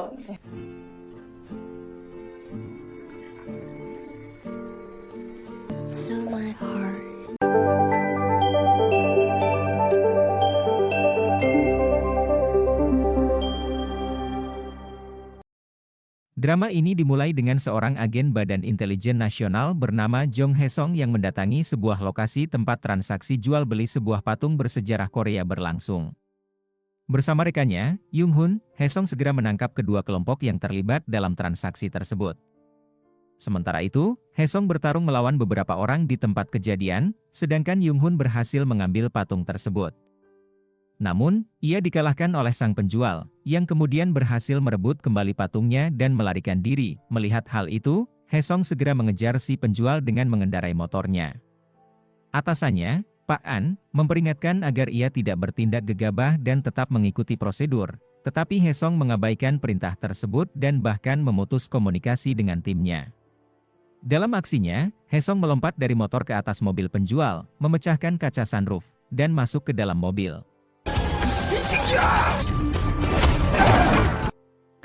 없네. To my heart. Drama ini dimulai dengan seorang agen Badan Intelijen Nasional bernama Jong Hae-sung yang mendatangi sebuah lokasi tempat transaksi jual-beli sebuah patung bersejarah Korea berlangsung. Bersama rekannya, Young-hun, Hae-sung segera menangkap kedua kelompok yang terlibat dalam transaksi tersebut. Sementara itu, Hae-sung bertarung melawan beberapa orang di tempat kejadian, sedangkan Young-hun berhasil mengambil patung tersebut. Namun, ia dikalahkan oleh sang penjual, yang kemudian berhasil merebut kembali patungnya dan melarikan diri. Melihat hal itu, Hae-sung segera mengejar si penjual dengan mengendarai motornya. Atasannya, Pak An, memperingatkan agar ia tidak bertindak gegabah dan tetap mengikuti prosedur, tetapi Hae-sung mengabaikan perintah tersebut dan bahkan memutus komunikasi dengan timnya. Dalam aksinya, Hae-sung melompat dari motor ke atas mobil penjual, memecahkan kaca sunroof, dan masuk ke dalam mobil.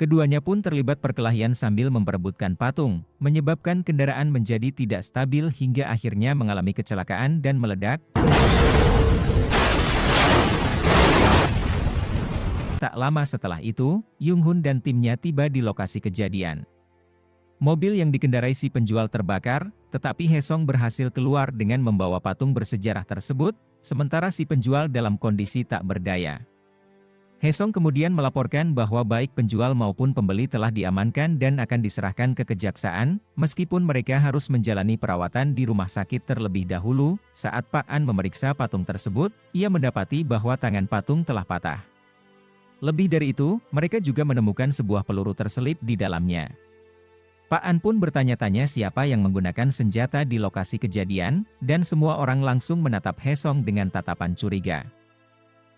Keduanya pun terlibat perkelahian sambil memperebutkan patung, menyebabkan kendaraan menjadi tidak stabil hingga akhirnya mengalami kecelakaan dan meledak. Tak lama setelah itu, Young-hun dan timnya tiba di lokasi kejadian. Mobil yang dikendarai si penjual terbakar, tetapi Hae-sung berhasil keluar dengan membawa patung bersejarah tersebut, sementara si penjual dalam kondisi tak berdaya. Hae-sung kemudian melaporkan bahwa baik penjual maupun pembeli telah diamankan dan akan diserahkan ke kejaksaan, meskipun mereka harus menjalani perawatan di rumah sakit terlebih dahulu. Saat Pak An memeriksa patung tersebut, ia mendapati bahwa tangan patung telah patah. Lebih dari itu, mereka juga menemukan sebuah peluru terselip di dalamnya. Pak An pun bertanya-tanya siapa yang menggunakan senjata di lokasi kejadian, dan semua orang langsung menatap Hae-sung dengan tatapan curiga.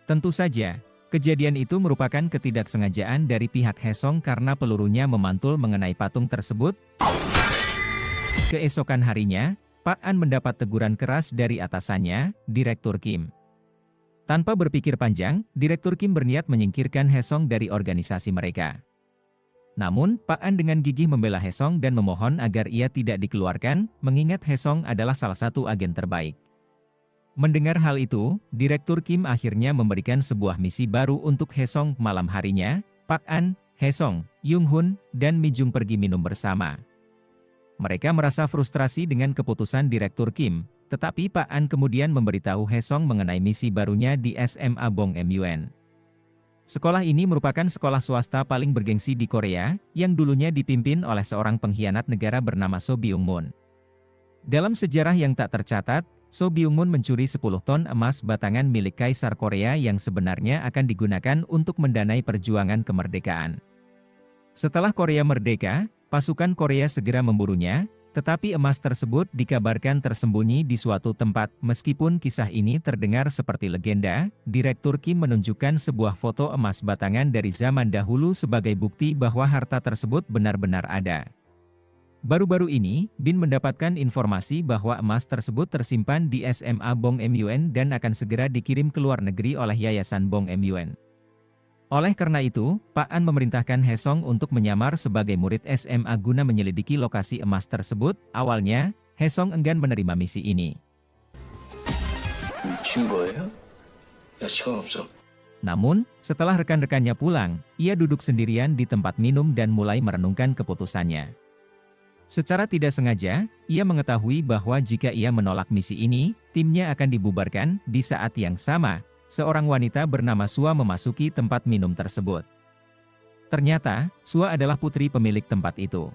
Tentu saja, kejadian itu merupakan ketidaksengajaan dari pihak Hae-sung karena pelurunya memantul mengenai patung tersebut. Keesokan harinya, Pak An mendapat teguran keras dari atasannya, Direktur Kim. Tanpa berpikir panjang, Direktur Kim berniat menyingkirkan Hae-sung dari organisasi mereka. Namun, Pak An dengan gigih membela Hae-sung dan memohon agar ia tidak dikeluarkan, mengingat Hae-sung adalah salah satu agen terbaik. Mendengar hal itu, Direktur Kim akhirnya memberikan sebuah misi baru untuk Hae-sung. Malam harinya, Pak An, Hae-sung, Young-hun, dan Mi Jung pergi minum bersama. Mereka merasa frustrasi dengan keputusan Direktur Kim, tetapi Pak An kemudian memberitahu Hae-sung mengenai misi barunya di SMA Bong Mun. Sekolah ini merupakan sekolah swasta paling bergengsi di Korea, yang dulunya dipimpin oleh seorang pengkhianat negara bernama So Byung-moon. Dalam sejarah yang tak tercatat, So Byung-moon mencuri 10 ton emas batangan milik Kaisar Korea yang sebenarnya akan digunakan untuk mendanai perjuangan kemerdekaan. Setelah Korea merdeka, pasukan Korea segera memburunya, tetapi emas tersebut dikabarkan tersembunyi di suatu tempat. Meskipun kisah ini terdengar seperti legenda, Direktur Kim menunjukkan sebuah foto emas batangan dari zaman dahulu sebagai bukti bahwa harta tersebut benar-benar ada. Baru-baru ini, Bin mendapatkan informasi bahwa emas tersebut tersimpan di SMA Bong Mun dan akan segera dikirim ke luar negeri oleh Yayasan Bong Mun. Oleh karena itu, Pak An memerintahkan Hae-sung untuk menyamar sebagai murid SMA guna menyelidiki lokasi emas tersebut. Awalnya, Hae-sung enggan menerima misi ini. Namun, setelah rekan-rekannya pulang, ia duduk sendirian di tempat minum dan mulai merenungkan keputusannya. Secara tidak sengaja, ia mengetahui bahwa jika ia menolak misi ini, timnya akan dibubarkan. Di saat yang sama, seorang wanita bernama Sua memasuki tempat minum tersebut. Ternyata, Sua adalah putri pemilik tempat itu.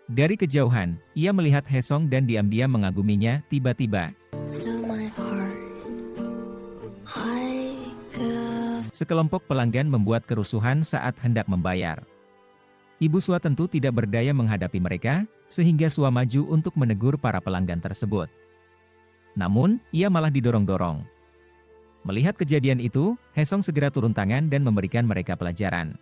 Dari kejauhan, ia melihat Hae-sung dan diam-diam mengaguminya. Tiba-tiba, sekelompok pelanggan membuat kerusuhan saat hendak membayar. Ibu Sua tentu tidak berdaya menghadapi mereka, sehingga Sua maju untuk menegur para pelanggan tersebut. Namun, ia malah didorong-dorong. Melihat kejadian itu, Hae-sung segera turun tangan dan memberikan mereka pelajaran.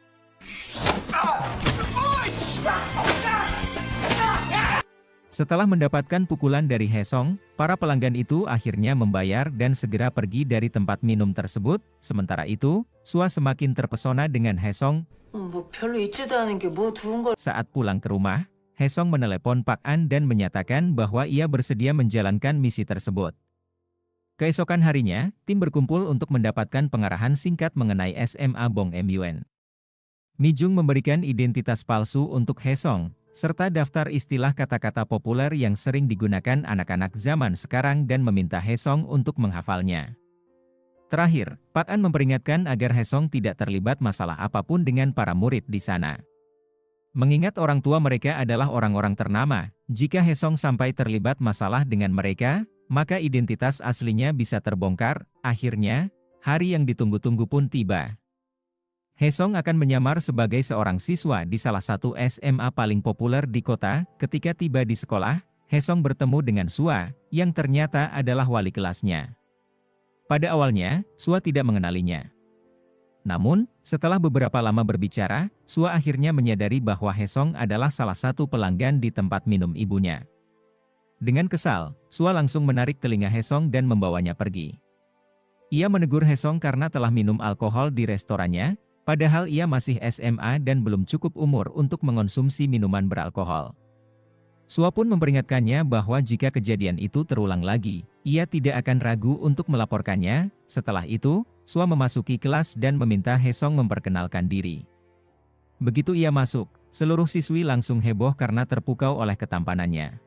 Setelah mendapatkan pukulan dari Hesong, para pelanggan itu akhirnya membayar dan segera pergi dari tempat minum tersebut. Sementara itu, Sua semakin terpesona dengan Hesong. 뭐 별로 있지도 않은 게 뭐 두은 걸. Saat pulang ke rumah, Hesong menelepon Pak An dan menyatakan bahwa ia bersedia menjalankan misi tersebut. Keesokan harinya, tim berkumpul untuk mendapatkan pengarahan singkat mengenai SMA Bong MUN. Mi Jung memberikan identitas palsu untuk Hesong, serta daftar istilah kata-kata populer yang sering digunakan anak-anak zaman sekarang dan meminta Hesong untuk menghafalnya. Terakhir, Pak An memperingatkan agar Hesong tidak terlibat masalah apapun dengan para murid di sana. Mengingat orang tua mereka adalah orang-orang ternama, jika Hesong sampai terlibat masalah dengan mereka, maka identitas aslinya bisa terbongkar. Akhirnya, hari yang ditunggu-tunggu pun tiba. Hesong akan menyamar sebagai seorang siswa di salah satu SMA paling populer di kota. Ketika tiba di sekolah, Hesong bertemu dengan Sua, yang ternyata adalah wali kelasnya. Pada awalnya, Sua tidak mengenalinya. Namun, setelah beberapa lama berbicara, Sua akhirnya menyadari bahwa Hesong adalah salah satu pelanggan di tempat minum ibunya. Dengan kesal, Sua langsung menarik telinga Hesong dan membawanya pergi. Ia menegur Hesong karena telah minum alkohol di restorannya, padahal ia masih SMA dan belum cukup umur untuk mengonsumsi minuman beralkohol. Sua pun memperingatkannya bahwa jika kejadian itu terulang lagi, ia tidak akan ragu untuk melaporkannya. Setelah itu, Sua memasuki kelas dan meminta Hesong memperkenalkan diri. Begitu ia masuk, seluruh siswi langsung heboh karena terpukau oleh ketampanannya.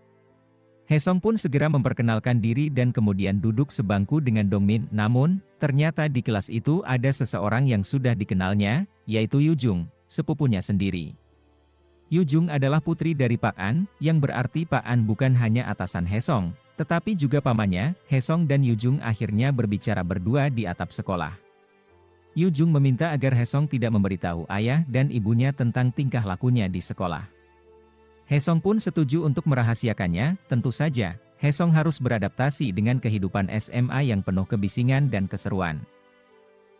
Hesong pun segera memperkenalkan diri dan kemudian duduk sebangku dengan Dongmin. Namun, ternyata di kelas itu ada seseorang yang sudah dikenalnya, yaitu Yu Jung, sepupunya sendiri. Yu Jung adalah putri dari Pak An, yang berarti Pak An bukan hanya atasan Hesong, tetapi juga pamannya. Hesong dan Yu Jung akhirnya berbicara berdua di atap sekolah. Yu Jung meminta agar Hesong tidak memberitahu ayah dan ibunya tentang tingkah lakunya di sekolah. Hesong pun setuju untuk merahasiakannya. Tentu saja, Hesong harus beradaptasi dengan kehidupan SMA yang penuh kebisingan dan keseruan.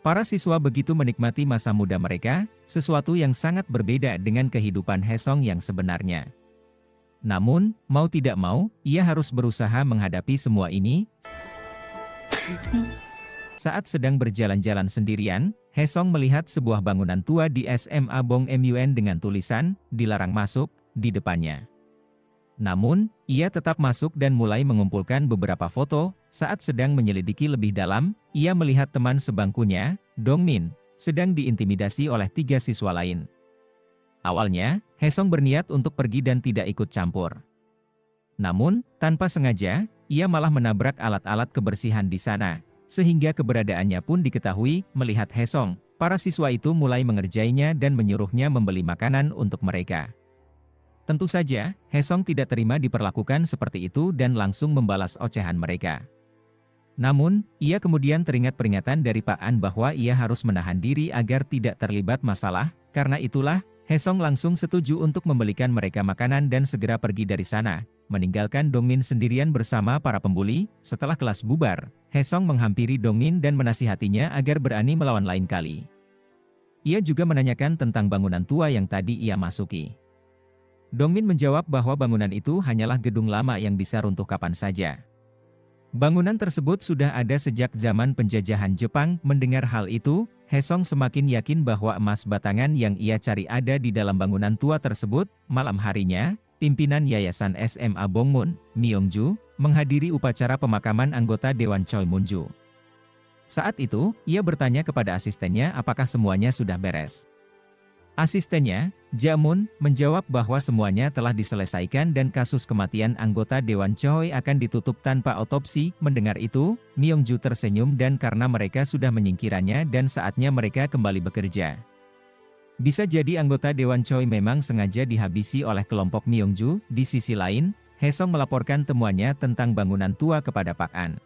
Para siswa begitu menikmati masa muda mereka, sesuatu yang sangat berbeda dengan kehidupan Hesong yang sebenarnya. Namun, mau tidak mau, ia harus berusaha menghadapi semua ini. Saat sedang berjalan-jalan sendirian, Hesong melihat sebuah bangunan tua di SMA Bong MUN dengan tulisan, "Dilarang masuk," di depannya. Namun, ia tetap masuk dan mulai mengumpulkan beberapa foto. Saat sedang menyelidiki lebih dalam, ia melihat teman sebangkunya, Dongmin, sedang diintimidasi oleh 3 siswa lain. Awalnya, Hesong berniat untuk pergi dan tidak ikut campur. Namun, tanpa sengaja, ia malah menabrak alat-alat kebersihan di sana, sehingga keberadaannya pun diketahui. Melihat Hesong, para siswa itu mulai mengerjainya dan menyuruhnya membeli makanan untuk mereka. Tentu saja, Hesong tidak terima diperlakukan seperti itu dan langsung membalas ocehan mereka. Namun, ia kemudian teringat peringatan dari Pak An bahwa ia harus menahan diri agar tidak terlibat masalah. Karena itulah, Hesong langsung setuju untuk membelikan mereka makanan dan segera pergi dari sana, meninggalkan Dongmin sendirian bersama para pembuli. Setelah kelas bubar, Hesong menghampiri Dongmin dan menasihatinya agar berani melawan lain kali. Ia juga menanyakan tentang bangunan tua yang tadi ia masuki. Dongmin menjawab bahwa bangunan itu hanyalah gedung lama yang bisa runtuh kapan saja. Bangunan tersebut sudah ada sejak zaman penjajahan Jepang. Mendengar hal itu, Hesong semakin yakin bahwa emas batangan yang ia cari ada di dalam bangunan tua tersebut. Malam harinya, pimpinan Yayasan SMA Bongmun, Myongju, menghadiri upacara pemakaman anggota Dewan Choi Munju. Saat itu, ia bertanya kepada asistennya apakah semuanya sudah beres. Asistennya, Jamun, menjawab bahwa semuanya telah diselesaikan dan kasus kematian anggota Dewan Choi akan ditutup tanpa otopsi. Mendengar itu, Myongju tersenyum dan karena mereka sudah menyingkirannya dan saatnya mereka kembali bekerja. Bisa jadi anggota Dewan Choi memang sengaja dihabisi oleh kelompok Myongju. Di sisi lain, Hesong melaporkan temuannya tentang bangunan tua kepada Pak An.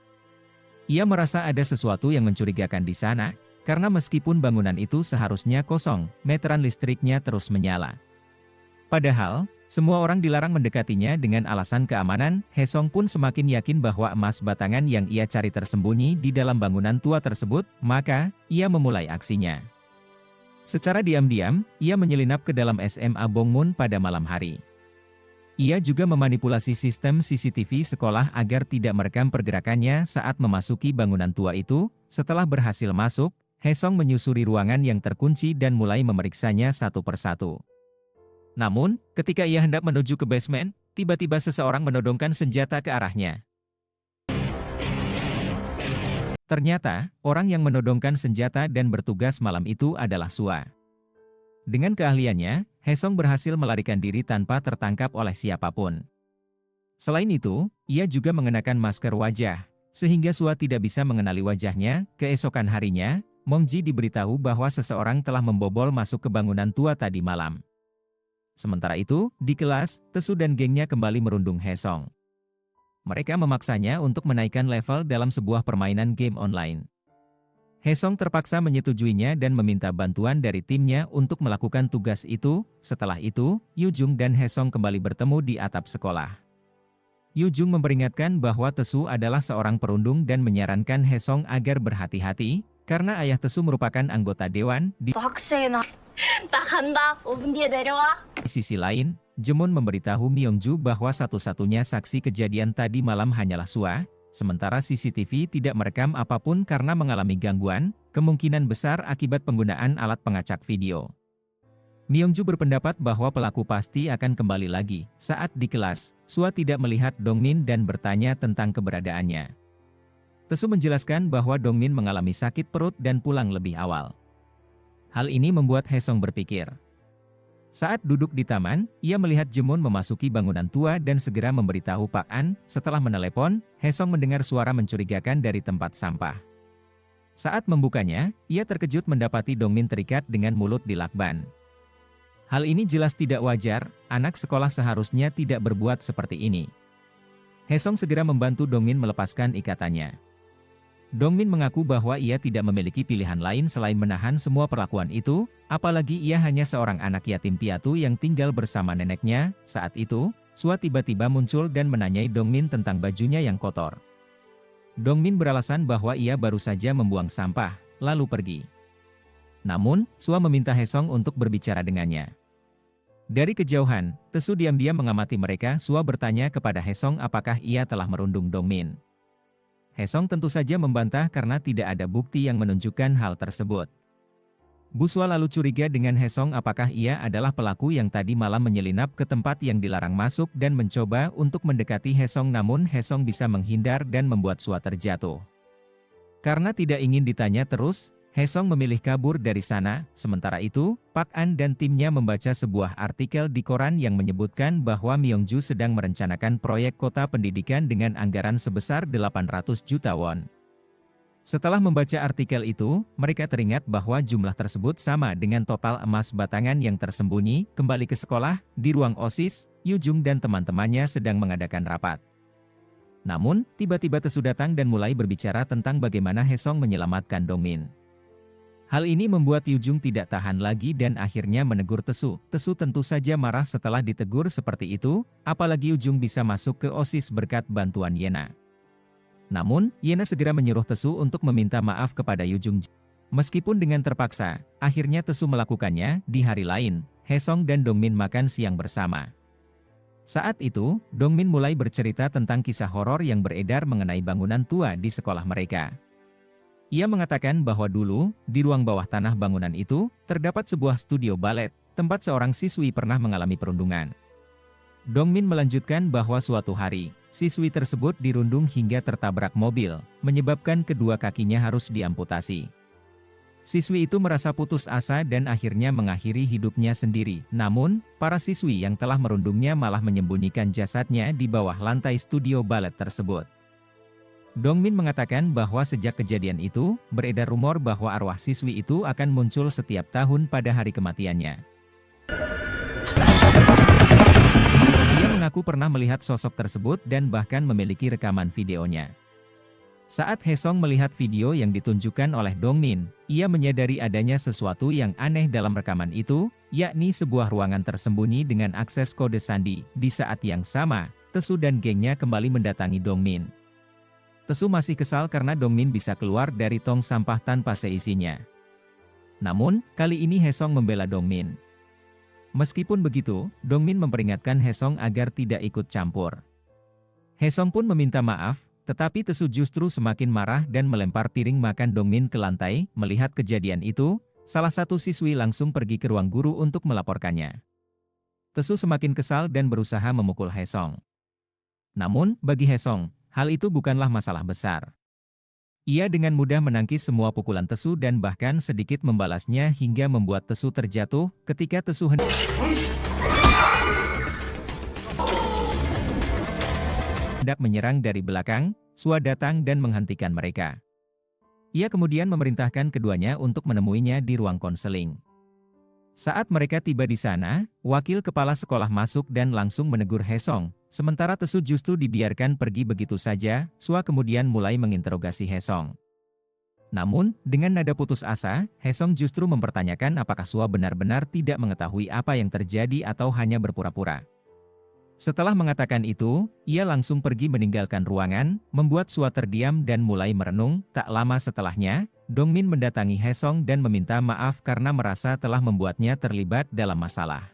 Ia merasa ada sesuatu yang mencurigakan di sana. Karena meskipun bangunan itu seharusnya kosong, meteran listriknya terus menyala. Padahal, semua orang dilarang mendekatinya dengan alasan keamanan. Hesong pun semakin yakin bahwa emas batangan yang ia cari tersembunyi di dalam bangunan tua tersebut, maka, ia memulai aksinya. Secara diam-diam, ia menyelinap ke dalam SMA Bongmun pada malam hari. Ia juga memanipulasi sistem CCTV sekolah agar tidak merekam pergerakannya saat memasuki bangunan tua itu. Setelah berhasil masuk, Haesong menyusuri ruangan yang terkunci dan mulai memeriksanya satu persatu. Namun, ketika ia hendak menuju ke basement, tiba-tiba seseorang menodongkan senjata ke arahnya. Ternyata, orang yang menodongkan senjata dan bertugas malam itu adalah Sua. Dengan keahliannya, Haesong berhasil melarikan diri tanpa tertangkap oleh siapapun. Selain itu, ia juga mengenakan masker wajah, sehingga Sua tidak bisa mengenali wajahnya. Keesokan harinya, Momji diberitahu bahwa seseorang telah membobol masuk ke bangunan tua tadi malam. Sementara itu, di kelas, Tesu dan gengnya kembali merundung Haesong. Mereka memaksanya untuk menaikkan level dalam sebuah permainan game online. Haesong terpaksa menyetujuinya dan meminta bantuan dari timnya untuk melakukan tugas itu. Setelah itu, Yujung dan Haesong kembali bertemu di atap sekolah. Yujung memperingatkan bahwa Tesu adalah seorang perundung dan menyarankan Haesong agar berhati-hati, karena ayah Tesu merupakan anggota dewan. Di 나 간다. 5분 뒤에 내려와. sisi lain, Jemun memberitahu Myongju bahwa satu-satunya saksi kejadian tadi malam hanyalah Sua. Sementara CCTV tidak merekam apapun karena mengalami gangguan, kemungkinan besar akibat penggunaan alat pengacak video. Myongju berpendapat bahwa pelaku pasti akan kembali lagi. Saat di kelas, Sua tidak melihat Dongmin dan bertanya tentang keberadaannya. Tesu menjelaskan bahwa Dongmin mengalami sakit perut dan pulang lebih awal. Hal ini membuat Haesong berpikir. Saat duduk di taman, ia melihat Jemun memasuki bangunan tua dan segera memberitahu Pak An. Setelah menelepon, Haesong mendengar suara mencurigakan dari tempat sampah. Saat membukanya, ia terkejut mendapati Dongmin terikat dengan mulut di lakban. Hal ini jelas tidak wajar, anak sekolah seharusnya tidak berbuat seperti ini. Haesong segera membantu Dongmin melepaskan ikatannya. Dongmin mengaku bahwa ia tidak memiliki pilihan lain selain menahan semua perlakuan itu, apalagi ia hanya seorang anak yatim piatu yang tinggal bersama neneknya. Saat itu, Sua tiba-tiba muncul dan menanyai Dongmin tentang bajunya yang kotor. Dongmin beralasan bahwa ia baru saja membuang sampah, lalu pergi. Namun, Sua meminta Haesong untuk berbicara dengannya. Dari kejauhan, Tesu diam-diam mengamati mereka. Sua bertanya kepada Haesong apakah ia telah merundung Dongmin. Haesong tentu saja membantah karena tidak ada bukti yang menunjukkan hal tersebut. Bu Sua lalu curiga dengan Haesong apakah ia adalah pelaku yang tadi malam menyelinap ke tempat yang dilarang masuk dan mencoba untuk mendekati Haesong, namun Haesong bisa menghindar dan membuat Sua terjatuh. Karena tidak ingin ditanya terus, Haesong memilih kabur dari sana. Sementara itu, Pak An dan timnya membaca sebuah artikel di koran yang menyebutkan bahwa Myongju sedang merencanakan proyek kota pendidikan dengan anggaran sebesar 800 juta won. Setelah membaca artikel itu, mereka teringat bahwa jumlah tersebut sama dengan total emas batangan yang tersembunyi. Kembali ke sekolah, di ruang OSIS, Yujung dan teman-temannya sedang mengadakan rapat. Namun, tiba-tiba Tesu datang dan mulai berbicara tentang bagaimana Haesong menyelamatkan Dongmin. Hal ini membuat Yujung tidak tahan lagi dan akhirnya menegur Tesu. Tesu tentu saja marah setelah ditegur seperti itu, apalagi Yujung bisa masuk ke OSIS berkat bantuan Yena. Namun, Yena segera menyuruh Tesu untuk meminta maaf kepada Yujung. Meskipun dengan terpaksa, akhirnya Tesu melakukannya. Di hari lain, Haesong dan Dongmin makan siang bersama. Saat itu, Dongmin mulai bercerita tentang kisah horor yang beredar mengenai bangunan tua di sekolah mereka. Ia mengatakan bahwa dulu, di ruang bawah tanah bangunan itu, terdapat sebuah studio balet, tempat seorang siswi pernah mengalami perundungan. Dongmin melanjutkan bahwa suatu hari, siswi tersebut dirundung hingga tertabrak mobil, menyebabkan kedua kakinya harus diamputasi. Siswi itu merasa putus asa dan akhirnya mengakhiri hidupnya sendiri. Namun, para siswi yang telah merundungnya malah menyembunyikan jasadnya di bawah lantai studio balet tersebut. Dongmin mengatakan bahwa sejak kejadian itu, beredar rumor bahwa arwah siswi itu akan muncul setiap tahun pada hari kematiannya. Dia mengaku pernah melihat sosok tersebut dan bahkan memiliki rekaman videonya. Saat Haesong melihat video yang ditunjukkan oleh Dongmin, ia menyadari adanya sesuatu yang aneh dalam rekaman itu, yakni sebuah ruangan tersembunyi dengan akses kode sandi. Di saat yang sama, Tesu dan gengnya kembali mendatangi Dongmin. Tesu masih kesal karena Dongmin bisa keluar dari tong sampah tanpa seisinya. Namun, kali ini Haesong membela Dongmin. Meskipun begitu, Dongmin memperingatkan Haesong agar tidak ikut campur. Haesong pun meminta maaf, tetapi Tesu justru semakin marah dan melempar piring makan Dongmin ke lantai. Melihat kejadian itu, salah satu siswi langsung pergi ke ruang guru untuk melaporkannya. Tesu semakin kesal dan berusaha memukul Haesong. Namun, bagi Haesong, hal itu bukanlah masalah besar. Ia dengan mudah menangkis semua pukulan Tesu dan bahkan sedikit membalasnya hingga membuat Tesu terjatuh. Ketika Tesu hendak menyerang dari belakang, Sua datang dan menghentikan mereka. Ia kemudian memerintahkan keduanya untuk menemuinya di ruang konseling. Saat mereka tiba di sana, wakil kepala sekolah masuk dan langsung menegur Haesong, sementara Tesu justru dibiarkan pergi begitu saja. Sua kemudian mulai menginterogasi Haesong. Namun, dengan nada putus asa, Haesong justru mempertanyakan apakah Sua benar-benar tidak mengetahui apa yang terjadi atau hanya berpura-pura. Setelah mengatakan itu, ia langsung pergi meninggalkan ruangan, membuat Sua terdiam dan mulai merenung. Tak lama setelahnya, Dongmin mendatangi Haesong dan meminta maaf karena merasa telah membuatnya terlibat dalam masalah.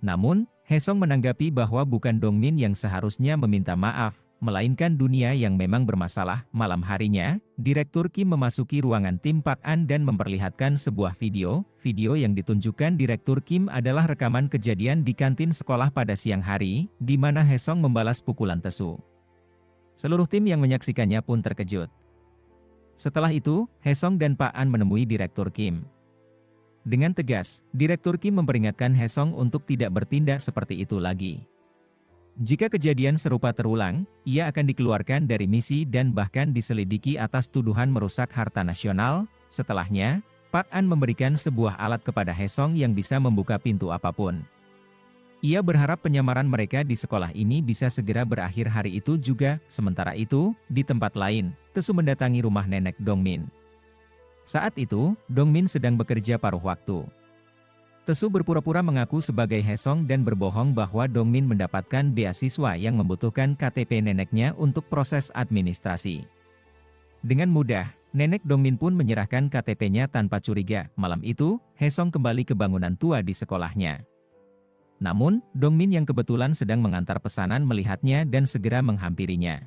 Namun, Haesong menanggapi bahwa bukan Dongmin yang seharusnya meminta maaf, melainkan dunia yang memang bermasalah. Malam harinya, Direktur Kim memasuki ruangan tim Pak An dan memperlihatkan sebuah video. Video yang ditunjukkan Direktur Kim adalah rekaman kejadian di kantin sekolah pada siang hari, di mana Haesong membalas pukulan Tesu. Seluruh tim yang menyaksikannya pun terkejut. Setelah itu, Haesong dan Pak An menemui Direktur Kim. Dengan tegas, Direktur Kim memperingatkan Haesong untuk tidak bertindak seperti itu lagi. Jika kejadian serupa terulang, ia akan dikeluarkan dari misi dan bahkan diselidiki atas tuduhan merusak harta nasional. Setelahnya, Pak An memberikan sebuah alat kepada Haesong yang bisa membuka pintu apapun. Ia berharap penyamaran mereka di sekolah ini bisa segera berakhir hari itu juga. Sementara itu, di tempat lain, Tesu mendatangi rumah nenek Dongmin. Saat itu, Dongmin sedang bekerja paruh waktu. Tesu berpura-pura mengaku sebagai Haesong dan berbohong bahwa Dongmin mendapatkan beasiswa yang membutuhkan KTP neneknya untuk proses administrasi. Dengan mudah, nenek Dongmin pun menyerahkan KTP-nya tanpa curiga. Malam itu, Haesong kembali ke bangunan tua di sekolahnya. Namun, Dongmin yang kebetulan sedang mengantar pesanan melihatnya dan segera menghampirinya.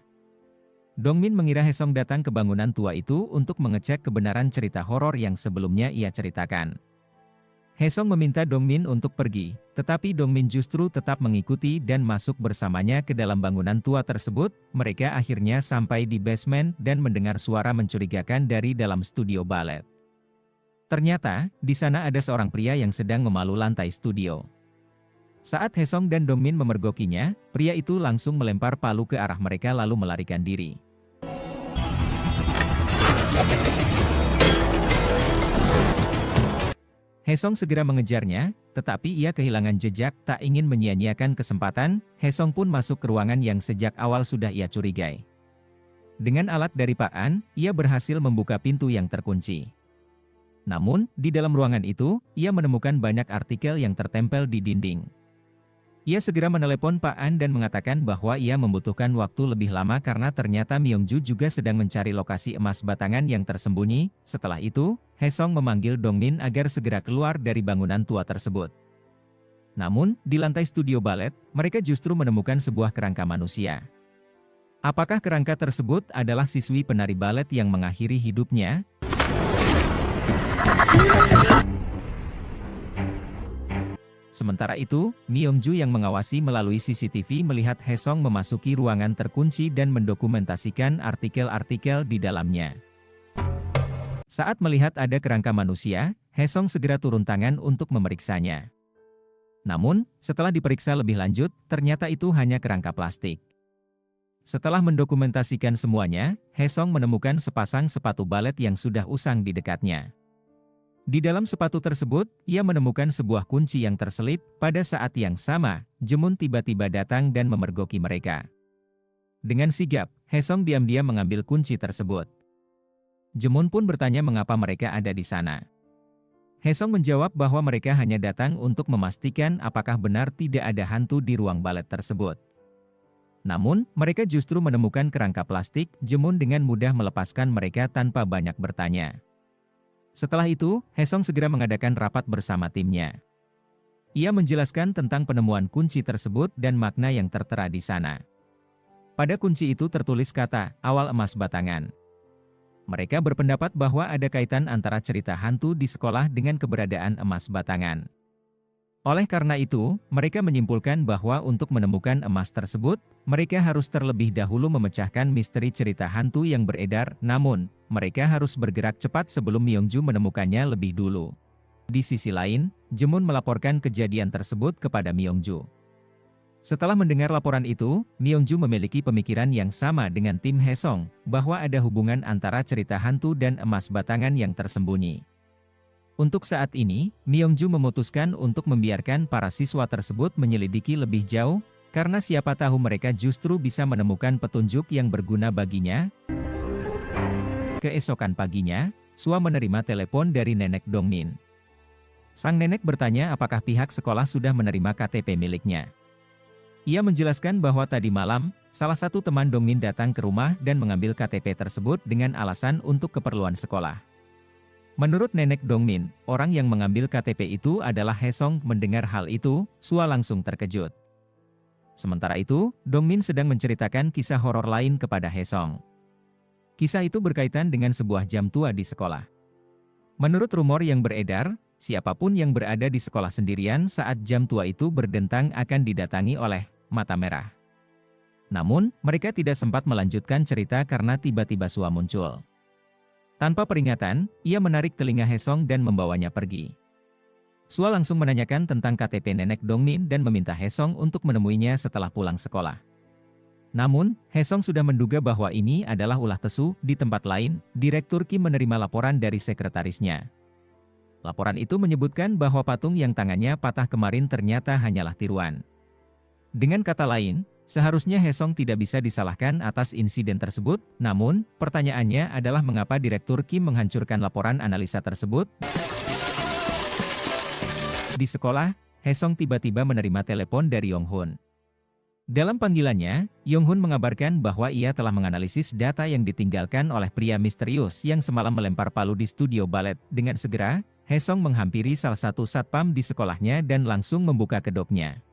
Dongmin mengira Haesong datang ke bangunan tua itu untuk mengecek kebenaran cerita horor yang sebelumnya ia ceritakan. Haesong meminta Dongmin untuk pergi, tetapi Dongmin justru tetap mengikuti dan masuk bersamanya ke dalam bangunan tua tersebut. Mereka akhirnya sampai di basement dan mendengar suara mencurigakan dari dalam studio balet. Ternyata, di sana ada seorang pria yang sedang memalu lantai studio. Saat Haesong dan Dongmin memergokinya, pria itu langsung melempar palu ke arah mereka lalu melarikan diri. Haesong segera mengejarnya, tetapi ia kehilangan jejak. Tak ingin menyia-nyiakan kesempatan, Haesong pun masuk ke ruangan yang sejak awal sudah ia curigai. Dengan alat dari Pak An, ia berhasil membuka pintu yang terkunci. Namun, di dalam ruangan itu, ia menemukan banyak artikel yang tertempel di dinding. Ia segera menelepon Pak An dan mengatakan bahwa ia membutuhkan waktu lebih lama karena ternyata Myongju juga sedang mencari lokasi emas batangan yang tersembunyi. Setelah itu, Haesong memanggil Dongmin agar segera keluar dari bangunan tua tersebut. Namun, di lantai studio balet, mereka justru menemukan sebuah kerangka manusia. Apakah kerangka tersebut adalah siswi penari balet yang mengakhiri hidupnya? Sementara itu, Myongju yang mengawasi melalui CCTV melihat Haesong memasuki ruangan terkunci dan mendokumentasikan artikel-artikel di dalamnya. Saat melihat ada kerangka manusia, Haesong segera turun tangan untuk memeriksanya. Namun, setelah diperiksa lebih lanjut, ternyata itu hanya kerangka plastik. Setelah mendokumentasikan semuanya, Haesong menemukan sepasang sepatu balet yang sudah usang di dekatnya. Di dalam sepatu tersebut, ia menemukan sebuah kunci yang terselip. Pada saat yang sama, Jemun tiba-tiba datang dan memergoki mereka. Dengan sigap, Haesong diam-diam mengambil kunci tersebut. Jemun pun bertanya mengapa mereka ada di sana. Haesong menjawab bahwa mereka hanya datang untuk memastikan apakah benar tidak ada hantu di ruang balet tersebut. Namun, mereka justru menemukan kerangka plastik. Jemun dengan mudah melepaskan mereka tanpa banyak bertanya. Setelah itu, Haesong segera mengadakan rapat bersama timnya. Ia menjelaskan tentang penemuan kunci tersebut dan makna yang tertera di sana. Pada kunci itu tertulis kata, awal emas batangan. Mereka berpendapat bahwa ada kaitan antara cerita hantu di sekolah dengan keberadaan emas batangan. Oleh karena itu, mereka menyimpulkan bahwa untuk menemukan emas tersebut, mereka harus terlebih dahulu memecahkan misteri cerita hantu yang beredar, namun, mereka harus bergerak cepat sebelum Myongju menemukannya lebih dulu. Di sisi lain, Jaemun melaporkan kejadian tersebut kepada Myongju. Setelah mendengar laporan itu, Myongju memiliki pemikiran yang sama dengan tim Haesong, bahwa ada hubungan antara cerita hantu dan emas batangan yang tersembunyi. Untuk saat ini, Myongju memutuskan untuk membiarkan para siswa tersebut menyelidiki lebih jauh, karena siapa tahu mereka justru bisa menemukan petunjuk yang berguna baginya. Keesokan paginya, Sua menerima telepon dari nenek Dongmin. Sang nenek bertanya apakah pihak sekolah sudah menerima KTP miliknya. Ia menjelaskan bahwa tadi malam, salah satu teman Dongmin datang ke rumah dan mengambil KTP tersebut dengan alasan untuk keperluan sekolah. Menurut nenek Dongmin, orang yang mengambil KTP itu adalah Haesong. Mendengar hal itu, Sua langsung terkejut. Sementara itu, Dongmin sedang menceritakan kisah horor lain kepada Haesong. Kisah itu berkaitan dengan sebuah jam tua di sekolah. Menurut rumor yang beredar, siapapun yang berada di sekolah sendirian saat jam tua itu berdentang akan didatangi oleh mata merah. Namun, mereka tidak sempat melanjutkan cerita karena tiba-tiba Sua muncul. Tanpa peringatan, ia menarik telinga Haesong dan membawanya pergi. Sua langsung menanyakan tentang KTP nenek Dongmin dan meminta Haesong untuk menemuinya setelah pulang sekolah. Namun, Haesong sudah menduga bahwa ini adalah ulah tesu. Di tempat lain, Direktur Kim menerima laporan dari sekretarisnya. Laporan itu menyebutkan bahwa patung yang tangannya patah kemarin ternyata hanyalah tiruan. Dengan kata lain, seharusnya Haesong tidak bisa disalahkan atas insiden tersebut, namun, pertanyaannya adalah mengapa Direktur Kim menghancurkan laporan analisa tersebut? Di sekolah, Haesong tiba-tiba menerima telepon dari Yonghun. Dalam panggilannya, Yonghun mengabarkan bahwa ia telah menganalisis data yang ditinggalkan oleh pria misterius yang semalam melempar palu di studio balet. Dengan segera, Haesong menghampiri salah satu satpam di sekolahnya dan langsung membuka kedoknya.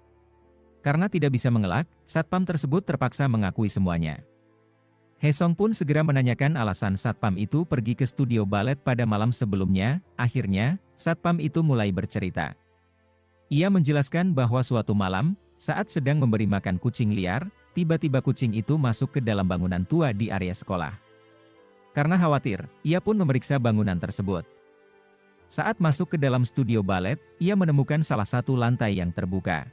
Karena tidak bisa mengelak, satpam tersebut terpaksa mengakui semuanya. Haesong pun segera menanyakan alasan satpam itu pergi ke studio balet pada malam sebelumnya. Akhirnya, satpam itu mulai bercerita. Ia menjelaskan bahwa suatu malam, saat sedang memberi makan kucing liar, tiba-tiba kucing itu masuk ke dalam bangunan tua di area sekolah. Karena khawatir, ia pun memeriksa bangunan tersebut. Saat masuk ke dalam studio balet, ia menemukan salah satu lantai yang terbuka.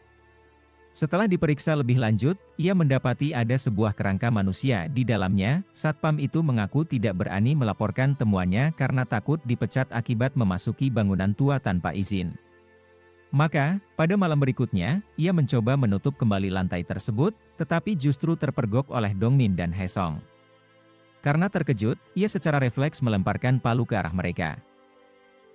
Setelah diperiksa lebih lanjut, ia mendapati ada sebuah kerangka manusia di dalamnya. Satpam itu mengaku tidak berani melaporkan temuannya karena takut dipecat akibat memasuki bangunan tua tanpa izin. Maka, pada malam berikutnya, ia mencoba menutup kembali lantai tersebut, tetapi justru terpergok oleh Dongmin dan Haesong. Karena terkejut, ia secara refleks melemparkan palu ke arah mereka.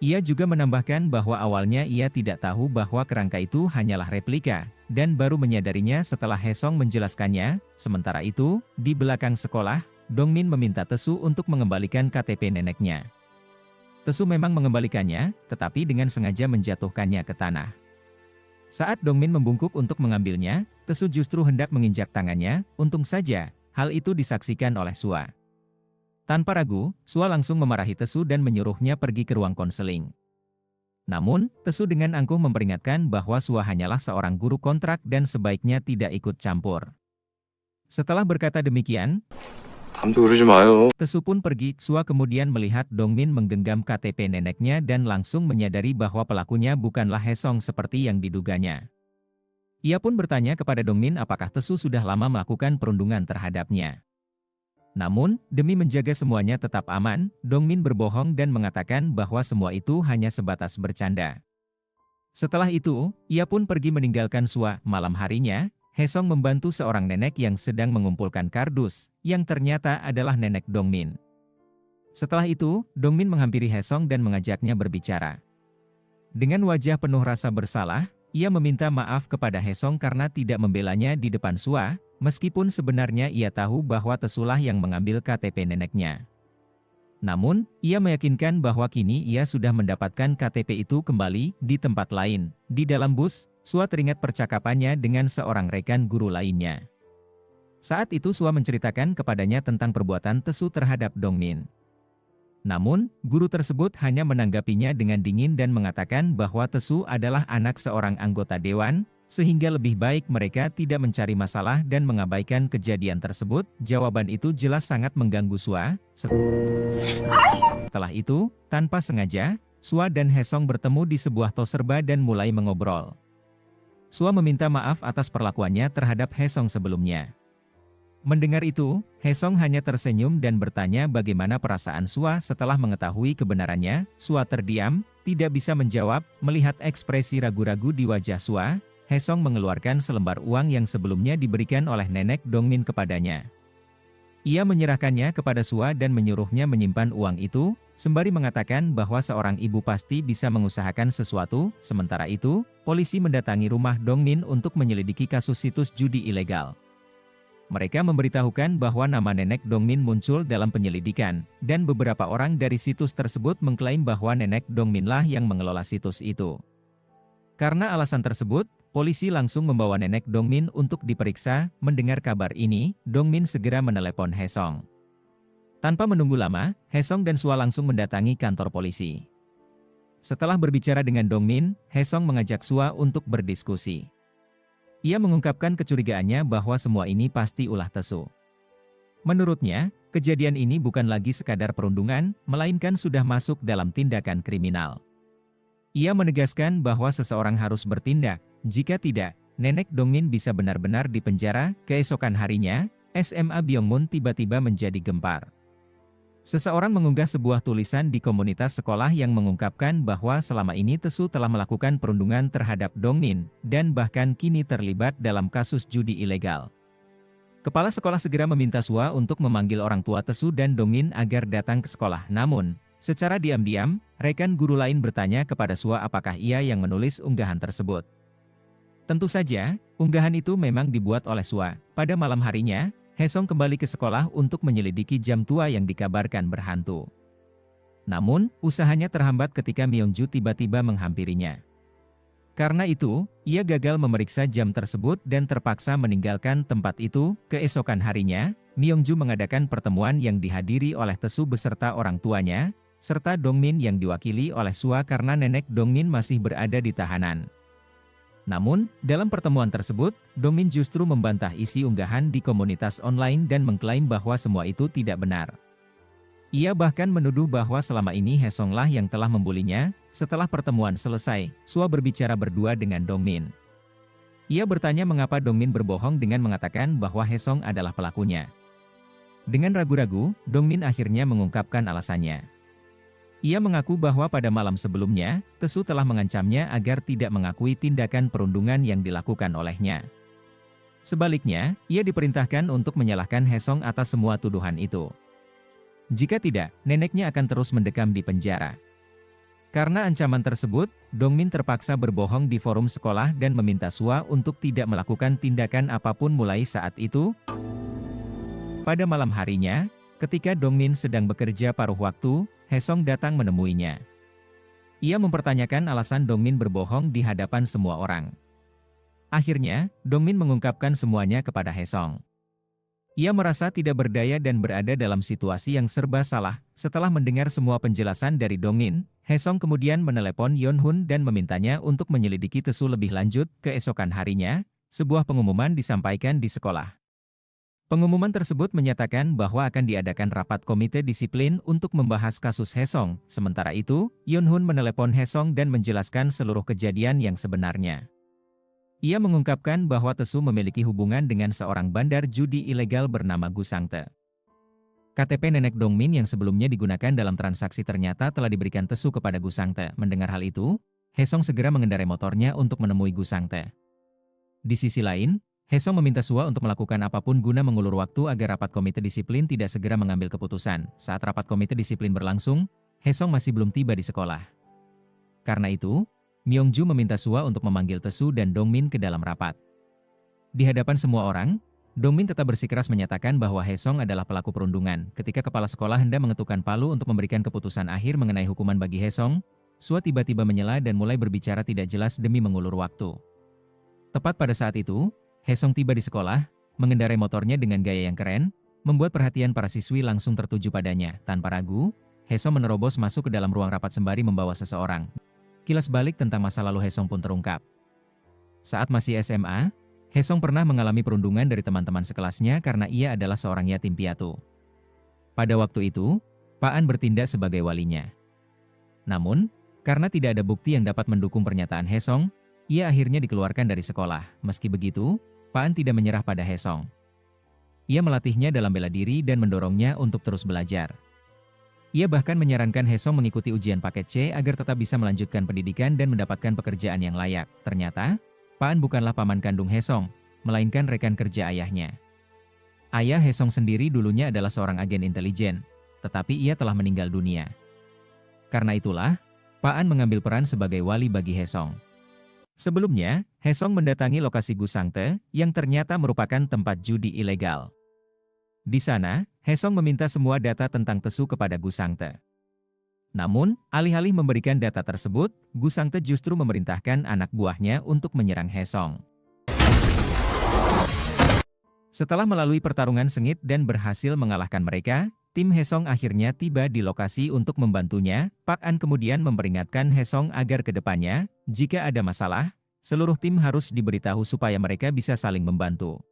Ia juga menambahkan bahwa awalnya ia tidak tahu bahwa kerangka itu hanyalah replika, dan baru menyadarinya setelah Haesong menjelaskannya. Sementara itu, di belakang sekolah, Dongmin meminta Tesu untuk mengembalikan KTP neneknya. Tesu memang mengembalikannya, tetapi dengan sengaja menjatuhkannya ke tanah. Saat Dongmin membungkuk untuk mengambilnya, Tesu justru hendak menginjak tangannya. Untung saja, hal itu disaksikan oleh Sua. Tanpa ragu, Sua langsung memarahi Tesu dan menyuruhnya pergi ke ruang konseling. Namun, Tesu dengan angkuh memperingatkan bahwa Sua hanyalah seorang guru kontrak dan sebaiknya tidak ikut campur. Setelah berkata demikian, Tesu pun pergi. Sua kemudian melihat Dongmin menggenggam KTP neneknya dan langsung menyadari bahwa pelakunya bukanlah Haesong seperti yang diduganya. Ia pun bertanya kepada Dongmin apakah Tesu sudah lama melakukan perundungan terhadapnya. Namun, demi menjaga semuanya tetap aman, Dongmin berbohong dan mengatakan bahwa semua itu hanya sebatas bercanda. Setelah itu, ia pun pergi meninggalkan Sua. Malam harinya, Haesong membantu seorang nenek yang sedang mengumpulkan kardus, yang ternyata adalah nenek Dongmin. Setelah itu, Dongmin menghampiri Haesong dan mengajaknya berbicara. Dengan wajah penuh rasa bersalah, ia meminta maaf kepada Haesong karena tidak membelanya di depan Sua, meskipun sebenarnya ia tahu bahwa Tesulah yang mengambil KTP neneknya. Namun, ia meyakinkan bahwa kini ia sudah mendapatkan KTP itu kembali di tempat lain. Di dalam bus, Sua teringat percakapannya dengan seorang rekan guru lainnya. Saat itu Sua menceritakan kepadanya tentang perbuatan Tesu terhadap Dongmin. Namun, guru tersebut hanya menanggapinya dengan dingin dan mengatakan bahwa Tesu adalah anak seorang anggota dewan, sehingga lebih baik mereka tidak mencari masalah dan mengabaikan kejadian tersebut. Jawaban itu jelas sangat mengganggu Sua. Setelah itu, tanpa sengaja, Sua dan Hesong bertemu di sebuah tos serba dan mulai mengobrol. Sua meminta maaf atas perlakuannya terhadap Hesong sebelumnya. Mendengar itu, Hesong hanya tersenyum dan bertanya bagaimana perasaan Sua setelah mengetahui kebenarannya. Sua terdiam, tidak bisa menjawab. Melihat ekspresi ragu-ragu di wajah Sua, Hesong mengeluarkan selembar uang yang sebelumnya diberikan oleh nenek Dongmin kepadanya. Ia menyerahkannya kepada Sua dan menyuruhnya menyimpan uang itu, sembari mengatakan bahwa seorang ibu pasti bisa mengusahakan sesuatu. Sementara itu, polisi mendatangi rumah Dongmin untuk menyelidiki kasus situs judi ilegal. Mereka memberitahukan bahwa nama nenek Dongmin muncul dalam penyelidikan, dan beberapa orang dari situs tersebut mengklaim bahwa nenek Dongminlah yang mengelola situs itu. Karena alasan tersebut, polisi langsung membawa nenek Dongmin untuk diperiksa. Mendengar kabar ini, Dongmin segera menelepon Hesong. Tanpa menunggu lama, Hesong dan Sua langsung mendatangi kantor polisi. Setelah berbicara dengan Dongmin, Hesong mengajak Sua untuk berdiskusi. Ia mengungkapkan kecurigaannya bahwa semua ini pasti ulah Tesu. Menurutnya, kejadian ini bukan lagi sekadar perundungan, melainkan sudah masuk dalam tindakan kriminal. Ia menegaskan bahwa seseorang harus bertindak, jika tidak, nenek Dongmin bisa benar-benar dipenjara. Keesokan harinya, SMA Byongmun tiba-tiba menjadi gempar. Seseorang mengunggah sebuah tulisan di komunitas sekolah yang mengungkapkan bahwa selama ini Tesu telah melakukan perundungan terhadap Dongmin, dan bahkan kini terlibat dalam kasus judi ilegal. Kepala sekolah segera meminta Sua untuk memanggil orang tua Tesu dan Dongmin agar datang ke sekolah. Namun, secara diam-diam, rekan guru lain bertanya kepada Sua apakah ia yang menulis unggahan tersebut. Tentu saja, unggahan itu memang dibuat oleh Sua. Pada malam harinya, Hesong kembali ke sekolah untuk menyelidiki jam tua yang dikabarkan berhantu. Namun, usahanya terhambat ketika Myongju tiba-tiba menghampirinya. Karena itu, ia gagal memeriksa jam tersebut dan terpaksa meninggalkan tempat itu. Keesokan harinya, Myongju mengadakan pertemuan yang dihadiri oleh Tesu beserta orang tuanya, serta Dongmin yang diwakili oleh Sua karena nenek Dongmin masih berada di tahanan. Namun, dalam pertemuan tersebut, Dongmin justru membantah isi unggahan di komunitas online dan mengklaim bahwa semua itu tidak benar. Ia bahkan menuduh bahwa selama ini Hesonglah yang telah membulinya. Setelah pertemuan selesai, Sua berbicara berdua dengan Dongmin. Ia bertanya mengapa Dongmin berbohong dengan mengatakan bahwa Hesong adalah pelakunya. Dengan ragu-ragu, Dongmin akhirnya mengungkapkan alasannya. Ia mengaku bahwa pada malam sebelumnya, Tesu telah mengancamnya agar tidak mengakui tindakan perundungan yang dilakukan olehnya. Sebaliknya, ia diperintahkan untuk menyalahkan Hesong atas semua tuduhan itu. Jika tidak, neneknya akan terus mendekam di penjara. Karena ancaman tersebut, Dongmin terpaksa berbohong di forum sekolah dan meminta Sua untuk tidak melakukan tindakan apapun mulai saat itu. Pada malam harinya, ketika Dongmin sedang bekerja paruh waktu, Hesong datang menemuinya. Ia mempertanyakan alasan Dongmin berbohong di hadapan semua orang. Akhirnya, Dongmin mengungkapkan semuanya kepada Hesong. Ia merasa tidak berdaya dan berada dalam situasi yang serba salah. Setelah mendengar semua penjelasan dari Dongmin, Hesong kemudian menelepon Yeonhun dan memintanya untuk menyelidiki Tesu lebih lanjut. Keesokan harinya, sebuah pengumuman disampaikan di sekolah. Pengumuman tersebut menyatakan bahwa akan diadakan rapat komite disiplin untuk membahas kasus Hesong. Sementara itu, Yeonhun menelepon Hesong dan menjelaskan seluruh kejadian yang sebenarnya. Ia mengungkapkan bahwa Tesu memiliki hubungan dengan seorang bandar judi ilegal bernama Gu Sangte. KTP nenek Dongmin yang sebelumnya digunakan dalam transaksi ternyata telah diberikan Tesu kepada Gu Sangte. Mendengar hal itu, Hesong segera mengendarai motornya untuk menemui Gu Sangte. Di sisi lain, Hesong meminta Sua untuk melakukan apapun guna mengulur waktu agar rapat komite disiplin tidak segera mengambil keputusan. Saat rapat komite disiplin berlangsung, Hesong masih belum tiba di sekolah. Karena itu, Myongju meminta Sua untuk memanggil Tesu dan Dongmin ke dalam rapat. Di hadapan semua orang, Dongmin tetap bersikeras menyatakan bahwa Haesong adalah pelaku perundungan. Ketika kepala sekolah hendak mengetukkan palu untuk memberikan keputusan akhir mengenai hukuman bagi Haesong, Sua tiba-tiba menyela dan mulai berbicara tidak jelas demi mengulur waktu. Tepat pada saat itu, Haesong tiba di sekolah, mengendarai motornya dengan gaya yang keren, membuat perhatian para siswi langsung tertuju padanya. Tanpa ragu, Haesong menerobos masuk ke dalam ruang rapat sembari membawa seseorang. Kilas balik tentang masa lalu Haesong pun terungkap. Saat masih SMA, Haesong pernah mengalami perundungan dari teman-teman sekelasnya karena ia adalah seorang yatim piatu. Pada waktu itu, Pak An bertindak sebagai walinya. Namun, karena tidak ada bukti yang dapat mendukung pernyataan Haesong, ia akhirnya dikeluarkan dari sekolah. Meski begitu, Pak An tidak menyerah pada Haesong. Ia melatihnya dalam bela diri dan mendorongnya untuk terus belajar. Ia bahkan menyarankan Haesong mengikuti ujian paket C agar tetap bisa melanjutkan pendidikan dan mendapatkan pekerjaan yang layak. Ternyata, Pak An bukanlah paman kandung Haesong, melainkan rekan kerja ayahnya. Ayah Haesong sendiri dulunya adalah seorang agen intelijen, tetapi ia telah meninggal dunia. Karena itulah, Pak An mengambil peran sebagai wali bagi Haesong. Sebelumnya, Haesong mendatangi lokasi Gusangte, yang ternyata merupakan tempat judi ilegal. Di sana, Haesong meminta semua data tentang Tesu kepada Gusangte. Namun, alih-alih memberikan data tersebut, Gusangte justru memerintahkan anak buahnya untuk menyerang Haesong. Setelah melalui pertarungan sengit dan berhasil mengalahkan mereka, tim Haesong akhirnya tiba di lokasi untuk membantunya. Pak An kemudian memperingatkan Haesong agar ke depannya, jika ada masalah, seluruh tim harus diberitahu supaya mereka bisa saling membantu.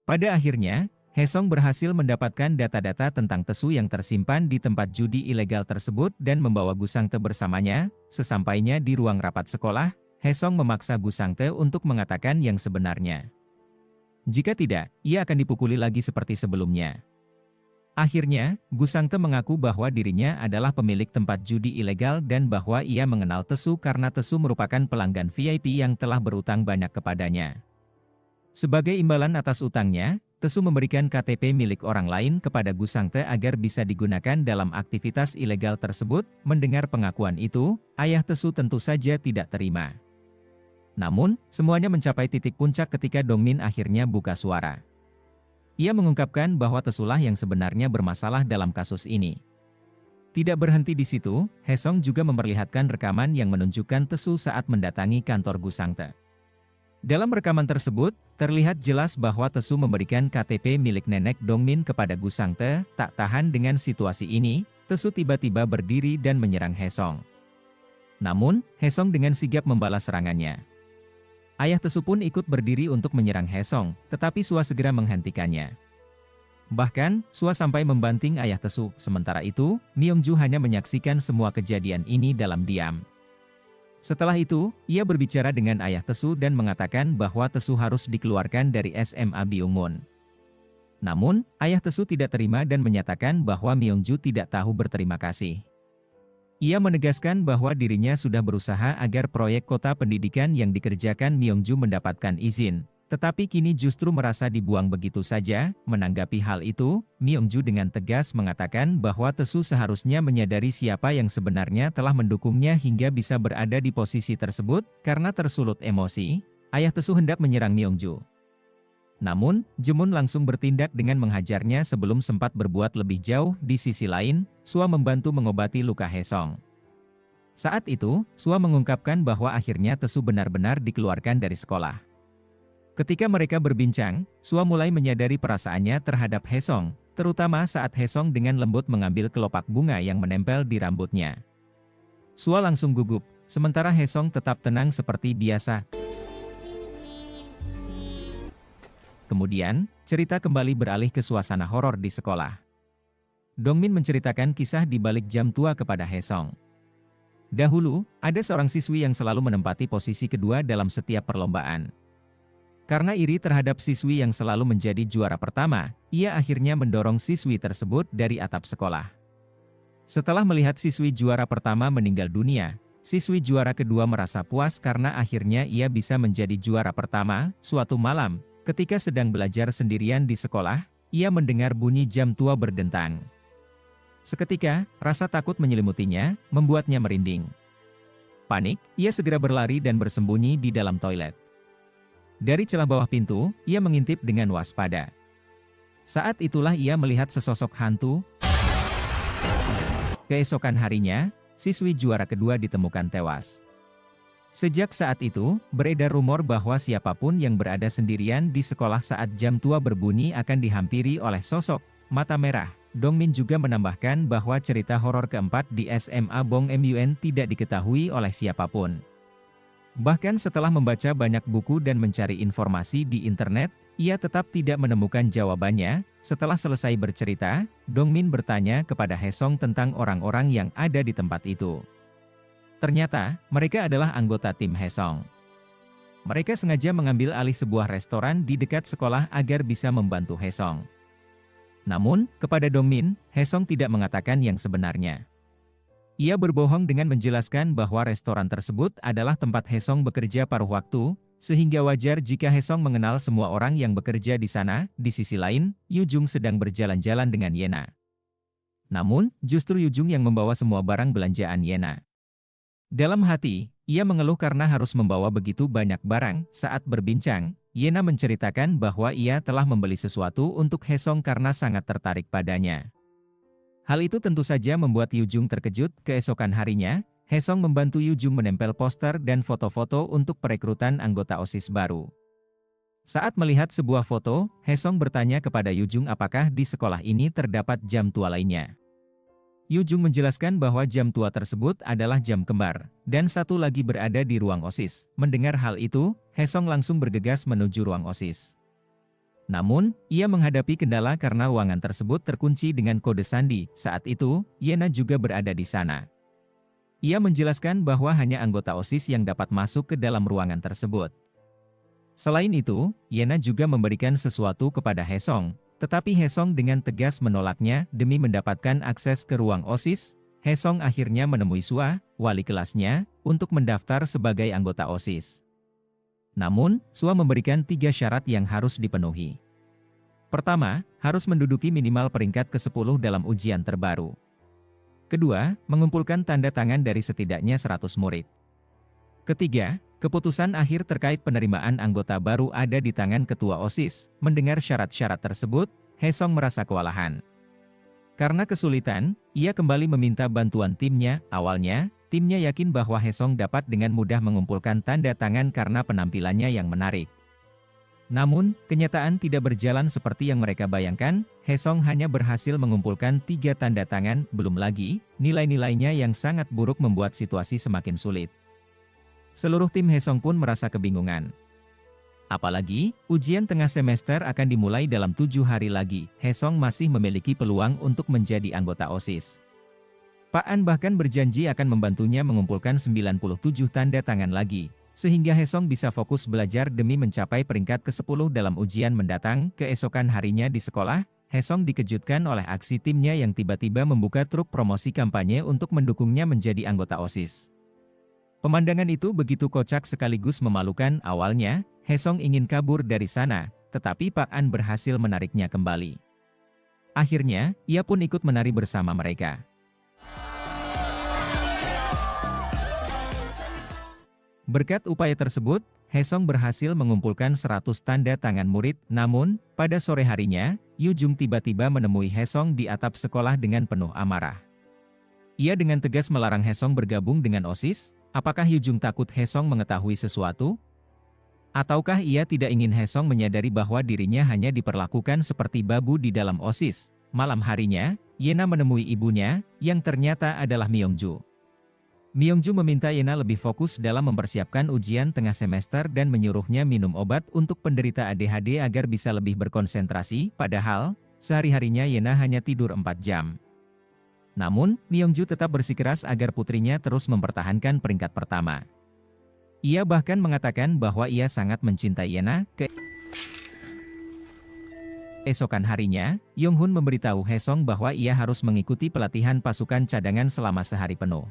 Pada akhirnya, Haesong berhasil mendapatkan data-data tentang Tesu yang tersimpan di tempat judi ilegal tersebut dan membawa Gusangte bersamanya. Sesampainya di ruang rapat sekolah, Haesong memaksa Gusangte untuk mengatakan yang sebenarnya. Jika tidak, ia akan dipukuli lagi seperti sebelumnya. Akhirnya, Gusangte mengaku bahwa dirinya adalah pemilik tempat judi ilegal dan bahwa ia mengenal Tesu karena Tesu merupakan pelanggan VIP yang telah berutang banyak kepadanya. Sebagai imbalan atas utangnya, Tesu memberikan KTP milik orang lain kepada Gusangte agar bisa digunakan dalam aktivitas ilegal tersebut. Mendengar pengakuan itu, ayah Tesu tentu saja tidak terima. Namun, semuanya mencapai titik puncak ketika Dongmin akhirnya buka suara. Ia mengungkapkan bahwa Tesulah yang sebenarnya bermasalah dalam kasus ini. Tidak berhenti di situ, Haesong juga memperlihatkan rekaman yang menunjukkan Tesu saat mendatangi kantor Gusangte. Dalam rekaman tersebut, terlihat jelas bahwa Tesu memberikan KTP milik nenek Dongmin kepada Gusangte. Tak tahan dengan situasi ini, Tesu tiba-tiba berdiri dan menyerang Haesong. Namun, Haesong dengan sigap membalas serangannya. Ayah Tesu pun ikut berdiri untuk menyerang Haesong, tetapi Sua segera menghentikannya. Bahkan, Sua sampai membanting ayah Tesu. Sementara itu, Myongju hanya menyaksikan semua kejadian ini dalam diam. Setelah itu, ia berbicara dengan ayah Tesu dan mengatakan bahwa Tesu harus dikeluarkan dari SMA Byungmun. Namun, ayah Tesu tidak terima dan menyatakan bahwa Myongju tidak tahu berterima kasih. Ia menegaskan bahwa dirinya sudah berusaha agar proyek kota pendidikan yang dikerjakan Myongju mendapatkan izin, tetapi kini justru merasa dibuang begitu saja. Menanggapi hal itu, Myongju dengan tegas mengatakan bahwa Tesu seharusnya menyadari siapa yang sebenarnya telah mendukungnya hingga bisa berada di posisi tersebut. Karena tersulut emosi, ayah Tesu hendak menyerang Myongju. Namun, Jemun langsung bertindak dengan menghajarnya sebelum sempat berbuat lebih jauh. Di sisi lain, Sua membantu mengobati luka Haesong. Saat itu, Sua mengungkapkan bahwa akhirnya Tesu benar-benar dikeluarkan dari sekolah. Ketika mereka berbincang, Sua mulai menyadari perasaannya terhadap Haesong, terutama saat Haesong dengan lembut mengambil kelopak bunga yang menempel di rambutnya. Sua langsung gugup, sementara Haesong tetap tenang seperti biasa. Kemudian, cerita kembali beralih ke suasana horor di sekolah. Dongmin menceritakan kisah di balik jam tua kepada Haesong. Dahulu, ada seorang siswi yang selalu menempati posisi kedua dalam setiap perlombaan. Karena iri terhadap siswi yang selalu menjadi juara pertama, ia akhirnya mendorong siswi tersebut dari atap sekolah. Setelah melihat siswi juara pertama meninggal dunia, siswi juara kedua merasa puas karena akhirnya ia bisa menjadi juara pertama. Suatu malam, ketika sedang belajar sendirian di sekolah, ia mendengar bunyi jam tua berdentang. Seketika, rasa takut menyelimutinya, membuatnya merinding. Panik, ia segera berlari dan bersembunyi di dalam toilet. Dari celah bawah pintu, ia mengintip dengan waspada. Saat itulah ia melihat sesosok hantu. Keesokan harinya, siswi juara kedua ditemukan tewas. Sejak saat itu, beredar rumor bahwa siapapun yang berada sendirian di sekolah saat jam tua berbunyi akan dihampiri oleh sosok mata merah. Dongmin juga menambahkan bahwa cerita horor keempat di SMA Bong Mun tidak diketahui oleh siapapun. Bahkan setelah membaca banyak buku dan mencari informasi di internet, ia tetap tidak menemukan jawabannya. Setelah selesai bercerita, Dongmin bertanya kepada Haesong tentang orang-orang yang ada di tempat itu. Ternyata, mereka adalah anggota tim Haesong. Mereka sengaja mengambil alih sebuah restoran di dekat sekolah agar bisa membantu Haesong. Namun, kepada Dongmin, Haesong tidak mengatakan yang sebenarnya. Ia berbohong dengan menjelaskan bahwa restoran tersebut adalah tempat Haesong bekerja paruh waktu, sehingga wajar jika Haesong mengenal semua orang yang bekerja di sana. Di sisi lain, Yujung sedang berjalan-jalan dengan Yena. Namun, justru Yujung yang membawa semua barang belanjaan Yena. Dalam hati, ia mengeluh karena harus membawa begitu banyak barang. Saat berbincang, Yena menceritakan bahwa ia telah membeli sesuatu untuk Haesong karena sangat tertarik padanya. Hal itu tentu saja membuat Yujung terkejut. Keesokan harinya, Haesong membantu Yujung menempel poster dan foto-foto untuk perekrutan anggota OSIS baru. Saat melihat sebuah foto, Haesong bertanya kepada Yujung apakah di sekolah ini terdapat jam tua lainnya. Yujung menjelaskan bahwa jam tua tersebut adalah jam kembar, dan satu lagi berada di ruang OSIS. Mendengar hal itu, Haesong langsung bergegas menuju ruang OSIS. Namun, ia menghadapi kendala karena ruangan tersebut terkunci dengan kode sandi. Saat itu, Yena juga berada di sana. Ia menjelaskan bahwa hanya anggota OSIS yang dapat masuk ke dalam ruangan tersebut. Selain itu, Yena juga memberikan sesuatu kepada Haesong, tetapi Haesong dengan tegas menolaknya. Demi mendapatkan akses ke ruang OSIS, Haesong akhirnya menemui Sua, wali kelasnya, untuk mendaftar sebagai anggota OSIS. Namun, Sua memberikan 3 syarat yang harus dipenuhi. Pertama, harus menduduki minimal peringkat ke-10 dalam ujian terbaru. Kedua, mengumpulkan tanda tangan dari setidaknya 100 murid. Ketiga, keputusan akhir terkait penerimaan anggota baru ada di tangan ketua OSIS. Mendengar syarat-syarat tersebut, Haesong merasa kewalahan. Karena kesulitan, ia kembali meminta bantuan timnya. Awalnya, timnya yakin bahwa Haesong dapat dengan mudah mengumpulkan tanda tangan karena penampilannya yang menarik. Namun, kenyataan tidak berjalan seperti yang mereka bayangkan. Haesong hanya berhasil mengumpulkan 3 tanda tangan. Belum lagi, nilai-nilainya yang sangat buruk membuat situasi semakin sulit. Seluruh tim Haesong pun merasa kebingungan. Apalagi, ujian tengah semester akan dimulai dalam 7 hari lagi. Haesong masih memiliki peluang untuk menjadi anggota OSIS. Pak An bahkan berjanji akan membantunya mengumpulkan 97 tanda tangan lagi, sehingga Haesong bisa fokus belajar demi mencapai peringkat ke-10 dalam ujian mendatang. Keesokan harinya di sekolah, Haesong dikejutkan oleh aksi timnya yang tiba-tiba membuka truk promosi kampanye untuk mendukungnya menjadi anggota OSIS. Pemandangan itu begitu kocak sekaligus memalukan. Awalnya, Haesong ingin kabur dari sana, tetapi Pak An berhasil menariknya kembali. Akhirnya, ia pun ikut menari bersama mereka. Berkat upaya tersebut, Haesong berhasil mengumpulkan 100 tanda tangan murid. Namun, pada sore harinya, Yujung tiba-tiba menemui Haesong di atap sekolah dengan penuh amarah. Ia dengan tegas melarang Haesong bergabung dengan OSIS. Apakah Yujung takut Haesong mengetahui sesuatu? Ataukah ia tidak ingin Haesong menyadari bahwa dirinya hanya diperlakukan seperti babu di dalam OSIS? Malam harinya, Yena menemui ibunya, yang ternyata adalah Myongju. Myongju meminta Yena lebih fokus dalam mempersiapkan ujian tengah semester dan menyuruhnya minum obat untuk penderita ADHD agar bisa lebih berkonsentrasi. Padahal, sehari-harinya Yena hanya tidur 4 jam. Namun, Myongju tetap bersikeras agar putrinya terus mempertahankan peringkat pertama. Ia bahkan mengatakan bahwa ia sangat mencintai Yena. Keesokan harinya, Yonghun memberitahu Haesong bahwa ia harus mengikuti pelatihan pasukan cadangan selama sehari penuh.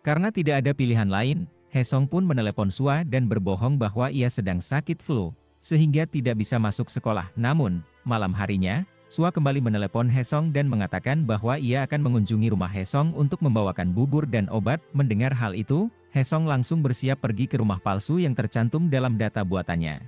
Karena tidak ada pilihan lain, Haesong pun menelepon Sua dan berbohong bahwa ia sedang sakit flu, sehingga tidak bisa masuk sekolah. Namun, malam harinya, Sua kembali menelepon Haesong dan mengatakan bahwa ia akan mengunjungi rumah Haesong untuk membawakan bubur dan obat. Mendengar hal itu, Hesong langsung bersiap pergi ke rumah palsu yang tercantum dalam data buatannya.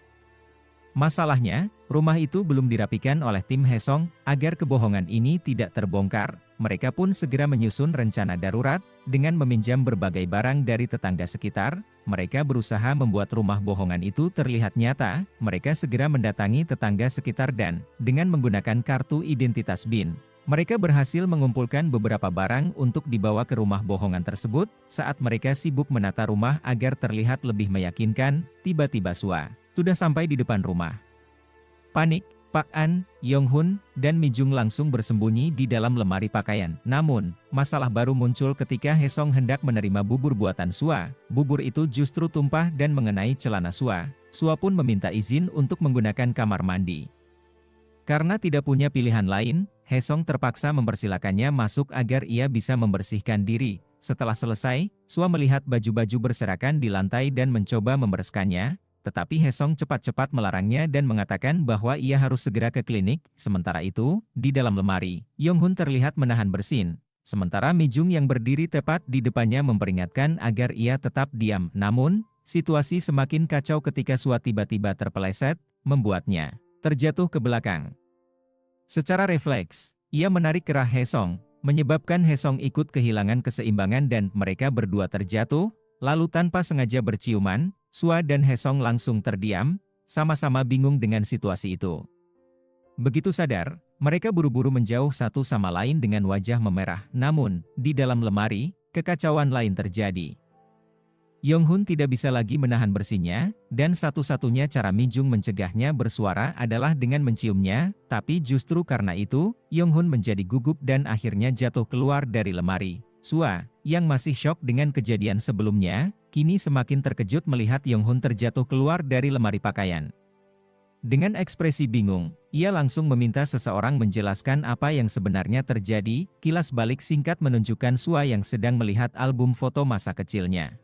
Masalahnya, rumah itu belum dirapikan oleh tim Hesong. Agar kebohongan ini tidak terbongkar, mereka pun segera menyusun rencana darurat. Dengan meminjam berbagai barang dari tetangga sekitar, mereka berusaha membuat rumah bohongan itu terlihat nyata. Mereka segera mendatangi tetangga sekitar dan, dengan menggunakan kartu identitas BIN, mereka berhasil mengumpulkan beberapa barang untuk dibawa ke rumah bohongan tersebut. Saat mereka sibuk menata rumah agar terlihat lebih meyakinkan, tiba-tiba Sua sudah sampai di depan rumah. Panik, Pak An, Yonghun, dan Mi Jung langsung bersembunyi di dalam lemari pakaian. Namun, masalah baru muncul ketika Hesong hendak menerima bubur buatan Sua. Bubur itu justru tumpah dan mengenai celana Sua. Sua pun meminta izin untuk menggunakan kamar mandi. Karena tidak punya pilihan lain, Hesong terpaksa mempersilakannya masuk agar ia bisa membersihkan diri. Setelah selesai, Sua melihat baju-baju berserakan di lantai dan mencoba membereskannya, tetapi Hesong cepat-cepat melarangnya dan mengatakan bahwa ia harus segera ke klinik. Sementara itu, di dalam lemari, Yonghun terlihat menahan bersin. Sementara Mi Jung yang berdiri tepat di depannya memperingatkan agar ia tetap diam. Namun, situasi semakin kacau ketika Sua tiba-tiba terpeleset, membuatnya terjatuh ke belakang. Secara refleks, ia menarik kerah Hesong, menyebabkan Hesong ikut kehilangan keseimbangan dan mereka berdua terjatuh. Lalu tanpa sengaja berciuman, Sua dan Hesong langsung terdiam, sama-sama bingung dengan situasi itu. Begitu sadar, mereka buru-buru menjauh satu sama lain dengan wajah memerah. Namun, di dalam lemari, kekacauan lain terjadi. Yonghun tidak bisa lagi menahan bersinnya, dan satu-satunya cara Mi Jung mencegahnya bersuara adalah dengan menciumnya, tapi justru karena itu, Yonghun menjadi gugup dan akhirnya jatuh keluar dari lemari. Sua, yang masih syok dengan kejadian sebelumnya, kini semakin terkejut melihat Yonghun terjatuh keluar dari lemari pakaian. Dengan ekspresi bingung, ia langsung meminta seseorang menjelaskan apa yang sebenarnya terjadi. Kilas balik singkat menunjukkan Sua yang sedang melihat album foto masa kecilnya.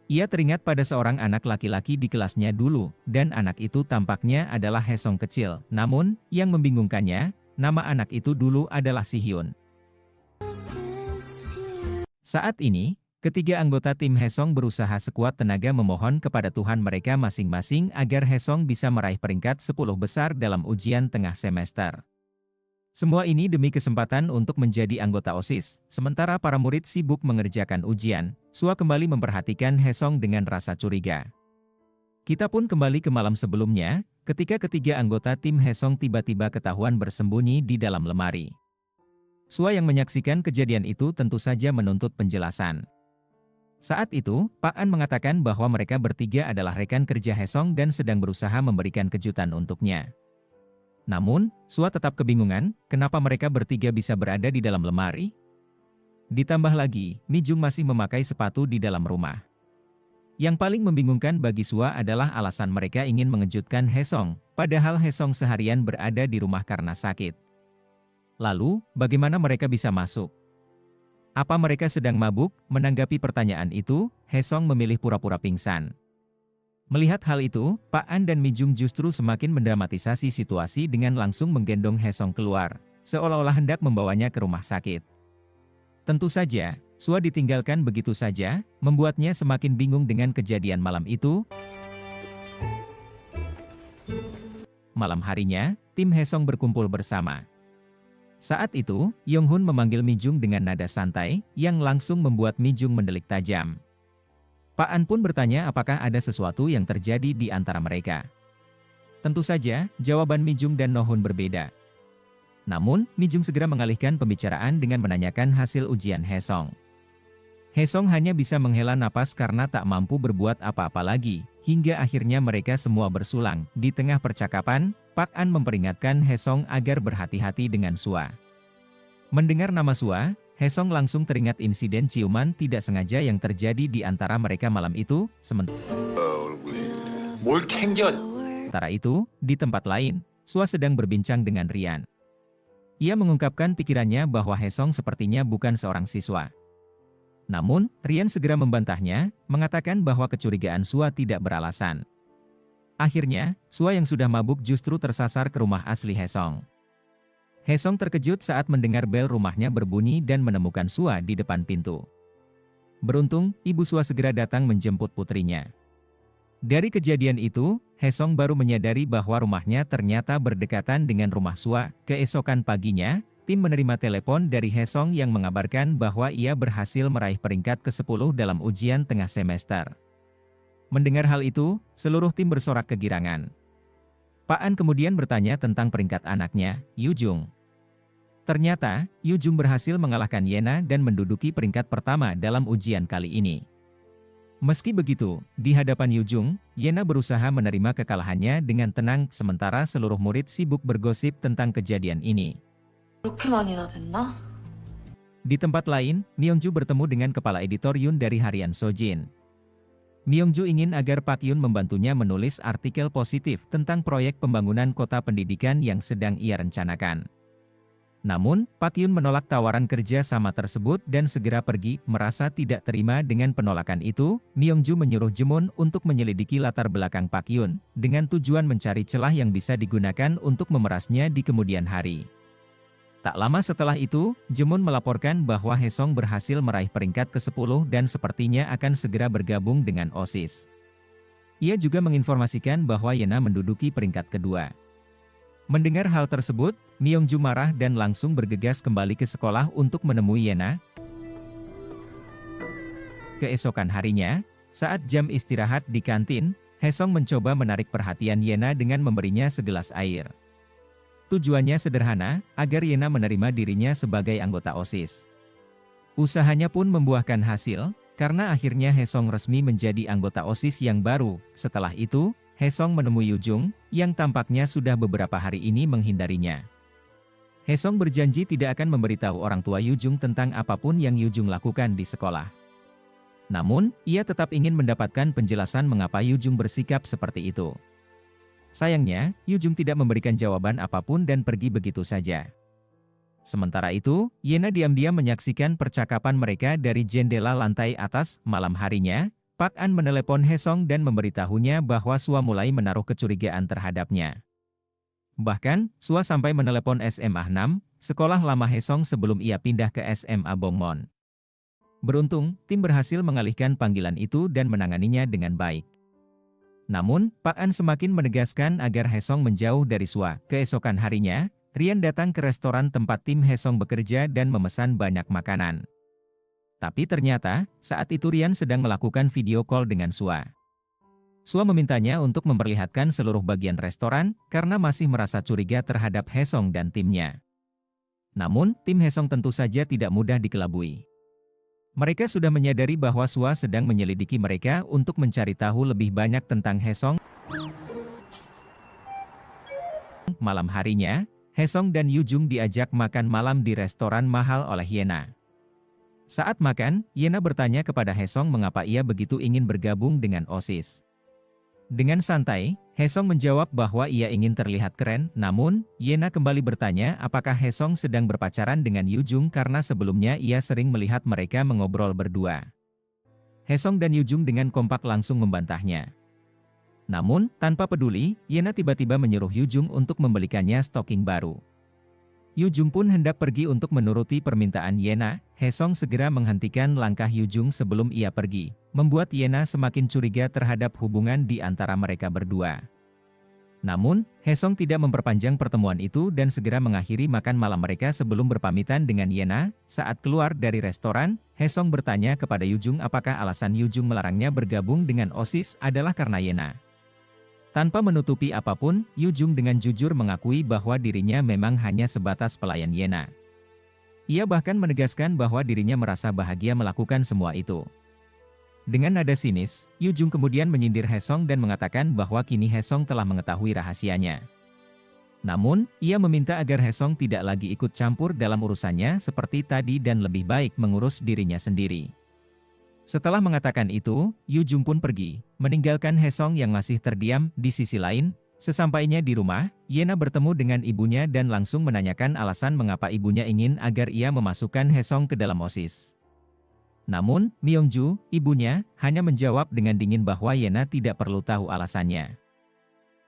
Ia teringat pada seorang anak laki-laki di kelasnya dulu, dan anak itu tampaknya adalah Hesong kecil. Namun, yang membingungkannya, nama anak itu dulu adalah Si Hyun. Saat ini, ketiga anggota tim Hesong berusaha sekuat tenaga memohon kepada Tuhan mereka masing-masing agar Hesong bisa meraih peringkat 10 besar dalam ujian tengah semester. Semua ini demi kesempatan untuk menjadi anggota OSIS. Sementara para murid sibuk mengerjakan ujian, Sua kembali memperhatikan Hesong dengan rasa curiga. Kita pun kembali ke malam sebelumnya, ketika ketiga anggota tim Hesong tiba-tiba ketahuan bersembunyi di dalam lemari. Sua yang menyaksikan kejadian itu tentu saja menuntut penjelasan. Saat itu, Pak An mengatakan bahwa mereka bertiga adalah rekan kerja Hesong dan sedang berusaha memberikan kejutan untuknya. Namun, Sua tetap kebingungan, kenapa mereka bertiga bisa berada di dalam lemari? Ditambah lagi, Mi Jung masih memakai sepatu di dalam rumah. Yang paling membingungkan bagi Sua adalah alasan mereka ingin mengejutkan Hesong, padahal Hesong seharian berada di rumah karena sakit. Lalu, bagaimana mereka bisa masuk? Apa mereka sedang mabuk? Menanggapi pertanyaan itu, Hesong memilih pura-pura pingsan. Melihat hal itu, Pak An dan Mi Jung justru semakin mendramatisasi situasi dengan langsung menggendong Hesong keluar, seolah-olah hendak membawanya ke rumah sakit. Tentu saja, Sua ditinggalkan begitu saja, membuatnya semakin bingung dengan kejadian malam itu. Malam harinya, tim Hesong berkumpul bersama. Saat itu, Yonghun memanggil Mi Jung dengan nada santai, yang langsung membuat Mi Jung mendelik tajam. Pak An pun bertanya apakah ada sesuatu yang terjadi di antara mereka. Tentu saja, jawaban Mi Jung dan Nohun berbeda. Namun, Mi Jung segera mengalihkan pembicaraan dengan menanyakan hasil ujian Hesong. Hesong hanya bisa menghela napas karena tak mampu berbuat apa-apa lagi, hingga akhirnya mereka semua bersulang. Di tengah percakapan, Pak An memperingatkan Hesong agar berhati-hati dengan Sua. Mendengar nama Sua, Hesong langsung teringat insiden ciuman tidak sengaja yang terjadi di antara mereka malam itu. Sementara itu, di tempat lain, Sua sedang berbincang dengan Rian. Ia mengungkapkan pikirannya bahwa Hesong sepertinya bukan seorang siswa. Namun, Rian segera membantahnya, mengatakan bahwa kecurigaan Sua tidak beralasan. Akhirnya, Sua yang sudah mabuk justru tersasar ke rumah asli Hesong. Hesong terkejut saat mendengar bel rumahnya berbunyi dan menemukan Sua di depan pintu. Beruntung, Ibu Sua segera datang menjemput putrinya. Dari kejadian itu, Haesong baru menyadari bahwa rumahnya ternyata berdekatan dengan rumah Sua. Keesokan paginya, tim menerima telepon dari Haesong yang mengabarkan bahwa ia berhasil meraih peringkat ke-10 dalam ujian tengah semester. Mendengar hal itu, seluruh tim bersorak kegirangan. Pak An kemudian bertanya tentang peringkat anaknya, Yu Jung. Ternyata, Yu Jung berhasil mengalahkan Yena dan menduduki peringkat pertama dalam ujian kali ini. Meski begitu, di hadapan Yu Jung, Yena berusaha menerima kekalahannya dengan tenang sementara seluruh murid sibuk bergosip tentang kejadian ini. 그렇게 많이나 됐나? Di tempat lain, Myongju bertemu dengan kepala editor Yun dari harian Sojin. Myongju ingin agar Pak Yun membantunya menulis artikel positif tentang proyek pembangunan kota pendidikan yang sedang ia rencanakan. Namun, Pak Yun menolak tawaran kerja sama tersebut dan segera pergi. Merasa tidak terima dengan penolakan itu, Myongju menyuruh Jemun untuk menyelidiki latar belakang Pak Yun, dengan tujuan mencari celah yang bisa digunakan untuk memerasnya di kemudian hari. Tak lama setelah itu, Jemun melaporkan bahwa Haesong berhasil meraih peringkat ke-10 dan sepertinya akan segera bergabung dengan OSIS. Ia juga menginformasikan bahwa Yena menduduki peringkat kedua. Mendengar hal tersebut, Myongju marah dan langsung bergegas kembali ke sekolah untuk menemui Yena. Keesokan harinya, saat jam istirahat di kantin, Haesong mencoba menarik perhatian Yena dengan memberinya segelas air. Tujuannya sederhana, agar Yena menerima dirinya sebagai anggota OSIS. Usahanya pun membuahkan hasil, karena akhirnya Haesong resmi menjadi anggota OSIS yang baru. Setelah itu, Haesong menemui Yu Jung, yang tampaknya sudah beberapa hari ini menghindarinya. Haesong berjanji tidak akan memberitahu orang tua Yu Jung tentang apapun yang Yu Jung lakukan di sekolah. Namun, ia tetap ingin mendapatkan penjelasan mengapa Yu Jung bersikap seperti itu. Sayangnya, Yu Jung tidak memberikan jawaban apapun dan pergi begitu saja. Sementara itu, Yena diam-diam menyaksikan percakapan mereka dari jendela lantai atas. Malam harinya, Pak An menelepon Haesong dan memberitahunya bahwa Sua mulai menaruh kecurigaan terhadapnya. Bahkan, Sua sampai menelepon SMA 6, sekolah lama Haesong sebelum ia pindah ke SMA Bongmon. Beruntung, tim berhasil mengalihkan panggilan itu dan menanganinya dengan baik. Namun, Pak An semakin menegaskan agar Haesong menjauh dari Sua. Keesokan harinya, Rian datang ke restoran tempat tim Haesong bekerja dan memesan banyak makanan. Tapi ternyata, saat itu Rian sedang melakukan video call dengan Sua. Sua memintanya untuk memperlihatkan seluruh bagian restoran, karena masih merasa curiga terhadap Haesong dan timnya. Namun, tim Haesong tentu saja tidak mudah dikelabui. Mereka sudah menyadari bahwa Sua sedang menyelidiki mereka untuk mencari tahu lebih banyak tentang Haesong. Malam harinya, Haesong dan Yu Jung diajak makan malam di restoran mahal oleh Yena. Saat makan, Yena bertanya kepada Haesong mengapa ia begitu ingin bergabung dengan OSIS. Dengan santai, Haesong menjawab bahwa ia ingin terlihat keren, namun, Yena kembali bertanya apakah Haesong sedang berpacaran dengan Yu Jung karena sebelumnya ia sering melihat mereka mengobrol berdua. Haesong dan Yu Jung dengan kompak langsung membantahnya. Namun, tanpa peduli, Yena tiba-tiba menyuruh Yu Jung untuk membelikannya stocking baru. Yu Jung pun hendak pergi untuk menuruti permintaan Yena. Haesong segera menghentikan langkah Yu Jung sebelum ia pergi, membuat Yena semakin curiga terhadap hubungan di antara mereka berdua. Namun, Haesong tidak memperpanjang pertemuan itu dan segera mengakhiri makan malam mereka sebelum berpamitan dengan Yena. Saat keluar dari restoran, Haesong bertanya kepada Yu Jung apakah alasan Yu Jung melarangnya bergabung dengan OSIS adalah karena Yena. Tanpa menutupi apapun, Yu Jung dengan jujur mengakui bahwa dirinya memang hanya sebatas pelayan Yena. Ia bahkan menegaskan bahwa dirinya merasa bahagia melakukan semua itu. Dengan nada sinis, Yu Jung kemudian menyindir Haesong dan mengatakan bahwa kini Haesong telah mengetahui rahasianya. Namun, ia meminta agar Haesong tidak lagi ikut campur dalam urusannya seperti tadi dan lebih baik mengurus dirinya sendiri. Setelah mengatakan itu, Yu Jung pun pergi, meninggalkan Haesong yang masih terdiam. Di sisi lain, sesampainya di rumah, Yena bertemu dengan ibunya dan langsung menanyakan alasan mengapa ibunya ingin agar ia memasukkan Haesong ke dalam OSIS. Namun, Myongju, ibunya, hanya menjawab dengan dingin bahwa Yena tidak perlu tahu alasannya.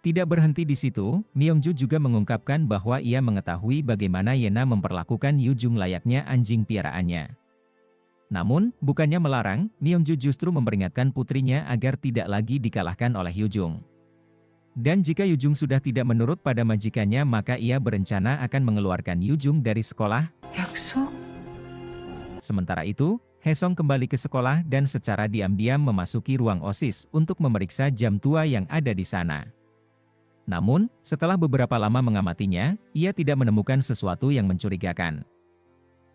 Tidak berhenti di situ, Myongju juga mengungkapkan bahwa ia mengetahui bagaimana Yena memperlakukan Yu Jung layaknya anjing piaraannya. Namun, bukannya melarang, Myeongju justru memperingatkan putrinya agar tidak lagi dikalahkan oleh Hyujung. Dan jika Hyujung sudah tidak menurut pada majikannya maka ia berencana akan mengeluarkan Hyujung dari sekolah. 약속? Sementara itu, Haesong kembali ke sekolah dan secara diam-diam memasuki ruang OSIS untuk memeriksa jam tua yang ada di sana. Namun, setelah beberapa lama mengamatinya, ia tidak menemukan sesuatu yang mencurigakan.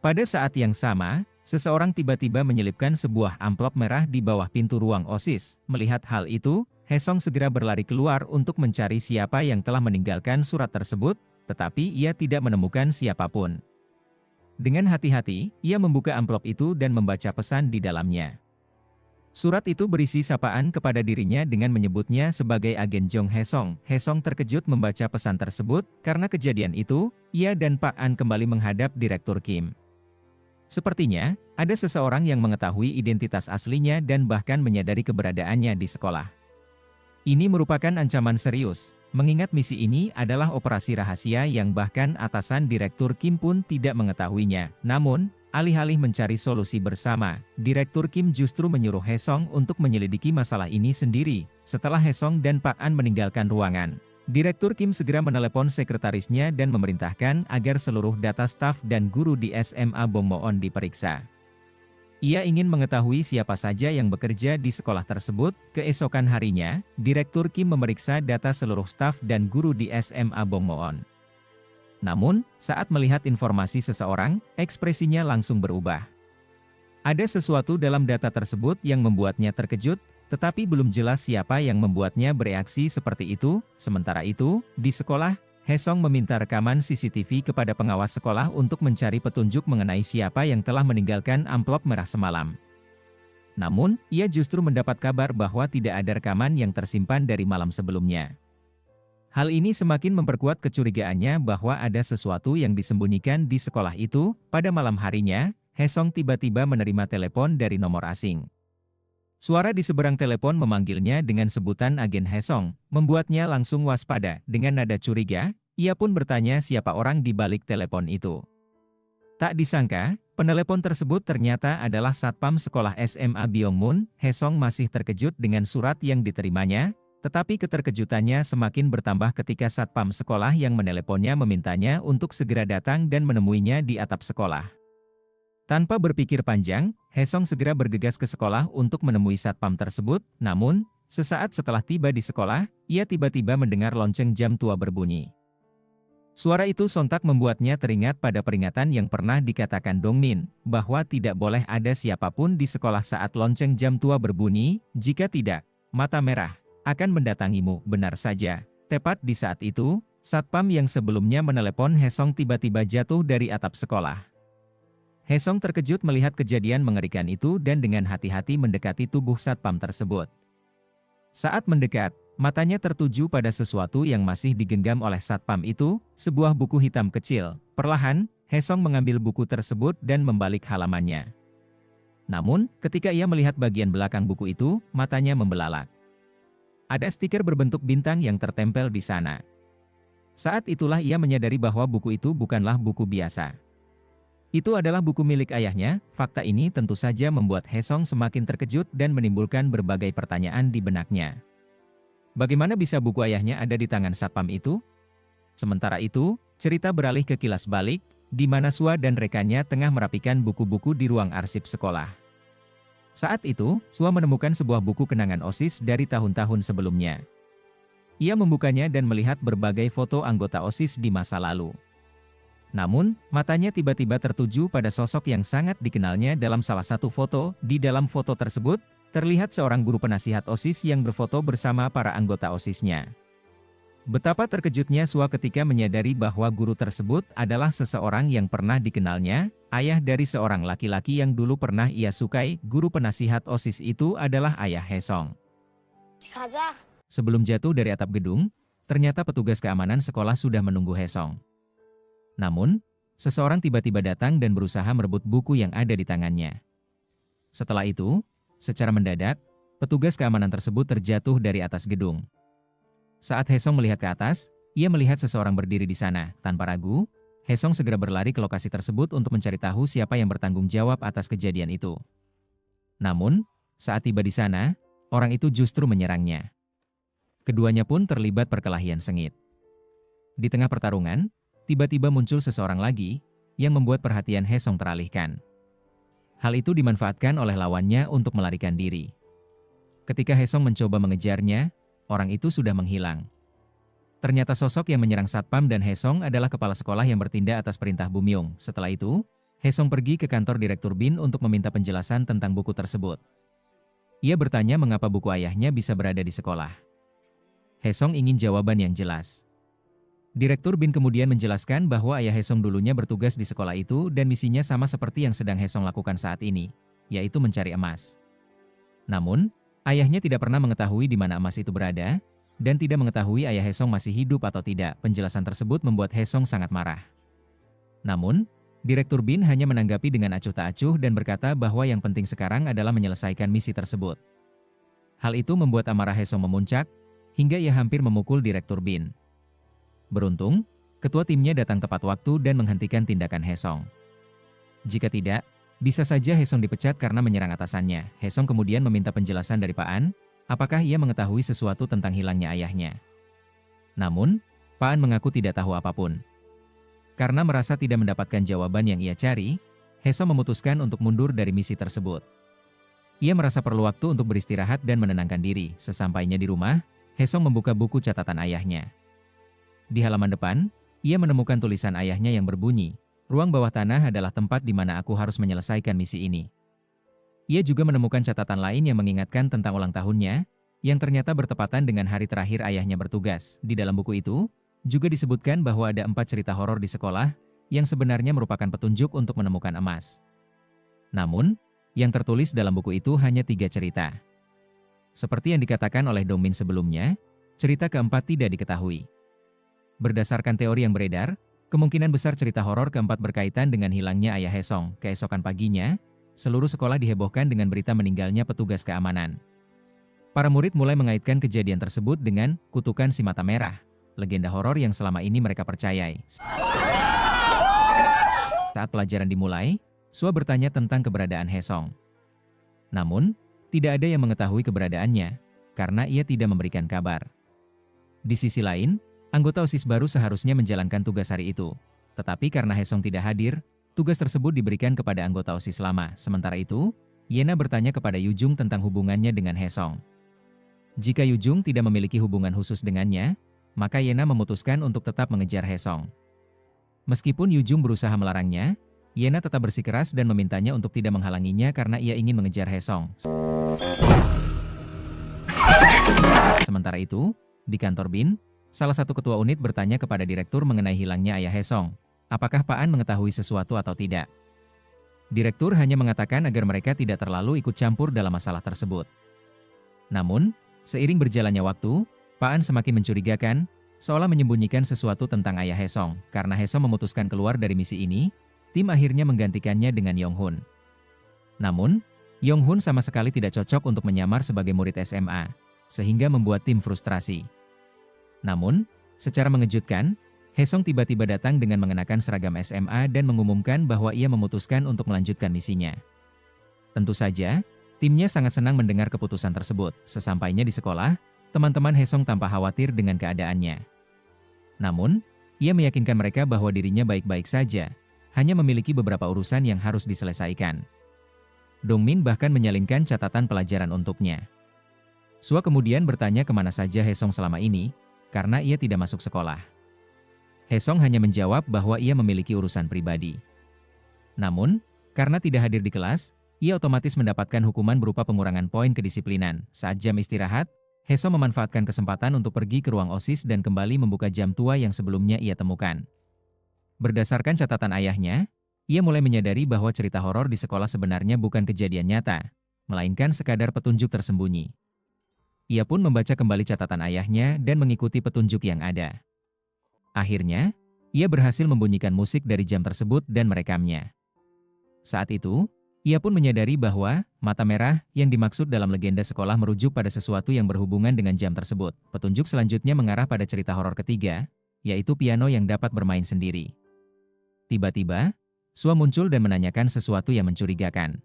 Pada saat yang sama, seseorang tiba-tiba menyelipkan sebuah amplop merah di bawah pintu ruang OSIS. Melihat hal itu, Haesong segera berlari keluar untuk mencari siapa yang telah meninggalkan surat tersebut, tetapi ia tidak menemukan siapapun. Dengan hati-hati, ia membuka amplop itu dan membaca pesan di dalamnya. Surat itu berisi sapaan kepada dirinya dengan menyebutnya sebagai agen Jong Haesong. Haesong terkejut membaca pesan tersebut, karena kejadian itu, ia dan Pak An kembali menghadap Direktur Kim. Sepertinya, ada seseorang yang mengetahui identitas aslinya dan bahkan menyadari keberadaannya di sekolah. Ini merupakan ancaman serius, mengingat misi ini adalah operasi rahasia yang bahkan atasan Direktur Kim pun tidak mengetahuinya. Namun, alih-alih mencari solusi bersama, Direktur Kim justru menyuruh Haesong untuk menyelidiki masalah ini sendiri. Setelah Haesong dan Pak An meninggalkan ruangan, Direktur Kim segera menelepon sekretarisnya dan memerintahkan agar seluruh data staf dan guru di SMA Bongmoon diperiksa. Ia ingin mengetahui siapa saja yang bekerja di sekolah tersebut. Keesokan harinya, Direktur Kim memeriksa data seluruh staf dan guru di SMA Bongmoon. Namun, saat melihat informasi seseorang, ekspresinya langsung berubah. Ada sesuatu dalam data tersebut yang membuatnya terkejut, tetapi belum jelas siapa yang membuatnya bereaksi seperti itu. Sementara itu, di sekolah, Haesong meminta rekaman CCTV kepada pengawas sekolah untuk mencari petunjuk mengenai siapa yang telah meninggalkan amplop merah semalam. Namun, ia justru mendapat kabar bahwa tidak ada rekaman yang tersimpan dari malam sebelumnya. Hal ini semakin memperkuat kecurigaannya bahwa ada sesuatu yang disembunyikan di sekolah itu. Pada malam harinya, Haesong tiba-tiba menerima telepon dari nomor asing. Suara di seberang telepon memanggilnya dengan sebutan agen Haesong, membuatnya langsung waspada. Dengan nada curiga, ia pun bertanya siapa orang di balik telepon itu. Tak disangka, penelepon tersebut ternyata adalah satpam sekolah SMA Byongmun. Haesong masih terkejut dengan surat yang diterimanya, tetapi keterkejutannya semakin bertambah ketika satpam sekolah yang meneleponnya memintanya untuk segera datang dan menemuinya di atap sekolah. Tanpa berpikir panjang, Haesong segera bergegas ke sekolah untuk menemui satpam tersebut. Namun, sesaat setelah tiba di sekolah, ia tiba-tiba mendengar lonceng jam tua berbunyi. Suara itu sontak membuatnya teringat pada peringatan yang pernah dikatakan Dongmin, bahwa tidak boleh ada siapapun di sekolah saat lonceng jam tua berbunyi. Jika tidak, mata merah akan mendatangimu. Benar saja, tepat di saat itu, satpam yang sebelumnya menelepon Haesong tiba-tiba jatuh dari atap sekolah. Haesong terkejut melihat kejadian mengerikan itu dan dengan hati-hati mendekati tubuh satpam tersebut. Saat mendekat, matanya tertuju pada sesuatu yang masih digenggam oleh satpam itu, sebuah buku hitam kecil. Perlahan, Haesong mengambil buku tersebut dan membalik halamannya. Namun, ketika ia melihat bagian belakang buku itu, matanya membelalak. Ada stiker berbentuk bintang yang tertempel di sana. Saat itulah ia menyadari bahwa buku itu bukanlah buku biasa. Itu adalah buku milik ayahnya. Fakta ini tentu saja membuat Haesong semakin terkejut dan menimbulkan berbagai pertanyaan di benaknya. Bagaimana bisa buku ayahnya ada di tangan satpam itu? Sementara itu, cerita beralih ke kilas balik, di mana Sua dan rekannya tengah merapikan buku-buku di ruang arsip sekolah. Saat itu, Sua menemukan sebuah buku kenangan OSIS dari tahun-tahun sebelumnya. Ia membukanya dan melihat berbagai foto anggota OSIS di masa lalu. Namun, matanya tiba-tiba tertuju pada sosok yang sangat dikenalnya dalam salah satu foto. Di dalam foto tersebut, terlihat seorang guru penasihat OSIS yang berfoto bersama para anggota OSISnya. Betapa terkejutnya Sua ketika menyadari bahwa guru tersebut adalah seseorang yang pernah dikenalnya, ayah dari seorang laki-laki yang dulu pernah ia sukai. Guru penasihat OSIS itu adalah ayah Haesong. 가자. Sebelum jatuh dari atap gedung, ternyata petugas keamanan sekolah sudah menunggu Haesong. Namun, seseorang tiba-tiba datang dan berusaha merebut buku yang ada di tangannya. Setelah itu, secara mendadak, petugas keamanan tersebut terjatuh dari atas gedung. Saat Haesong melihat ke atas, ia melihat seseorang berdiri di sana. Tanpa ragu, Hesong segera berlari ke lokasi tersebut untuk mencari tahu siapa yang bertanggung jawab atas kejadian itu. Namun, saat tiba di sana, orang itu justru menyerangnya. Keduanya pun terlibat perkelahian sengit. Di tengah pertarungan, tiba-tiba muncul seseorang lagi yang membuat perhatian Hesong teralihkan. Hal itu dimanfaatkan oleh lawannya untuk melarikan diri. Ketika Hesong mencoba mengejarnya, orang itu sudah menghilang. Ternyata sosok yang menyerang Satpam dan Hesong adalah kepala sekolah yang bertindak atas perintah Bumyong. Setelah itu, Hesong pergi ke kantor Direktur Bin untuk meminta penjelasan tentang buku tersebut. Ia bertanya mengapa buku ayahnya bisa berada di sekolah. Hesong ingin jawaban yang jelas. Direktur Bin kemudian menjelaskan bahwa ayah Hesong dulunya bertugas di sekolah itu dan misinya sama seperti yang sedang Hesong lakukan saat ini, yaitu mencari emas. Namun, ayahnya tidak pernah mengetahui di mana emas itu berada, dan tidak mengetahui ayah Hesong masih hidup atau tidak. Penjelasan tersebut membuat Hesong sangat marah. Namun, Direktur Bin hanya menanggapi dengan acuh tak acuh dan berkata bahwa yang penting sekarang adalah menyelesaikan misi tersebut. Hal itu membuat amarah Hesong memuncak, hingga ia hampir memukul Direktur Bin. Beruntung, ketua timnya datang tepat waktu dan menghentikan tindakan Hesong. Jika tidak, bisa saja Hesong dipecat karena menyerang atasannya. Hesong kemudian meminta penjelasan dari Pak An, apakah ia mengetahui sesuatu tentang hilangnya ayahnya. Namun, Pak An mengaku tidak tahu apapun. Karena merasa tidak mendapatkan jawaban yang ia cari, Hesong memutuskan untuk mundur dari misi tersebut. Ia merasa perlu waktu untuk beristirahat dan menenangkan diri. Sesampainya di rumah, Hesong membuka buku catatan ayahnya. Di halaman depan, ia menemukan tulisan ayahnya yang berbunyi, "Ruang bawah tanah adalah tempat di mana aku harus menyelesaikan misi ini." Ia juga menemukan catatan lain yang mengingatkan tentang ulang tahunnya, yang ternyata bertepatan dengan hari terakhir ayahnya bertugas. Di dalam buku itu, juga disebutkan bahwa ada 4 cerita horor di sekolah, yang sebenarnya merupakan petunjuk untuk menemukan emas. Namun, yang tertulis dalam buku itu hanya 3 cerita. Seperti yang dikatakan oleh Dongmin sebelumnya, cerita keempat tidak diketahui. Berdasarkan teori yang beredar, kemungkinan besar cerita horor keempat berkaitan dengan hilangnya ayah Hesong. Keesokan paginya, seluruh sekolah dihebohkan dengan berita meninggalnya petugas keamanan. Para murid mulai mengaitkan kejadian tersebut dengan kutukan si mata merah, legenda horor yang selama ini mereka percayai. Saat pelajaran dimulai, Sua bertanya tentang keberadaan Hesong. Namun, tidak ada yang mengetahui keberadaannya, karena ia tidak memberikan kabar. Di sisi lain, anggota OSIS baru seharusnya menjalankan tugas hari itu. Tetapi karena Hesong tidak hadir, tugas tersebut diberikan kepada anggota OSIS lama. Sementara itu, Yena bertanya kepada Yujung tentang hubungannya dengan Hesong. Jika Yujung tidak memiliki hubungan khusus dengannya, maka Yena memutuskan untuk tetap mengejar Hesong. Meskipun Yujung berusaha melarangnya, Yena tetap bersikeras dan memintanya untuk tidak menghalanginya karena ia ingin mengejar Hesong. Sementara itu, di kantor Bin, salah satu ketua unit bertanya kepada direktur mengenai hilangnya ayah Hesong. Apakah Pak An mengetahui sesuatu atau tidak? Direktur hanya mengatakan agar mereka tidak terlalu ikut campur dalam masalah tersebut. Namun, seiring berjalannya waktu, Pak An semakin mencurigakan, seolah menyembunyikan sesuatu tentang ayah Hesong. Karena Hesong memutuskan keluar dari misi ini, tim akhirnya menggantikannya dengan Yonghun. Namun, Yonghun sama sekali tidak cocok untuk menyamar sebagai murid SMA, sehingga membuat tim frustrasi. Namun, secara mengejutkan, Hesong tiba-tiba datang dengan mengenakan seragam SMA dan mengumumkan bahwa ia memutuskan untuk melanjutkan misinya. Tentu saja, timnya sangat senang mendengar keputusan tersebut. Sesampainya di sekolah, teman-teman Hesong tampak khawatir dengan keadaannya. Namun, ia meyakinkan mereka bahwa dirinya baik-baik saja, hanya memiliki beberapa urusan yang harus diselesaikan. Dongmin bahkan menyalinkan catatan pelajaran untuknya. Sua kemudian bertanya kemana saja Hesong selama ini, karena ia tidak masuk sekolah. Hesong hanya menjawab bahwa ia memiliki urusan pribadi. Namun, karena tidak hadir di kelas, ia otomatis mendapatkan hukuman berupa pengurangan poin kedisiplinan. Saat jam istirahat, Hesong memanfaatkan kesempatan untuk pergi ke ruang OSIS dan kembali membuka jam tua yang sebelumnya ia temukan. Berdasarkan catatan ayahnya, ia mulai menyadari bahwa cerita horor di sekolah sebenarnya bukan kejadian nyata, melainkan sekadar petunjuk tersembunyi. Ia pun membaca kembali catatan ayahnya dan mengikuti petunjuk yang ada. Akhirnya, ia berhasil membunyikan musik dari jam tersebut dan merekamnya. Saat itu, ia pun menyadari bahwa mata merah yang dimaksud dalam legenda sekolah merujuk pada sesuatu yang berhubungan dengan jam tersebut. Petunjuk selanjutnya mengarah pada cerita horor ketiga, yaitu piano yang dapat bermain sendiri. Tiba-tiba, Sua muncul dan menanyakan sesuatu yang mencurigakan.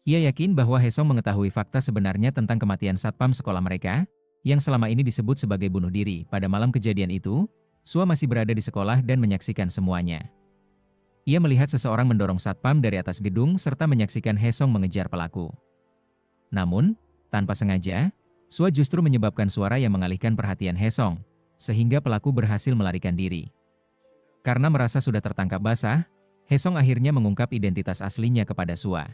Ia yakin bahwa Haesong mengetahui fakta sebenarnya tentang kematian satpam sekolah mereka, yang selama ini disebut sebagai bunuh diri. Pada malam kejadian itu, Sua masih berada di sekolah dan menyaksikan semuanya. Ia melihat seseorang mendorong satpam dari atas gedung serta menyaksikan Haesong mengejar pelaku. Namun, tanpa sengaja, Sua justru menyebabkan suara yang mengalihkan perhatian Haesong, sehingga pelaku berhasil melarikan diri. Karena merasa sudah tertangkap basah, Haesong akhirnya mengungkap identitas aslinya kepada Sua.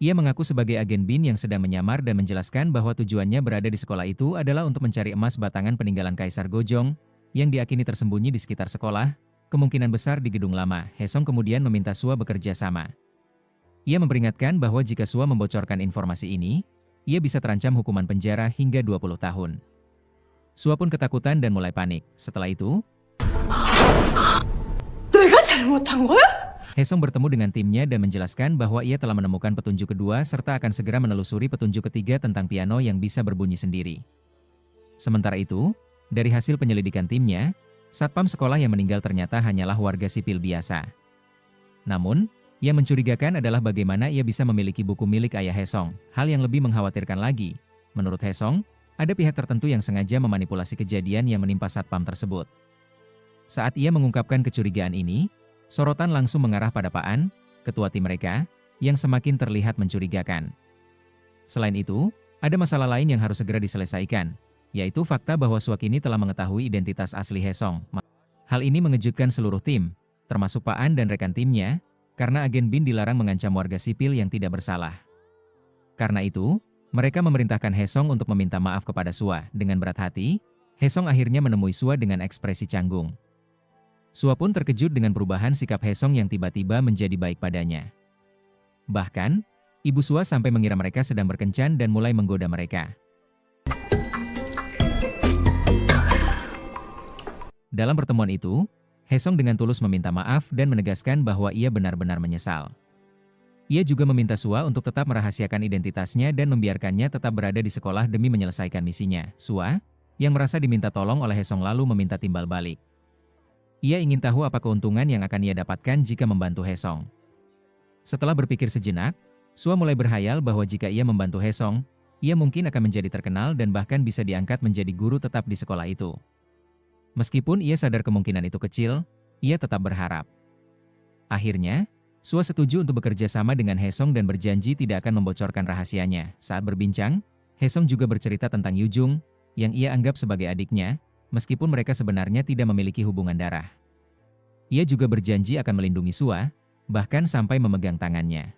Ia mengaku sebagai agen BIN yang sedang menyamar dan menjelaskan bahwa tujuannya berada di sekolah itu adalah untuk mencari emas batangan peninggalan Kaisar Gojong, yang diakini tersembunyi di sekitar sekolah, kemungkinan besar di gedung lama. Haesong kemudian meminta Sua bekerja sama. Ia memperingatkan bahwa jika Sua membocorkan informasi ini, ia bisa terancam hukuman penjara hingga 20 tahun. Sua pun ketakutan dan mulai panik. Setelah itu, 내가 잘못한 거야? Haesong bertemu dengan timnya dan menjelaskan bahwa ia telah menemukan petunjuk kedua serta akan segera menelusuri petunjuk ketiga tentang piano yang bisa berbunyi sendiri. Sementara itu, dari hasil penyelidikan timnya, satpam sekolah yang meninggal ternyata hanyalah warga sipil biasa. Namun, yang mencurigakan adalah bagaimana ia bisa memiliki buku milik ayah Haesong. Hal yang lebih mengkhawatirkan lagi, menurut Haesong, ada pihak tertentu yang sengaja memanipulasi kejadian yang menimpa satpam tersebut. Saat ia mengungkapkan kecurigaan ini, sorotan langsung mengarah pada Pak An, ketua tim mereka, yang semakin terlihat mencurigakan. Selain itu, ada masalah lain yang harus segera diselesaikan, yaitu fakta bahwa Sua kini telah mengetahui identitas asli Haesong. Hal ini mengejutkan seluruh tim, termasuk Pak An dan rekan timnya, karena agen BIN dilarang mengancam warga sipil yang tidak bersalah. Karena itu, mereka memerintahkan Haesong untuk meminta maaf kepada Sua. Dengan berat hati, Haesong akhirnya menemui Sua dengan ekspresi canggung. Sua pun terkejut dengan perubahan sikap Haesong yang tiba-tiba menjadi baik padanya. Bahkan, ibu Sua sampai mengira mereka sedang berkencan dan mulai menggoda mereka. Dalam pertemuan itu, Haesong dengan tulus meminta maaf dan menegaskan bahwa ia benar-benar menyesal. Ia juga meminta Sua untuk tetap merahasiakan identitasnya dan membiarkannya tetap berada di sekolah demi menyelesaikan misinya. Sua, yang merasa diminta tolong oleh Haesong lalu meminta timbal balik. Ia ingin tahu apa keuntungan yang akan ia dapatkan jika membantu Haesong. Setelah berpikir sejenak, Sua mulai berhayal bahwa jika ia membantu Haesong, ia mungkin akan menjadi terkenal dan bahkan bisa diangkat menjadi guru tetap di sekolah itu. Meskipun ia sadar kemungkinan itu kecil, ia tetap berharap. Akhirnya, Sua setuju untuk bekerja sama dengan Haesong dan berjanji tidak akan membocorkan rahasianya. Saat berbincang, Haesong juga bercerita tentang Yujung, yang ia anggap sebagai adiknya, meskipun mereka sebenarnya tidak memiliki hubungan darah. Ia juga berjanji akan melindungi Sua, bahkan sampai memegang tangannya.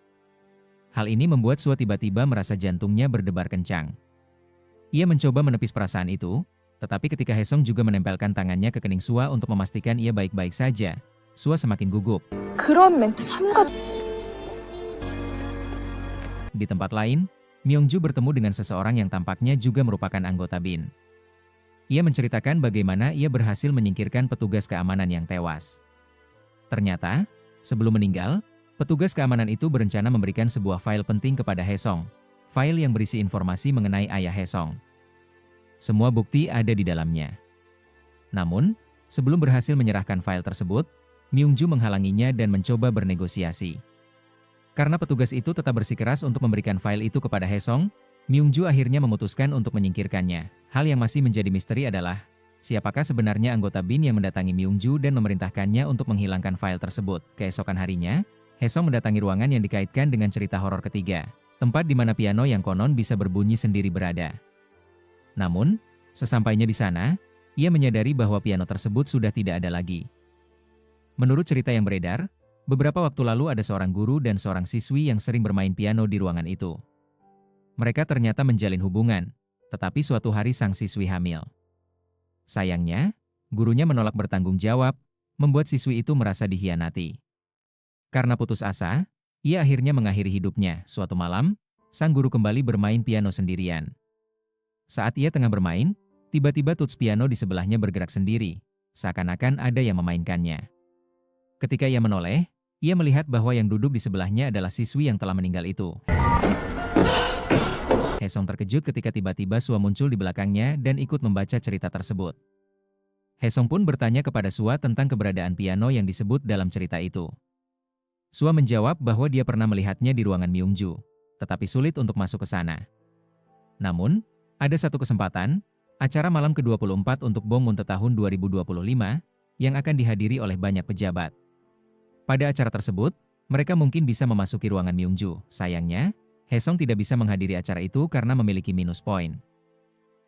Hal ini membuat Sua tiba-tiba merasa jantungnya berdebar kencang. Ia mencoba menepis perasaan itu, tetapi ketika Haesong juga menempelkan tangannya ke kening Sua untuk memastikan ia baik-baik saja, Sua semakin gugup. 그런 멘트 삼가. Di tempat lain, Myongju bertemu dengan seseorang yang tampaknya juga merupakan anggota BIN. Ia menceritakan bagaimana ia berhasil menyingkirkan petugas keamanan yang tewas. Ternyata, sebelum meninggal, petugas keamanan itu berencana memberikan sebuah file penting kepada Haesong, file yang berisi informasi mengenai ayah Haesong. Semua bukti ada di dalamnya. Namun, sebelum berhasil menyerahkan file tersebut, Myongju menghalanginya dan mencoba bernegosiasi. Karena petugas itu tetap bersikeras untuk memberikan file itu kepada Haesong, Myongju akhirnya memutuskan untuk menyingkirkannya. Hal yang masih menjadi misteri adalah, siapakah sebenarnya anggota BIN yang mendatangi Myongju dan memerintahkannya untuk menghilangkan file tersebut. Keesokan harinya, Haesong mendatangi ruangan yang dikaitkan dengan cerita horor ketiga, tempat di mana piano yang konon bisa berbunyi sendiri berada. Namun, sesampainya di sana, ia menyadari bahwa piano tersebut sudah tidak ada lagi. Menurut cerita yang beredar, beberapa waktu lalu ada seorang guru dan seorang siswi yang sering bermain piano di ruangan itu. Mereka ternyata menjalin hubungan, tetapi suatu hari sang siswi hamil. Sayangnya, gurunya menolak bertanggung jawab, membuat siswi itu merasa dikhianati. Karena putus asa, ia akhirnya mengakhiri hidupnya. Suatu malam, sang guru kembali bermain piano sendirian. Saat ia tengah bermain, tiba-tiba tuts piano di sebelahnya bergerak sendiri, seakan-akan ada yang memainkannya. Ketika ia menoleh, ia melihat bahwa yang duduk di sebelahnya adalah siswi yang telah meninggal itu. Haesong terkejut ketika tiba-tiba Sua muncul di belakangnya dan ikut membaca cerita tersebut. Hesong pun bertanya kepada Sua tentang keberadaan piano yang disebut dalam cerita itu. Sua menjawab bahwa dia pernah melihatnya di ruangan Myungju, tetapi sulit untuk masuk ke sana. Namun, ada satu kesempatan, acara malam ke-24 untuk Bongmunte tahun 2025, yang akan dihadiri oleh banyak pejabat. Pada acara tersebut, mereka mungkin bisa memasuki ruangan Myungju. Sayangnya, Hesong tidak bisa menghadiri acara itu karena memiliki minus poin.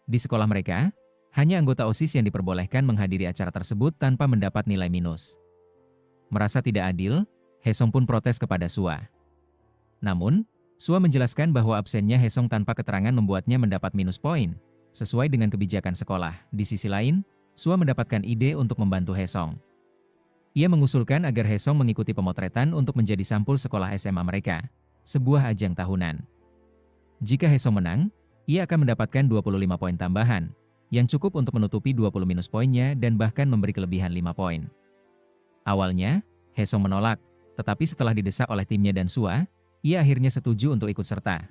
Di sekolah mereka, hanya anggota OSIS yang diperbolehkan menghadiri acara tersebut tanpa mendapat nilai minus. Merasa tidak adil, Hesong pun protes kepada Sua. Namun, Sua menjelaskan bahwa absennya Hesong tanpa keterangan membuatnya mendapat minus poin, sesuai dengan kebijakan sekolah. Di sisi lain, Sua mendapatkan ide untuk membantu Hesong. Ia mengusulkan agar Hesong mengikuti pemotretan untuk menjadi sampul sekolah SMA mereka, sebuah ajang tahunan. Jika Hesong menang, ia akan mendapatkan 25 poin tambahan, yang cukup untuk menutupi 20 minus poinnya dan bahkan memberi kelebihan 5 poin. Awalnya, Hesong menolak, tetapi setelah didesak oleh timnya dan Sua, ia akhirnya setuju untuk ikut serta.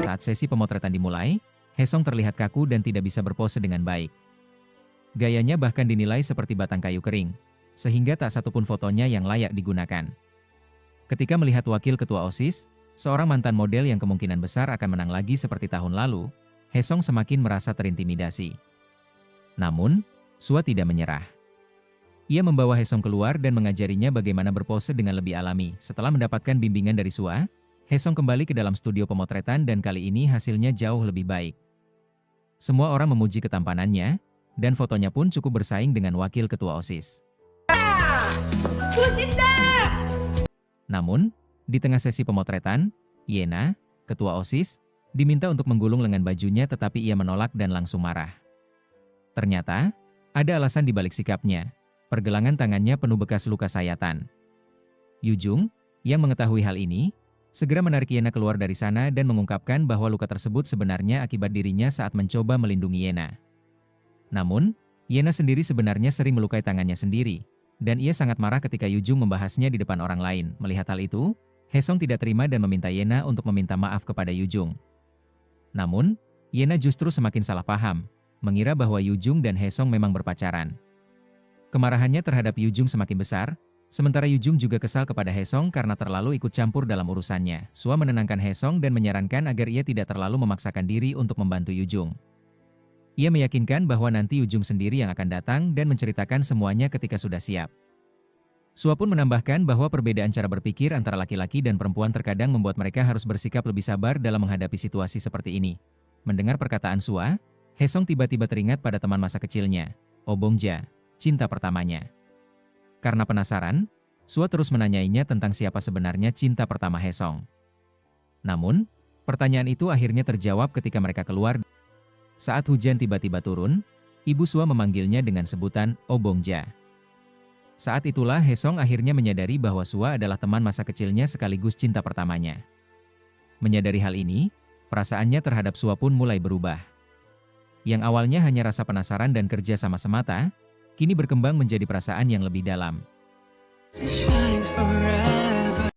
Saat sesi pemotretan dimulai, Hesong terlihat kaku dan tidak bisa berpose dengan baik. Gayanya bahkan dinilai seperti batang kayu kering, sehingga tak satupun fotonya yang layak digunakan. Ketika melihat wakil ketua OSIS, seorang mantan model yang kemungkinan besar akan menang lagi seperti tahun lalu, Hesong semakin merasa terintimidasi. Namun, Sua tidak menyerah. Ia membawa Hesong keluar dan mengajarinya bagaimana berpose dengan lebih alami. Setelah mendapatkan bimbingan dari Sua, Hesong kembali ke dalam studio pemotretan dan kali ini hasilnya jauh lebih baik. Semua orang memuji ketampanannya, dan fotonya pun cukup bersaing dengan wakil ketua OSIS. Namun, di tengah sesi pemotretan, Yena, ketua OSIS, diminta untuk menggulung lengan bajunya tetapi ia menolak dan langsung marah. Ternyata, ada alasan di balik sikapnya. Pergelangan tangannya penuh bekas luka sayatan. Yujung, yang mengetahui hal ini, segera menarik Yena keluar dari sana dan mengungkapkan bahwa luka tersebut sebenarnya akibat dirinya saat mencoba melindungi Yena. Namun, Yena sendiri sebenarnya sering melukai tangannya sendiri, dan ia sangat marah ketika Yujung membahasnya di depan orang lain. Melihat hal itu, Hesong tidak terima dan meminta Yena untuk meminta maaf kepada Yujung. Namun, Yena justru semakin salah paham, mengira bahwa Yujung dan Hesong memang berpacaran. Kemarahannya terhadap Yujung semakin besar, sementara Yujung juga kesal kepada Hesong karena terlalu ikut campur dalam urusannya. Sua menenangkan Hesong dan menyarankan agar ia tidak terlalu memaksakan diri untuk membantu Yujung. Ia meyakinkan bahwa nanti Yujung sendiri yang akan datang dan menceritakan semuanya ketika sudah siap. Sua pun menambahkan bahwa perbedaan cara berpikir antara laki-laki dan perempuan terkadang membuat mereka harus bersikap lebih sabar dalam menghadapi situasi seperti ini. Mendengar perkataan Sua, Hesong tiba-tiba teringat pada teman masa kecilnya, Oh Bongja, cinta pertamanya. Karena penasaran, Sua terus menanyainya tentang siapa sebenarnya cinta pertama Hesong. Namun, pertanyaan itu akhirnya terjawab ketika mereka keluar. Saat hujan tiba-tiba turun, ibu Sua memanggilnya dengan sebutan Oh Bongja. Saat itulah Hesong akhirnya menyadari bahwa Sua adalah teman masa kecilnya sekaligus cinta pertamanya. Menyadari hal ini, perasaannya terhadap Sua pun mulai berubah. Yang awalnya hanya rasa penasaran dan kerja sama semata, kini berkembang menjadi perasaan yang lebih dalam.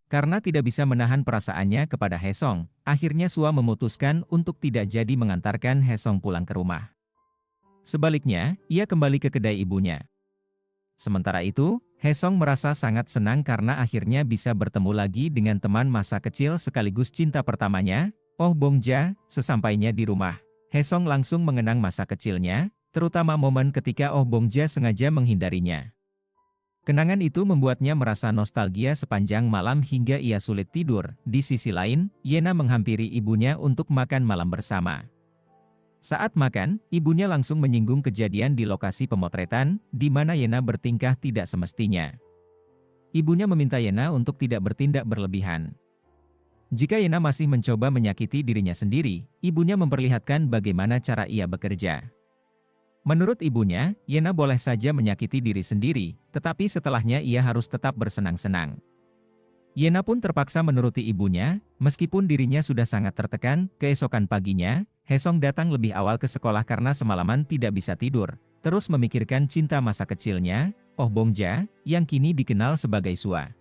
Karena tidak bisa menahan perasaannya kepada Hesong, akhirnya Sua memutuskan untuk tidak jadi mengantarkan Hesong pulang ke rumah. Sebaliknya, ia kembali ke kedai ibunya. Sementara itu, Hesong merasa sangat senang karena akhirnya bisa bertemu lagi dengan teman masa kecil sekaligus cinta pertamanya, Oh Bongja. Sesampainya di rumah, Hesong langsung mengenang masa kecilnya, terutama momen ketika Oh Bongja sengaja menghindarinya. Kenangan itu membuatnya merasa nostalgia sepanjang malam hingga ia sulit tidur. Di sisi lain, Yena menghampiri ibunya untuk makan malam bersama. Saat makan, ibunya langsung menyinggung kejadian di lokasi pemotretan, di mana Yena bertingkah tidak semestinya. Ibunya meminta Yena untuk tidak bertindak berlebihan. Jika Yena masih mencoba menyakiti dirinya sendiri, ibunya memperlihatkan bagaimana cara ia bekerja. Menurut ibunya, Yena boleh saja menyakiti diri sendiri, tetapi setelahnya ia harus tetap bersenang-senang. Yena pun terpaksa menuruti ibunya, meskipun dirinya sudah sangat tertekan. Keesokan paginya, Hesong datang lebih awal ke sekolah karena semalaman tidak bisa tidur, terus memikirkan cinta masa kecilnya, Oh Bongja, yang kini dikenal sebagai Sua.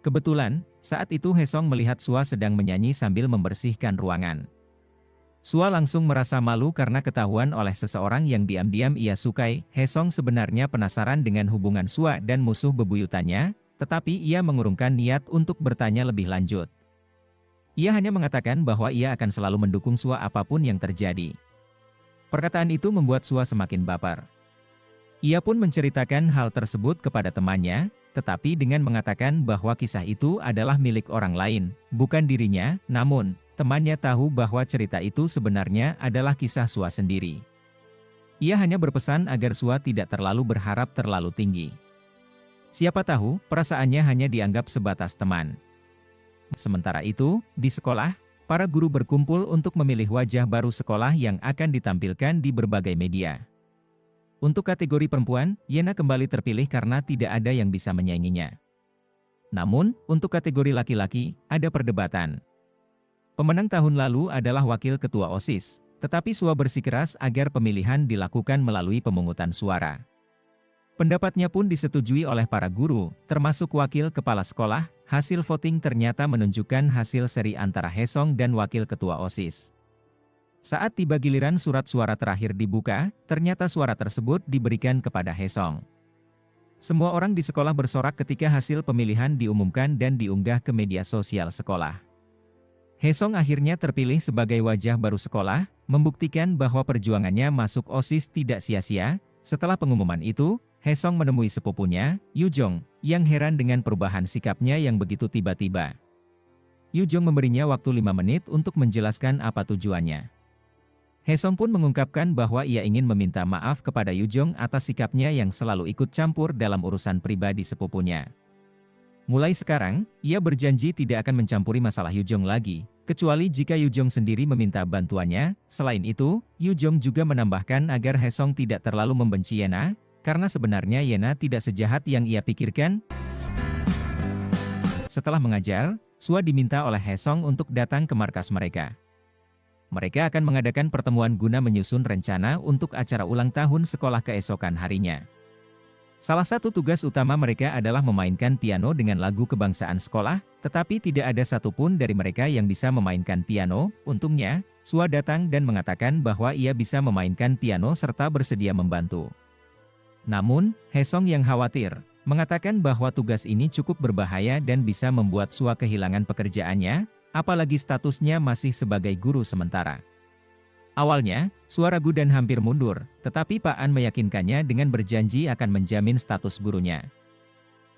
Kebetulan, saat itu Hesong melihat Sua sedang menyanyi sambil membersihkan ruangan. Sua langsung merasa malu karena ketahuan oleh seseorang yang diam-diam ia sukai. Hesong sebenarnya penasaran dengan hubungan Sua dan musuh bebuyutannya, tetapi ia mengurungkan niat untuk bertanya lebih lanjut. Ia hanya mengatakan bahwa ia akan selalu mendukung Sua apapun yang terjadi. Perkataan itu membuat Sua semakin baper. Ia pun menceritakan hal tersebut kepada temannya, tetapi dengan mengatakan bahwa kisah itu adalah milik orang lain, bukan dirinya, namun temannya tahu bahwa cerita itu sebenarnya adalah kisah Sua sendiri. Ia hanya berpesan agar Sua tidak terlalu berharap terlalu tinggi. Siapa tahu, perasaannya hanya dianggap sebatas teman. Sementara itu, di sekolah, para guru berkumpul untuk memilih wajah baru sekolah yang akan ditampilkan di berbagai media. Untuk kategori perempuan, Yena kembali terpilih karena tidak ada yang bisa menyainginya. Namun, untuk kategori laki-laki, ada perdebatan. Pemenang tahun lalu adalah Wakil Ketua OSIS, tetapi Sua bersikeras agar pemilihan dilakukan melalui pemungutan suara. Pendapatnya pun disetujui oleh para guru, termasuk Wakil Kepala Sekolah. Hasil voting ternyata menunjukkan hasil seri antara Hesong dan Wakil Ketua OSIS. Saat tiba giliran surat suara terakhir dibuka, ternyata suara tersebut diberikan kepada Hesong. Semua orang di sekolah bersorak ketika hasil pemilihan diumumkan dan diunggah ke media sosial sekolah. Hesong akhirnya terpilih sebagai wajah baru sekolah, membuktikan bahwa perjuangannya masuk OSIS tidak sia-sia. Setelah pengumuman itu, Hesong menemui sepupunya, Yujong, yang heran dengan perubahan sikapnya yang begitu tiba-tiba. Yujong memberinya waktu 5 menit untuk menjelaskan apa tujuannya. Hesong pun mengungkapkan bahwa ia ingin meminta maaf kepada Yujong atas sikapnya yang selalu ikut campur dalam urusan pribadi sepupunya. Mulai sekarang, ia berjanji tidak akan mencampuri masalah Yujong lagi, kecuali jika Yujong sendiri meminta bantuannya. Selain itu, Yujong juga menambahkan agar Hesong tidak terlalu membenci Yena, karena sebenarnya Yena tidak sejahat yang ia pikirkan. Setelah mengajar, Sua diminta oleh Hesong untuk datang ke markas mereka. Mereka akan mengadakan pertemuan guna menyusun rencana untuk acara ulang tahun sekolah keesokan harinya. Salah satu tugas utama mereka adalah memainkan piano dengan lagu kebangsaan sekolah, tetapi tidak ada satupun dari mereka yang bisa memainkan piano. Untungnya, Sua datang dan mengatakan bahwa ia bisa memainkan piano serta bersedia membantu. Namun, Hesong yang khawatir, mengatakan bahwa tugas ini cukup berbahaya dan bisa membuat Sua kehilangan pekerjaannya, apalagi statusnya masih sebagai guru sementara. Awalnya, Sua ragu dan hampir mundur, tetapi Pak An meyakinkannya dengan berjanji akan menjamin status gurunya.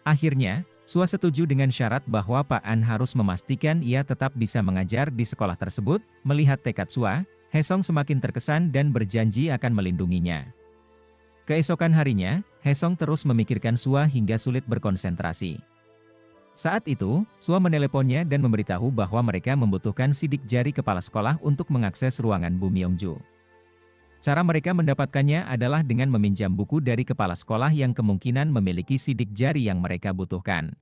Akhirnya, Sua setuju dengan syarat bahwa Pak An harus memastikan ia tetap bisa mengajar di sekolah tersebut. Melihat tekad Sua, Hesong semakin terkesan dan berjanji akan melindunginya. Keesokan harinya, Hesong terus memikirkan Sua hingga sulit berkonsentrasi. Saat itu, Sua meneleponnya dan memberitahu bahwa mereka membutuhkan sidik jari kepala sekolah untuk mengakses ruangan Bu Myongju. Cara mereka mendapatkannya adalah dengan meminjam buku dari kepala sekolah yang kemungkinan memiliki sidik jari yang mereka butuhkan.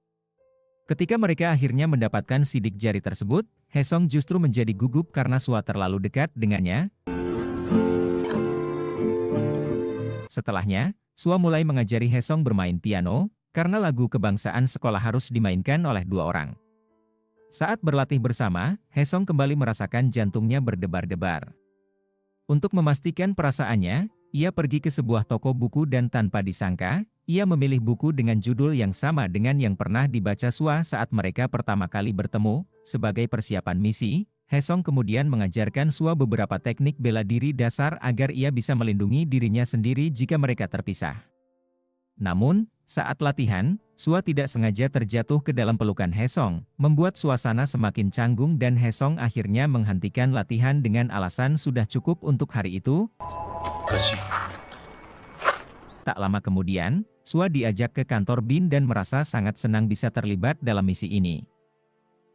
Ketika mereka akhirnya mendapatkan sidik jari tersebut, Hesong justru menjadi gugup karena Sua terlalu dekat dengannya. Setelahnya, Sua mulai mengajari Hesong bermain piano, karena lagu kebangsaan sekolah harus dimainkan oleh 2 orang. Saat berlatih bersama, Hesong kembali merasakan jantungnya berdebar-debar. Untuk memastikan perasaannya, ia pergi ke sebuah toko buku dan tanpa disangka, ia memilih buku dengan judul yang sama dengan yang pernah dibaca Sua saat mereka pertama kali bertemu. Sebagai persiapan misi, Hesong kemudian mengajarkan Sua beberapa teknik bela diri dasar agar ia bisa melindungi dirinya sendiri jika mereka terpisah. Namun, saat latihan, Sua tidak sengaja terjatuh ke dalam pelukan Hesong, membuat suasana semakin canggung dan Hesong akhirnya menghentikan latihan dengan alasan sudah cukup untuk hari itu. Tak lama kemudian, Sua diajak ke kantor BIN dan merasa sangat senang bisa terlibat dalam misi ini.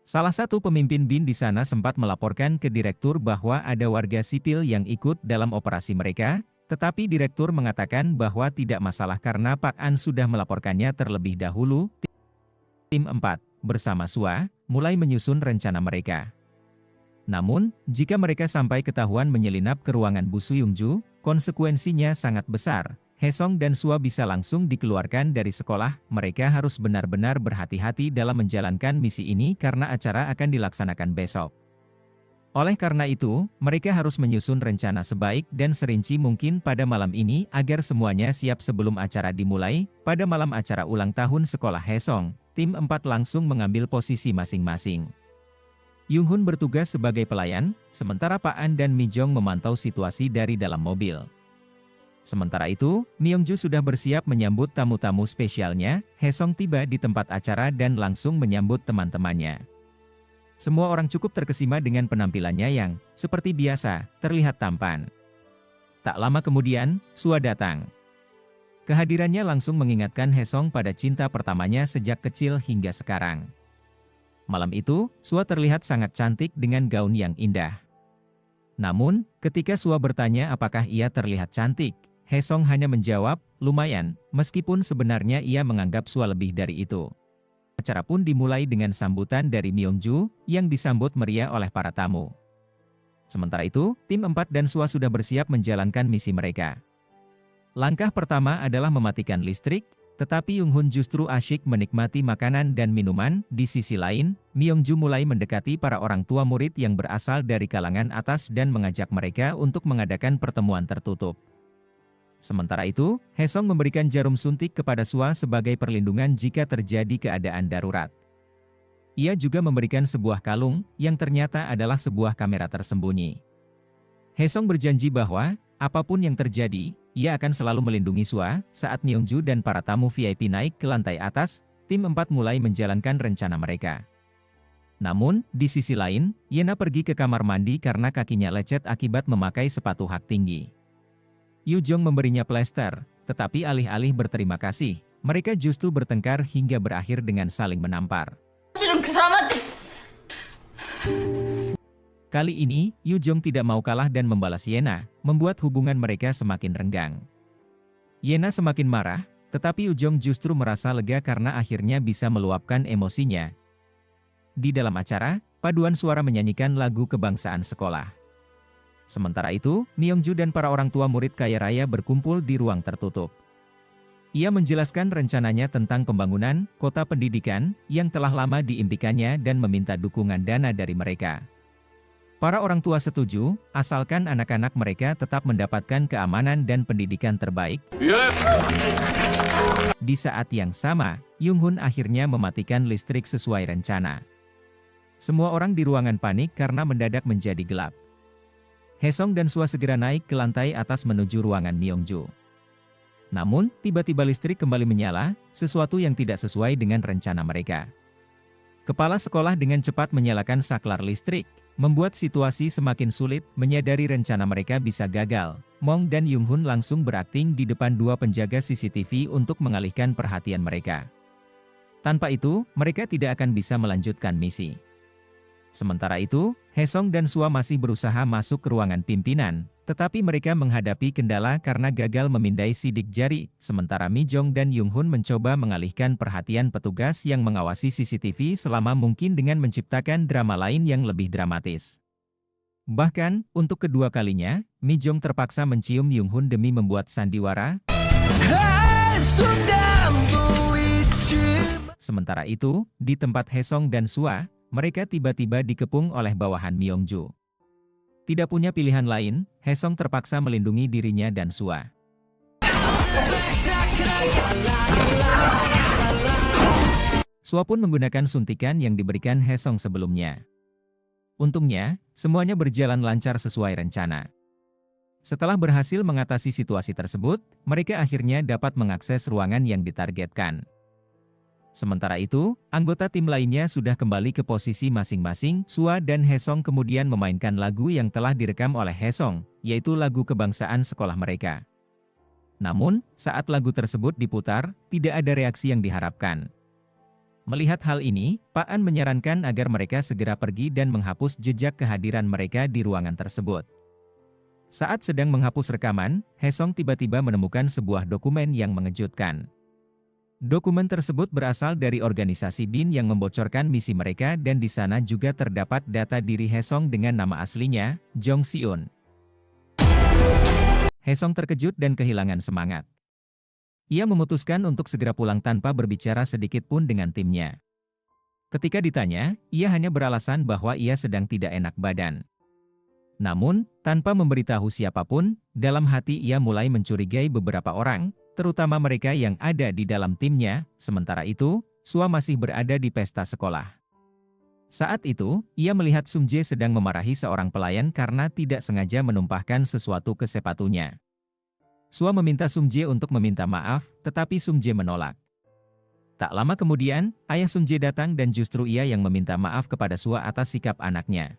Salah satu pemimpin BIN di sana sempat melaporkan ke direktur bahwa ada warga sipil yang ikut dalam operasi mereka. Tetapi direktur mengatakan bahwa tidak masalah karena Pak An sudah melaporkannya terlebih dahulu. Tim 4, bersama Sua, mulai menyusun rencana mereka. Namun, jika mereka sampai ketahuan menyelinap ke ruangan Bu Suyungju, konsekuensinya sangat besar. Hesong dan Sua bisa langsung dikeluarkan dari sekolah. Mereka harus benar-benar berhati-hati dalam menjalankan misi ini karena acara akan dilaksanakan besok. Oleh karena itu, mereka harus menyusun rencana sebaik dan serinci mungkin pada malam ini agar semuanya siap sebelum acara dimulai. Pada malam acara ulang tahun sekolah Haesong, tim 4 langsung mengambil posisi masing-masing. Yoonghun bertugas sebagai pelayan, sementara Pak An dan Mi Jong memantau situasi dari dalam mobil. Sementara itu, Myongju sudah bersiap menyambut tamu-tamu spesialnya. Haesong tiba di tempat acara dan langsung menyambut teman-temannya. Semua orang cukup terkesima dengan penampilannya yang, seperti biasa, terlihat tampan. Tak lama kemudian, Sua datang. Kehadirannya langsung mengingatkan Haesong pada cinta pertamanya sejak kecil hingga sekarang. Malam itu, Sua terlihat sangat cantik dengan gaun yang indah. Namun, ketika Sua bertanya apakah ia terlihat cantik, Haesong hanya menjawab, lumayan, meskipun sebenarnya ia menganggap Sua lebih dari itu. Acara pun dimulai dengan sambutan dari Myongju, yang disambut meriah oleh para tamu. Sementara itu, tim 4 dan Sua sudah bersiap menjalankan misi mereka. Langkah pertama adalah mematikan listrik, tetapi Yoonghun justru asyik menikmati makanan dan minuman. Di sisi lain, Myongju mulai mendekati para orang tua murid yang berasal dari kalangan atas dan mengajak mereka untuk mengadakan pertemuan tertutup. Sementara itu, Haesong memberikan jarum suntik kepada Sua sebagai perlindungan jika terjadi keadaan darurat. Ia juga memberikan sebuah kalung, yang ternyata adalah sebuah kamera tersembunyi. Haesong berjanji bahwa, apapun yang terjadi, ia akan selalu melindungi Sua. Saat Myongju dan para tamu VIP naik ke lantai atas, tim 4 mulai menjalankan rencana mereka. Namun, di sisi lain, Yena pergi ke kamar mandi karena kakinya lecet akibat memakai sepatu hak tinggi. Yu Jong memberinya plester, tetapi alih-alih berterima kasih, mereka justru bertengkar hingga berakhir dengan saling menampar. Kali ini, Yu Jong tidak mau kalah dan membalas Yena, membuat hubungan mereka semakin renggang. Yena semakin marah, tetapi Yu Jong justru merasa lega karena akhirnya bisa meluapkan emosinya. Di dalam acara, paduan suara menyanyikan lagu kebangsaan sekolah. Sementara itu, Myongju dan para orang tua murid kaya raya berkumpul di ruang tertutup. Ia menjelaskan rencananya tentang pembangunan kota pendidikan yang telah lama diimpikannya dan meminta dukungan dana dari mereka. Para orang tua setuju, asalkan anak-anak mereka tetap mendapatkan keamanan dan pendidikan terbaik. Di saat yang sama, Yoonghun akhirnya mematikan listrik sesuai rencana. Semua orang di ruangan panik karena mendadak menjadi gelap. Haesong dan Sua segera naik ke lantai atas menuju ruangan Myongju. Namun, tiba-tiba listrik kembali menyala, sesuatu yang tidak sesuai dengan rencana mereka. Kepala sekolah dengan cepat menyalakan saklar listrik, membuat situasi semakin sulit. Menyadari rencana mereka bisa gagal, Mong dan Yoonghun langsung berakting di depan 2 penjaga CCTV untuk mengalihkan perhatian mereka. Tanpa itu, mereka tidak akan bisa melanjutkan misi. Sementara itu, Haesong dan Sua masih berusaha masuk ke ruangan pimpinan, tetapi mereka menghadapi kendala karena gagal memindai sidik jari. Sementara Mi Jong dan Yoonghun mencoba mengalihkan perhatian petugas yang mengawasi CCTV selama mungkin dengan menciptakan drama lain yang lebih dramatis. Bahkan, untuk kedua kalinya, Mi Jong terpaksa mencium Yoonghun demi membuat sandiwara. Sementara itu, di tempat Haesong dan Sua, mereka tiba-tiba dikepung oleh bawahan Myongju. Tidak punya pilihan lain, Haesong terpaksa melindungi dirinya dan Sua. Sua pun menggunakan suntikan yang diberikan Haesong sebelumnya. Untungnya, semuanya berjalan lancar sesuai rencana. Setelah berhasil mengatasi situasi tersebut, mereka akhirnya dapat mengakses ruangan yang ditargetkan. Sementara itu, anggota tim lainnya sudah kembali ke posisi masing-masing. Sua dan Haesong kemudian memainkan lagu yang telah direkam oleh Haesong, yaitu lagu kebangsaan sekolah mereka. Namun, saat lagu tersebut diputar, tidak ada reaksi yang diharapkan. Melihat hal ini, Pak An menyarankan agar mereka segera pergi dan menghapus jejak kehadiran mereka di ruangan tersebut. Saat sedang menghapus rekaman, Haesong tiba-tiba menemukan sebuah dokumen yang mengejutkan. Dokumen tersebut berasal dari organisasi BIN yang membocorkan misi mereka dan di sana juga terdapat data diri Haesong dengan nama aslinya, Jong Seon. Haesong terkejut dan kehilangan semangat. Ia memutuskan untuk segera pulang tanpa berbicara sedikit pun dengan timnya. Ketika ditanya, ia hanya beralasan bahwa ia sedang tidak enak badan. Namun, tanpa memberitahu siapapun, dalam hati ia mulai mencurigai beberapa orang, terutama mereka yang ada di dalam timnya. Sementara itu, Sua masih berada di pesta sekolah. Saat itu, ia melihat Sung Jae sedang memarahi seorang pelayan karena tidak sengaja menumpahkan sesuatu ke sepatunya. Sua meminta Sung Jae untuk meminta maaf, tetapi Sung Jae menolak. Tak lama kemudian, ayah Sung Jae datang dan justru ia yang meminta maaf kepada Sua atas sikap anaknya.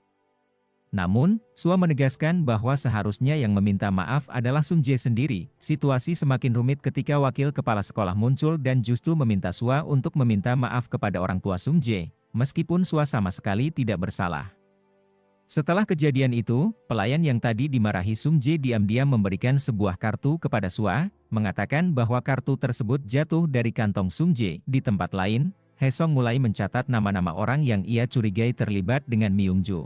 Namun, Sua menegaskan bahwa seharusnya yang meminta maaf adalah Sung Jae sendiri. Situasi semakin rumit ketika wakil kepala sekolah muncul dan justru meminta Sua untuk meminta maaf kepada orang tua Sung Jae, meskipun Sua sama sekali tidak bersalah. Setelah kejadian itu, pelayan yang tadi dimarahi Sung Jae diam-diam memberikan sebuah kartu kepada Sua, mengatakan bahwa kartu tersebut jatuh dari kantong Sung Jae. Di tempat lain, Haesong mulai mencatat nama-nama orang yang ia curigai terlibat dengan Myungju.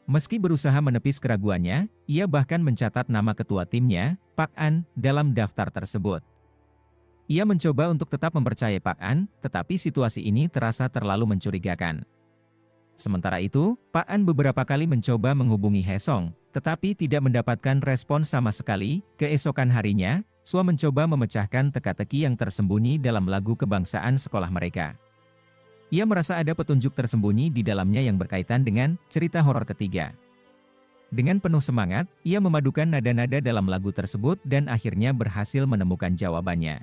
Meski berusaha menepis keraguannya, ia bahkan mencatat nama ketua timnya, Pak An, dalam daftar tersebut. Ia mencoba untuk tetap mempercayai Pak An, tetapi situasi ini terasa terlalu mencurigakan. Sementara itu, Pak An beberapa kali mencoba menghubungi Haesong, tetapi tidak mendapatkan respon sama sekali. Keesokan harinya, Sua mencoba memecahkan teka-teki yang tersembunyi dalam lagu kebangsaan sekolah mereka. Ia merasa ada petunjuk tersembunyi di dalamnya yang berkaitan dengan cerita horor ketiga. Dengan penuh semangat, ia memadukan nada-nada dalam lagu tersebut dan akhirnya berhasil menemukan jawabannya.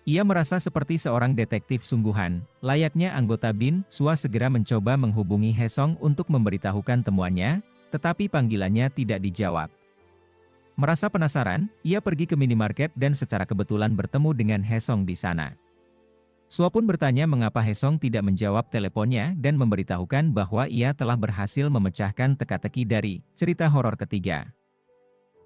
Ia merasa seperti seorang detektif sungguhan. Layaknya anggota BIN, Sua segera mencoba menghubungi Haesong untuk memberitahukan temuannya, tetapi panggilannya tidak dijawab. Merasa penasaran, ia pergi ke minimarket dan secara kebetulan bertemu dengan Haesong di sana. Sua pun bertanya mengapa Haesong tidak menjawab teleponnya dan memberitahukan bahwa ia telah berhasil memecahkan teka-teki dari cerita horor ketiga.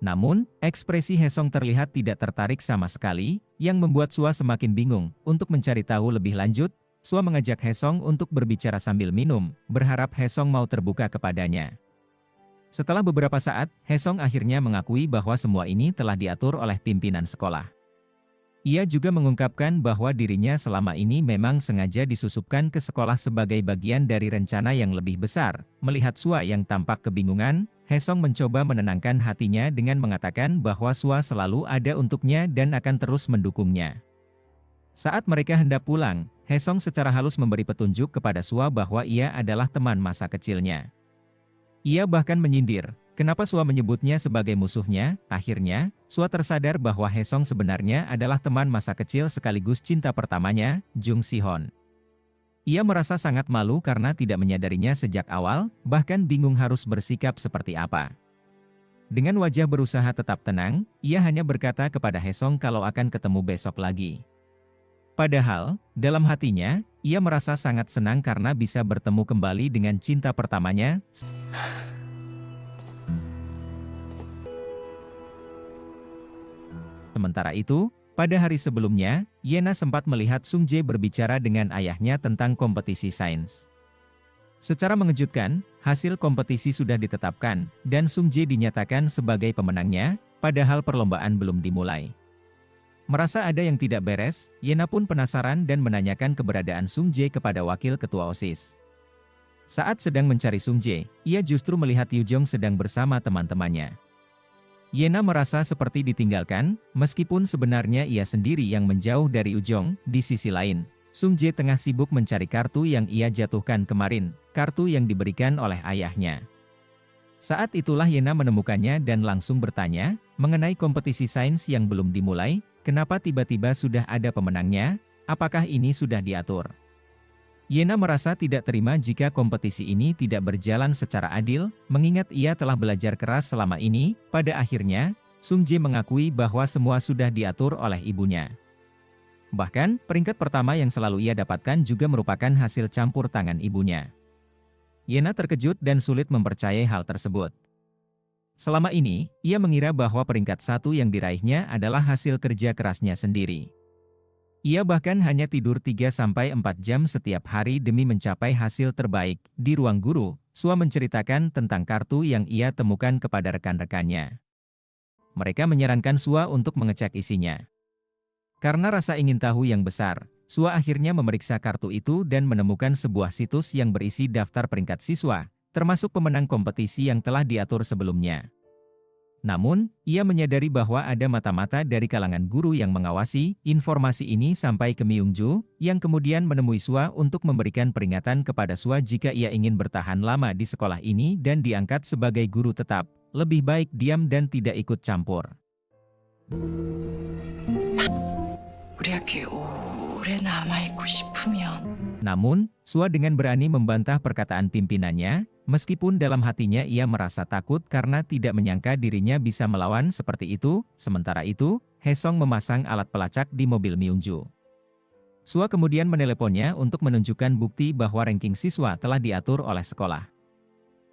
Namun, ekspresi Haesong terlihat tidak tertarik sama sekali, yang membuat Sua semakin bingung. Untuk mencari tahu lebih lanjut, Sua mengajak Haesong untuk berbicara sambil minum, berharap Haesong mau terbuka kepadanya. Setelah beberapa saat, Haesong akhirnya mengakui bahwa semua ini telah diatur oleh pimpinan sekolah. Ia juga mengungkapkan bahwa dirinya selama ini memang sengaja disusupkan ke sekolah sebagai bagian dari rencana yang lebih besar. Melihat Sua yang tampak kebingungan, Haesong mencoba menenangkan hatinya dengan mengatakan bahwa Sua selalu ada untuknya dan akan terus mendukungnya. Saat mereka hendak pulang, Haesong secara halus memberi petunjuk kepada Sua bahwa ia adalah teman masa kecilnya. Ia bahkan menyindir, kenapa Sua menyebutnya sebagai musuhnya. Akhirnya, Sua tersadar bahwa Haesong sebenarnya adalah teman masa kecil sekaligus cinta pertamanya, Jung Si-hon. Ia merasa sangat malu karena tidak menyadarinya sejak awal, bahkan bingung harus bersikap seperti apa. Dengan wajah berusaha tetap tenang, ia hanya berkata kepada Haesong kalau akan ketemu besok lagi. Padahal, dalam hatinya, ia merasa sangat senang karena bisa bertemu kembali dengan cinta pertamanya. Sementara itu, pada hari sebelumnya, Yena sempat melihat Sung Jae berbicara dengan ayahnya tentang kompetisi sains. Secara mengejutkan, hasil kompetisi sudah ditetapkan, dan Sung Jae dinyatakan sebagai pemenangnya, padahal perlombaan belum dimulai. Merasa ada yang tidak beres, Yena pun penasaran dan menanyakan keberadaan Sung Jae kepada wakil ketua OSIS. Saat sedang mencari Sung Jae, ia justru melihat Yu Jong sedang bersama teman-temannya. Yena merasa seperti ditinggalkan, meskipun sebenarnya ia sendiri yang menjauh dari Yu Jong. Di sisi lain, Sung Jae tengah sibuk mencari kartu yang ia jatuhkan kemarin, kartu yang diberikan oleh ayahnya. Saat itulah Yena menemukannya dan langsung bertanya, mengenai kompetisi sains yang belum dimulai, kenapa tiba-tiba sudah ada pemenangnya, apakah ini sudah diatur? Yena merasa tidak terima jika kompetisi ini tidak berjalan secara adil, mengingat ia telah belajar keras selama ini. Pada akhirnya, Sung Jae mengakui bahwa semua sudah diatur oleh ibunya. Bahkan, peringkat pertama yang selalu ia dapatkan juga merupakan hasil campur tangan ibunya. Yena terkejut dan sulit mempercayai hal tersebut. Selama ini, ia mengira bahwa peringkat satu yang diraihnya adalah hasil kerja kerasnya sendiri. Ia bahkan hanya tidur 3-4 jam setiap hari demi mencapai hasil terbaik. Di ruang guru, Sua menceritakan tentang kartu yang ia temukan kepada rekan-rekannya. Mereka menyarankan Sua untuk mengecek isinya. Karena rasa ingin tahu yang besar, Sua akhirnya memeriksa kartu itu dan menemukan sebuah situs yang berisi daftar peringkat siswa. termasuk pemenang kompetisi yang telah diatur sebelumnya. Namun, ia menyadari bahwa ada mata-mata dari kalangan guru yang mengawasi informasi ini sampai ke Myungju, yang kemudian menemui Sua untuk memberikan peringatan kepada Sua jika ia ingin bertahan lama di sekolah ini dan diangkat sebagai guru tetap, lebih baik diam dan tidak ikut campur. 우리 학교에 오래 남아있고 싶으면 Namun, Sua dengan berani membantah perkataan pimpinannya, meskipun dalam hatinya ia merasa takut karena tidak menyangka dirinya bisa melawan seperti itu. Sementara itu, Haesong memasang alat pelacak di mobil Myungju. Sua kemudian meneleponnya untuk menunjukkan bukti bahwa ranking siswa telah diatur oleh sekolah.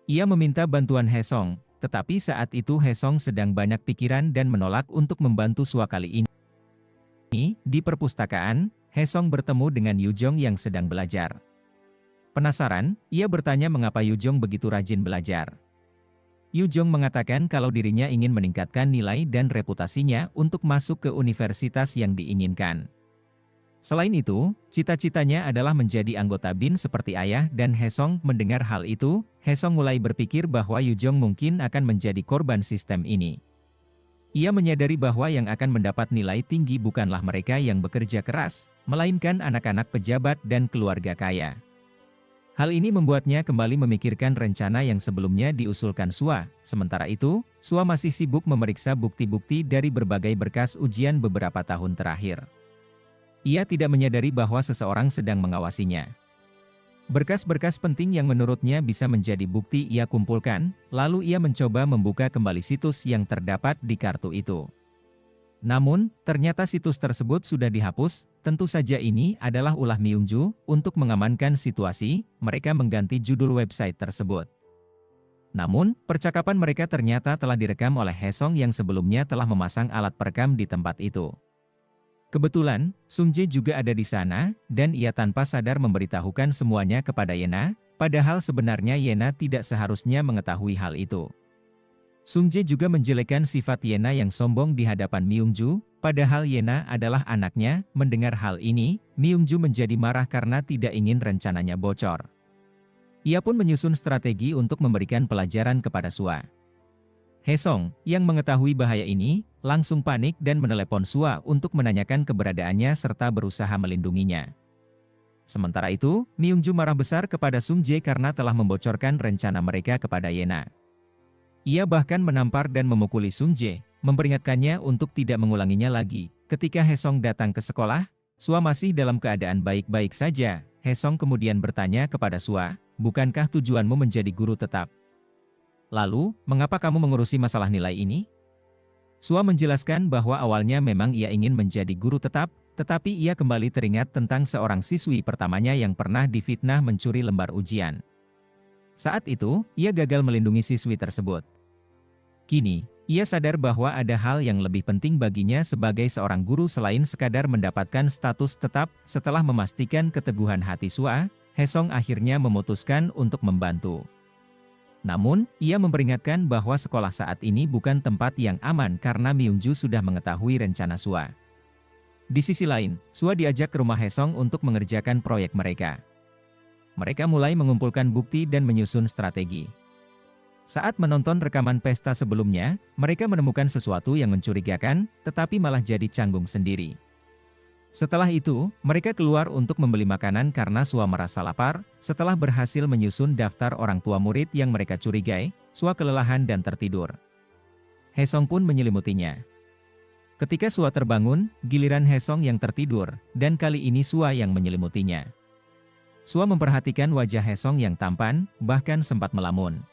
Ia meminta bantuan Haesong, tetapi saat itu Haesong sedang banyak pikiran dan menolak untuk membantu Sua kali ini. Di perpustakaan, Haesong bertemu dengan Yujong yang sedang belajar. Penasaran, ia bertanya mengapa Yujong begitu rajin belajar. Yujong mengatakan kalau dirinya ingin meningkatkan nilai dan reputasinya untuk masuk ke universitas yang diinginkan. Selain itu, cita-citanya adalah menjadi anggota BIN seperti ayah dan Haesong mendengar hal itu, Haesong mulai berpikir bahwa Yujong mungkin akan menjadi korban sistem ini. Ia menyadari bahwa yang akan mendapat nilai tinggi bukanlah mereka yang bekerja keras, melainkan anak-anak pejabat dan keluarga kaya. Hal ini membuatnya kembali memikirkan rencana yang sebelumnya diusulkan Sua. Sementara itu, Sua masih sibuk memeriksa bukti-bukti dari berbagai berkas ujian beberapa tahun terakhir. Ia tidak menyadari bahwa seseorang sedang mengawasinya. Berkas-berkas penting yang menurutnya bisa menjadi bukti ia kumpulkan, lalu ia mencoba membuka kembali situs yang terdapat di kartu itu. Namun, ternyata situs tersebut sudah dihapus. Tentu saja ini adalah ulah Myungju. Untuk mengamankan situasi, mereka mengganti judul website tersebut. Namun, percakapan mereka ternyata telah direkam oleh Haesong yang sebelumnya telah memasang alat perekam di tempat itu. Kebetulan, Sungjae juga ada di sana, dan ia tanpa sadar memberitahukan semuanya kepada Yena, padahal sebenarnya Yena tidak seharusnya mengetahui hal itu. Sungjae juga menjelekkan sifat Yena yang sombong di hadapan Myungju, padahal Yena adalah anaknya. Mendengar hal ini, Myungju menjadi marah karena tidak ingin rencananya bocor. Ia pun menyusun strategi untuk memberikan pelajaran kepada Sua. Haesong, yang mengetahui bahaya ini, langsung panik dan menelepon Sua untuk menanyakan keberadaannya serta berusaha melindunginya. Sementara itu, Myungju marah besar kepada Sungjae karena telah membocorkan rencana mereka kepada Yena. Ia bahkan menampar dan memukuli Sungjae, memperingatkannya untuk tidak mengulanginya lagi. Ketika Haesong datang ke sekolah, Sua masih dalam keadaan baik-baik saja. Haesong kemudian bertanya kepada Sua, "Bukankah tujuanmu menjadi guru tetap? Lalu, mengapa kamu mengurusi masalah nilai ini?" Sua menjelaskan bahwa awalnya memang ia ingin menjadi guru tetap, tetapi ia kembali teringat tentang seorang siswi pertamanya yang pernah difitnah mencuri lembar ujian. Saat itu, ia gagal melindungi siswi tersebut. Kini, ia sadar bahwa ada hal yang lebih penting baginya sebagai seorang guru selain sekadar mendapatkan status tetap. Setelah memastikan keteguhan hati Sua, Haesong akhirnya memutuskan untuk membantu. Namun, ia memperingatkan bahwa sekolah saat ini bukan tempat yang aman karena Myungju sudah mengetahui rencana Sua. Di sisi lain, Sua diajak ke rumah Haesong untuk mengerjakan proyek mereka. Mereka mulai mengumpulkan bukti dan menyusun strategi. Saat menonton rekaman pesta sebelumnya, mereka menemukan sesuatu yang mencurigakan, tetapi malah jadi canggung sendiri. Setelah itu, mereka keluar untuk membeli makanan karena Sua merasa lapar. Setelah berhasil menyusun daftar orang tua murid yang mereka curigai, Sua kelelahan dan tertidur. Haesong pun menyelimutinya. Ketika Sua terbangun, giliran Haesong yang tertidur, dan kali ini Sua yang menyelimutinya. Sua memperhatikan wajah Haesong yang tampan, bahkan sempat melamun.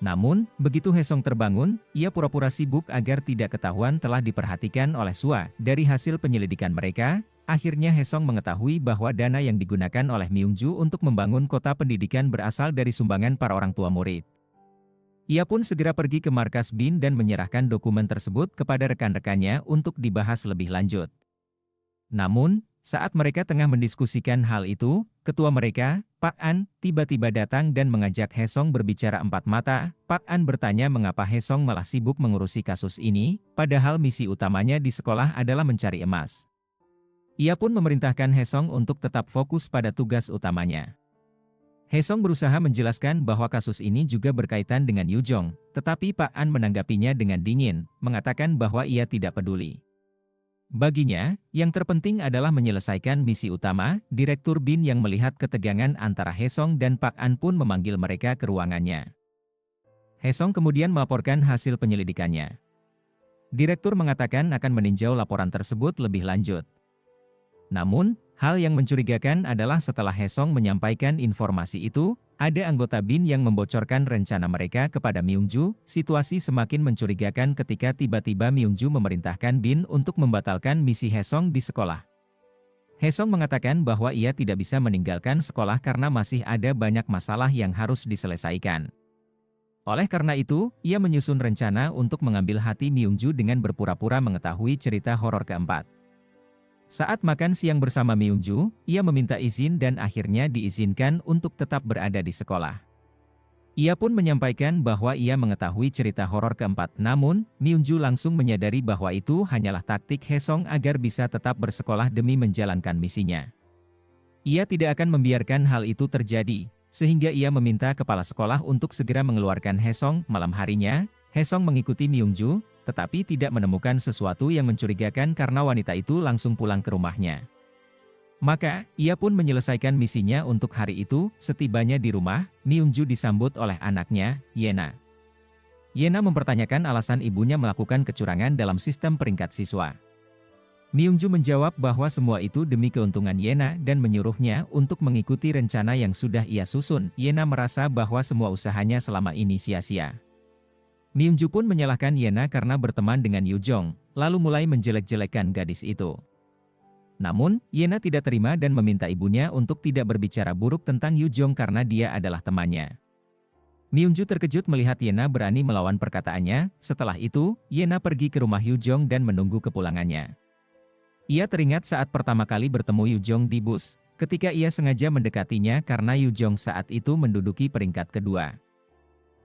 Namun, begitu Haesong terbangun, ia pura-pura sibuk agar tidak ketahuan telah diperhatikan oleh Sua. Dari hasil penyelidikan mereka, akhirnya Haesong mengetahui bahwa dana yang digunakan oleh Myungju untuk membangun kota pendidikan berasal dari sumbangan para orang tua murid. Ia pun segera pergi ke markas BIN dan menyerahkan dokumen tersebut kepada rekan-rekannya untuk dibahas lebih lanjut. Namun, saat mereka tengah mendiskusikan hal itu, ketua mereka, Pak An, tiba-tiba datang dan mengajak Haesong berbicara empat mata. Pak An bertanya mengapa Haesong malah sibuk mengurusi kasus ini, padahal misi utamanya di sekolah adalah mencari emas. Ia pun memerintahkan Haesong untuk tetap fokus pada tugas utamanya. Hesong berusaha menjelaskan bahwa kasus ini juga berkaitan dengan Yujong, tetapi Pak An menanggapinya dengan dingin, mengatakan bahwa ia tidak peduli. Baginya, yang terpenting adalah menyelesaikan misi utama. Direktur Bin yang melihat ketegangan antara Hesong dan Pak An pun memanggil mereka ke ruangannya. Hesong kemudian melaporkan hasil penyelidikannya. Direktur mengatakan akan meninjau laporan tersebut lebih lanjut. Namun, hal yang mencurigakan adalah setelah Hesong menyampaikan informasi itu, ada anggota Bin yang membocorkan rencana mereka kepada Myungju. Situasi semakin mencurigakan ketika tiba-tiba Myungju memerintahkan Bin untuk membatalkan misi Hesong di sekolah. Hesong mengatakan bahwa ia tidak bisa meninggalkan sekolah karena masih ada banyak masalah yang harus diselesaikan. Oleh karena itu, ia menyusun rencana untuk mengambil hati Myungju dengan berpura-pura mengetahui cerita horor keempat. Saat makan siang bersama Myungju, ia meminta izin dan akhirnya diizinkan untuk tetap berada di sekolah. Ia pun menyampaikan bahwa ia mengetahui cerita horor keempat, namun Myungju langsung menyadari bahwa itu hanyalah taktik Hesong agar bisa tetap bersekolah demi menjalankan misinya. Ia tidak akan membiarkan hal itu terjadi, sehingga ia meminta kepala sekolah untuk segera mengeluarkan Hesong. Malam harinya, Hesong mengikuti Myungju, tetapi tidak menemukan sesuatu yang mencurigakan karena wanita itu langsung pulang ke rumahnya. Maka, ia pun menyelesaikan misinya untuk hari itu. Setibanya di rumah, Myungju disambut oleh anaknya, Yena. Yena mempertanyakan alasan ibunya melakukan kecurangan dalam sistem peringkat siswa. Myungju menjawab bahwa semua itu demi keuntungan Yena dan menyuruhnya untuk mengikuti rencana yang sudah ia susun. Yena merasa bahwa semua usahanya selama ini sia-sia. Myungju pun menyalahkan Yena karena berteman dengan Yujong, lalu mulai menjelek-jelekan gadis itu. Namun, Yena tidak terima dan meminta ibunya untuk tidak berbicara buruk tentang Yujong karena dia adalah temannya. Myungju terkejut melihat Yena berani melawan perkataannya. Setelah itu, Yena pergi ke rumah Yujong dan menunggu kepulangannya. Ia teringat saat pertama kali bertemu Yujong di bus, ketika ia sengaja mendekatinya karena Yujong saat itu menduduki peringkat kedua.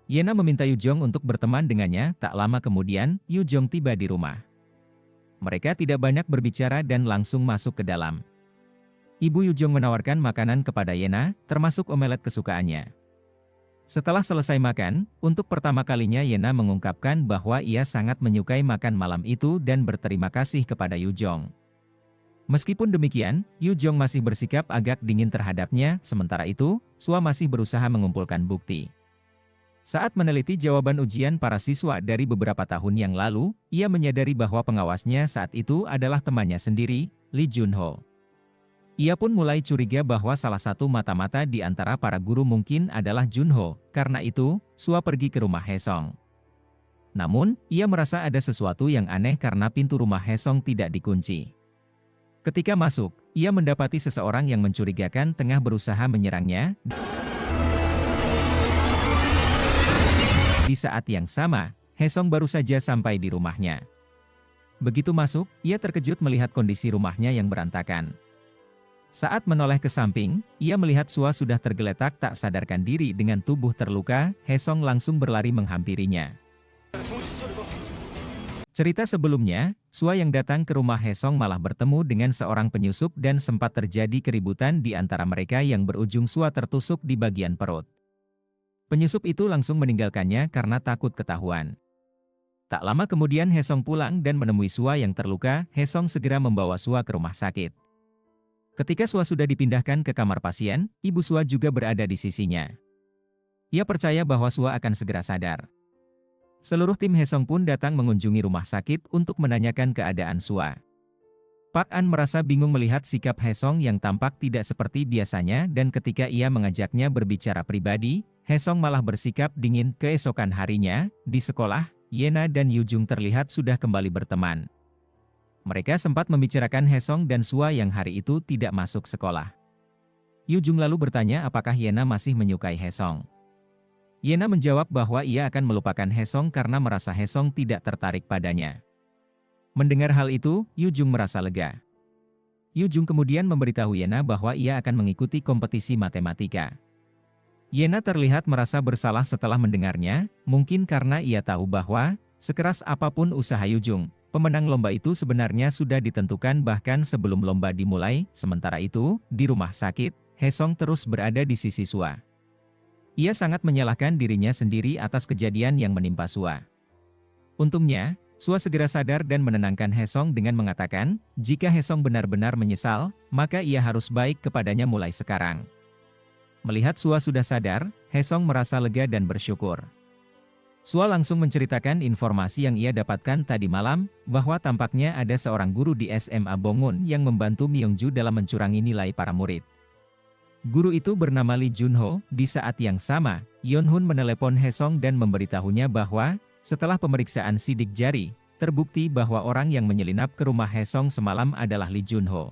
Yena meminta Yujong untuk berteman dengannya. Tak lama kemudian, Yujong tiba di rumah. Mereka tidak banyak berbicara dan langsung masuk ke dalam. Ibu Yujong menawarkan makanan kepada Yena, termasuk omelet kesukaannya. Setelah selesai makan, untuk pertama kalinya Yena mengungkapkan bahwa ia sangat menyukai makan malam itu dan berterima kasih kepada Yujong. Meskipun demikian, Yujong masih bersikap agak dingin terhadapnya. Sementara itu, Sua masih berusaha mengumpulkan bukti. Saat meneliti jawaban ujian para siswa dari beberapa tahun yang lalu, ia menyadari bahwa pengawasnya saat itu adalah temannya sendiri, Lee Junho. Ia pun mulai curiga bahwa salah satu mata-mata di antara para guru mungkin adalah Junho. Karena itu, Sua pergi ke rumah Hesong. Namun, ia merasa ada sesuatu yang aneh karena pintu rumah Hesong tidak dikunci. Ketika masuk, ia mendapati seseorang yang mencurigakan tengah berusaha menyerangnya. Di saat yang sama, Hesong baru saja sampai di rumahnya. Begitu masuk, ia terkejut melihat kondisi rumahnya yang berantakan. Saat menoleh ke samping, ia melihat Sua sudah tergeletak tak sadarkan diri dengan tubuh terluka. Hesong langsung berlari menghampirinya. Cerita sebelumnya, Sua yang datang ke rumah Hesong malah bertemu dengan seorang penyusup dan sempat terjadi keributan di antara mereka yang berujung Sua tertusuk di bagian perut. Penyusup itu langsung meninggalkannya karena takut ketahuan. Tak lama kemudian Hesong pulang dan menemui Sua yang terluka. Hesong segera membawa Sua ke rumah sakit. Ketika Sua sudah dipindahkan ke kamar pasien, ibu Sua juga berada di sisinya. Ia percaya bahwa Sua akan segera sadar. Seluruh tim Hesong pun datang mengunjungi rumah sakit untuk menanyakan keadaan Sua. Pak An merasa bingung melihat sikap Hesong yang tampak tidak seperti biasanya dan ketika ia mengajaknya berbicara pribadi, Hesong malah bersikap dingin. Keesokan harinya, di sekolah, Yena dan Yujong terlihat sudah kembali berteman. Mereka sempat membicarakan Hesong dan Sua yang hari itu tidak masuk sekolah. Yujong lalu bertanya apakah Yena masih menyukai Hesong. Yena menjawab bahwa ia akan melupakan Hesong karena merasa Hesong tidak tertarik padanya. Mendengar hal itu, Yujong merasa lega. Yujong kemudian memberitahu Yena bahwa ia akan mengikuti kompetisi matematika. Yena terlihat merasa bersalah setelah mendengarnya, mungkin karena ia tahu bahwa, sekeras apapun usaha Yujong, pemenang lomba itu sebenarnya sudah ditentukan bahkan sebelum lomba dimulai. Sementara itu, di rumah sakit, Hesong terus berada di sisi Sua. Ia sangat menyalahkan dirinya sendiri atas kejadian yang menimpa Sua. Untungnya, Sua segera sadar dan menenangkan Haesong dengan mengatakan, jika Haesong benar-benar menyesal, maka ia harus baik kepadanya mulai sekarang. Melihat Sua sudah sadar, Haesong merasa lega dan bersyukur. Sua langsung menceritakan informasi yang ia dapatkan tadi malam, bahwa tampaknya ada seorang guru di SMA Bongun yang membantu Myongju dalam mencurangi nilai para murid. Guru itu bernama Lee Junho. Di saat yang sama, Yeonhun menelepon Haesong dan memberitahunya bahwa, setelah pemeriksaan sidik jari, terbukti bahwa orang yang menyelinap ke rumah Haesong semalam adalah Lee Junho.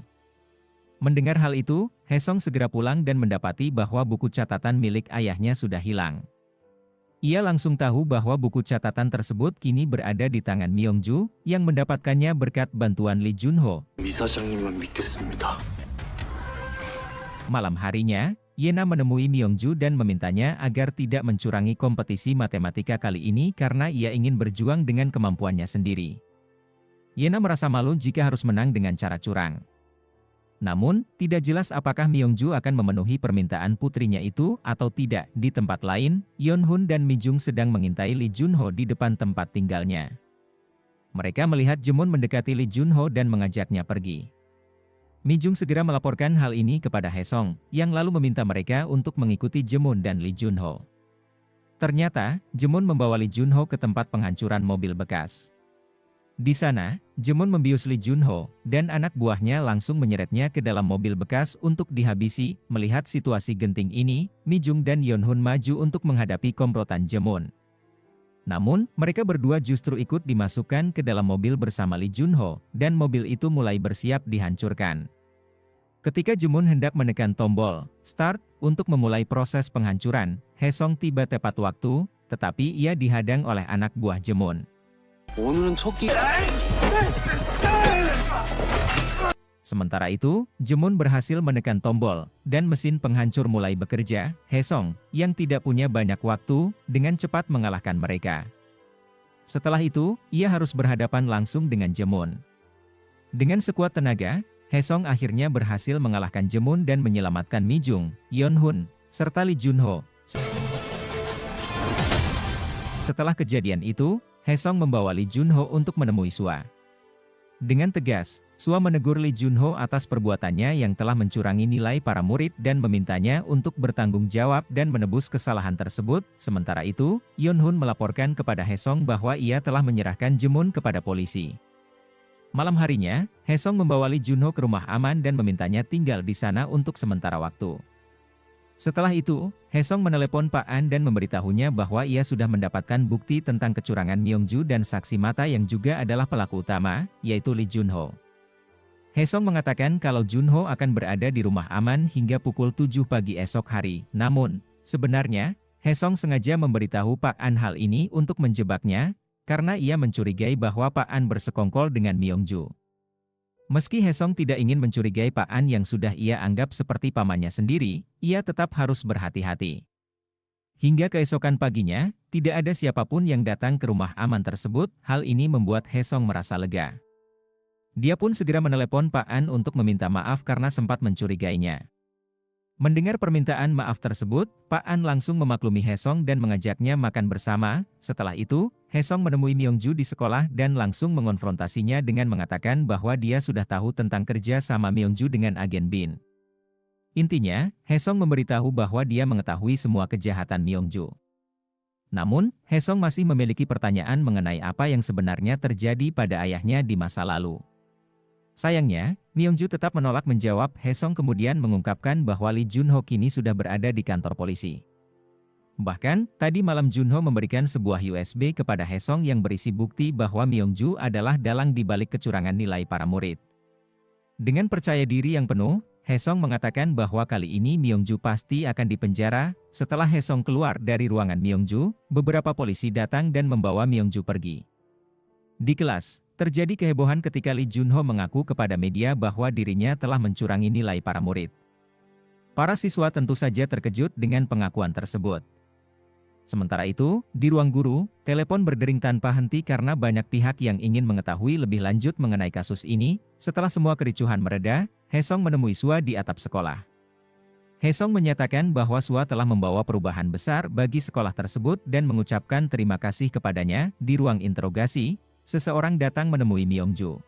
Mendengar hal itu, Haesong segera pulang dan mendapati bahwa buku catatan milik ayahnya sudah hilang. Ia langsung tahu bahwa buku catatan tersebut kini berada di tangan Myongju, yang mendapatkannya berkat bantuan Lee Junho. 이사장님만 믿겠습니다. Malam harinya, Yena menemui Myongju dan memintanya agar tidak mencurangi kompetisi matematika kali ini karena ia ingin berjuang dengan kemampuannya sendiri. Yena merasa malu jika harus menang dengan cara curang. Namun, tidak jelas apakah Myongju akan memenuhi permintaan putrinya itu atau tidak. Di tempat lain, Yeonhun dan Mijung sedang mengintai Lee Junho di depan tempat tinggalnya. Mereka melihat Jemun mendekati Lee Junho dan mengajaknya pergi. Mijung segera melaporkan hal ini kepada Haesong, yang lalu meminta mereka untuk mengikuti Jemun dan Lee Junho. Ternyata, Jemun membawa Lee Junho ke tempat penghancuran mobil bekas. Di sana, Jemun membius Lee Junho, dan anak buahnya langsung menyeretnya ke dalam mobil bekas untuk dihabisi. Melihat situasi genting ini, Mijung dan Yeonhun maju untuk menghadapi komplotan Jemun. Namun, mereka berdua justru ikut dimasukkan ke dalam mobil bersama Lee Junho, dan mobil itu mulai bersiap dihancurkan. Ketika Jemun hendak menekan tombol start untuk memulai proses penghancuran, Haesong tiba tepat waktu, tetapi ia dihadang oleh anak buah Jemun. 오늘은 토끼. Sementara itu, Jemun berhasil menekan tombol, dan mesin penghancur mulai bekerja. Haesong, yang tidak punya banyak waktu, dengan cepat mengalahkan mereka. Setelah itu, ia harus berhadapan langsung dengan Jemun. Dengan sekuat tenaga, Haesong akhirnya berhasil mengalahkan Jemun dan menyelamatkan Mijung, Yeonhun, serta Lee Junho. Setelah kejadian itu, Haesong membawa Lee Junho untuk menemui Sua. Dengan tegas, Sua menegur Lee Junho atas perbuatannya yang telah mencurangi nilai para murid dan memintanya untuk bertanggung jawab dan menebus kesalahan tersebut. Sementara itu, Yeonhun melaporkan kepada Haesong bahwa ia telah menyerahkan Jemun kepada polisi. Malam harinya, Haesong membawa Lee Junho ke rumah aman dan memintanya tinggal di sana untuk sementara waktu. Setelah itu, Haesong menelepon Pak An dan memberitahunya bahwa ia sudah mendapatkan bukti tentang kecurangan Myongju dan saksi mata yang juga adalah pelaku utama, yaitu Lee Junho. Haesong mengatakan kalau Junho akan berada di rumah aman hingga pukul 7 pagi esok hari. Namun, sebenarnya, Haesong sengaja memberitahu Pak An hal ini untuk menjebaknya, karena ia mencurigai bahwa Pak An bersekongkol dengan Myongju. Meski Haesong tidak ingin mencurigai Pak An yang sudah ia anggap seperti pamannya sendiri, ia tetap harus berhati-hati. Hingga keesokan paginya, tidak ada siapapun yang datang ke rumah aman tersebut. Hal ini membuat Haesong merasa lega. Dia pun segera menelepon Pak An untuk meminta maaf karena sempat mencurigainya. Mendengar permintaan maaf tersebut, Pak An langsung memaklumi Haesong dan mengajaknya makan bersama. Setelah itu, Haesong menemui Myongju di sekolah dan langsung mengonfrontasinya dengan mengatakan bahwa dia sudah tahu tentang kerja sama Myongju dengan agen Bin. Intinya, Haesong memberitahu bahwa dia mengetahui semua kejahatan Myongju. Namun, Haesong masih memiliki pertanyaan mengenai apa yang sebenarnya terjadi pada ayahnya di masa lalu. Sayangnya, Myongju tetap menolak menjawab. Haesong kemudian mengungkapkan bahwa Lee Junho kini sudah berada di kantor polisi. Bahkan, tadi malam Junho memberikan sebuah USB kepada Haesong yang berisi bukti bahwa Myongju adalah dalang di balik kecurangan nilai para murid. Dengan percaya diri yang penuh, Haesong mengatakan bahwa kali ini Myongju pasti akan dipenjara. Setelah Haesong keluar dari ruangan Myongju, beberapa polisi datang dan membawa Myongju pergi. Di kelas, terjadi kehebohan ketika Lee Junho mengaku kepada media bahwa dirinya telah mencurangi nilai para murid. Para siswa tentu saja terkejut dengan pengakuan tersebut. Sementara itu, di ruang guru, telepon berdering tanpa henti karena banyak pihak yang ingin mengetahui lebih lanjut mengenai kasus ini. Setelah semua kericuhan mereda, Haesong menemui Sua di atap sekolah. Haesong menyatakan bahwa Sua telah membawa perubahan besar bagi sekolah tersebut dan mengucapkan terima kasih kepadanya. Di ruang interogasi, seseorang datang menemui Myongju.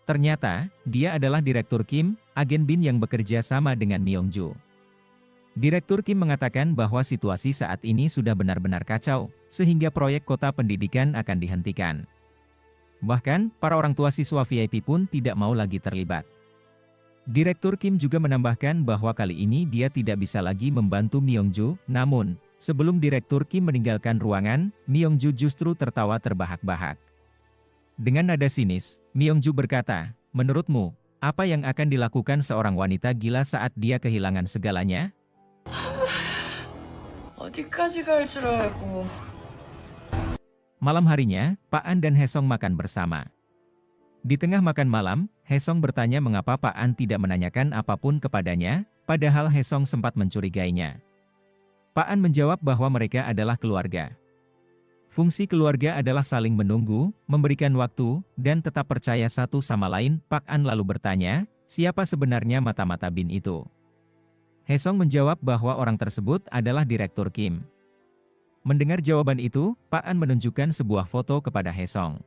Ternyata, dia adalah Direktur Kim, agen BIN yang bekerja sama dengan Myongju. Direktur Kim mengatakan bahwa situasi saat ini sudah benar-benar kacau, sehingga proyek kota pendidikan akan dihentikan. Bahkan, para orang tua siswa VIP pun tidak mau lagi terlibat. Direktur Kim juga menambahkan bahwa kali ini dia tidak bisa lagi membantu Myongju, namun, sebelum Direktur Kim meninggalkan ruangan, Myongju justru tertawa terbahak-bahak. Dengan nada sinis, Myongju berkata, "Menurutmu, apa yang akan dilakukan seorang wanita gila saat dia kehilangan segalanya?" 어디까지 갈 줄 알고. Malam harinya, Pak An dan Haesong makan bersama. Di tengah makan malam, Haesong bertanya mengapa Pak An tidak menanyakan apapun kepadanya, padahal Haesong sempat mencurigainya. Pak An menjawab bahwa mereka adalah keluarga. Fungsi keluarga adalah saling menunggu, memberikan waktu, dan tetap percaya satu sama lain. Pak An lalu bertanya, siapa sebenarnya mata-mata BIN itu? Haesong menjawab bahwa orang tersebut adalah Direktur Kim. Mendengar jawaban itu, Pak An menunjukkan sebuah foto kepada Haesong.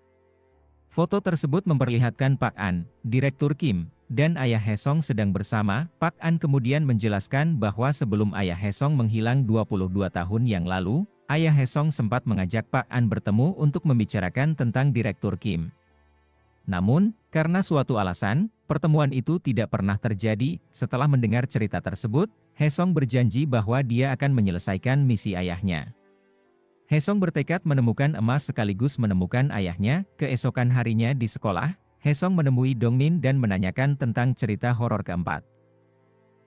Foto tersebut memperlihatkan Pak An, Direktur Kim, dan ayah Haesong sedang bersama. Pak An kemudian menjelaskan bahwa sebelum ayah Haesong menghilang 22 tahun yang lalu, ayah Haesong sempat mengajak Pak An bertemu untuk membicarakan tentang Direktur Kim. Namun, karena suatu alasan, pertemuan itu tidak pernah terjadi. Setelah mendengar cerita tersebut, Haesong berjanji bahwa dia akan menyelesaikan misi ayahnya. Haesong bertekad menemukan emas sekaligus menemukan ayahnya. Keesokan harinya di sekolah, Haesong menemui Dongmin dan menanyakan tentang cerita horor keempat.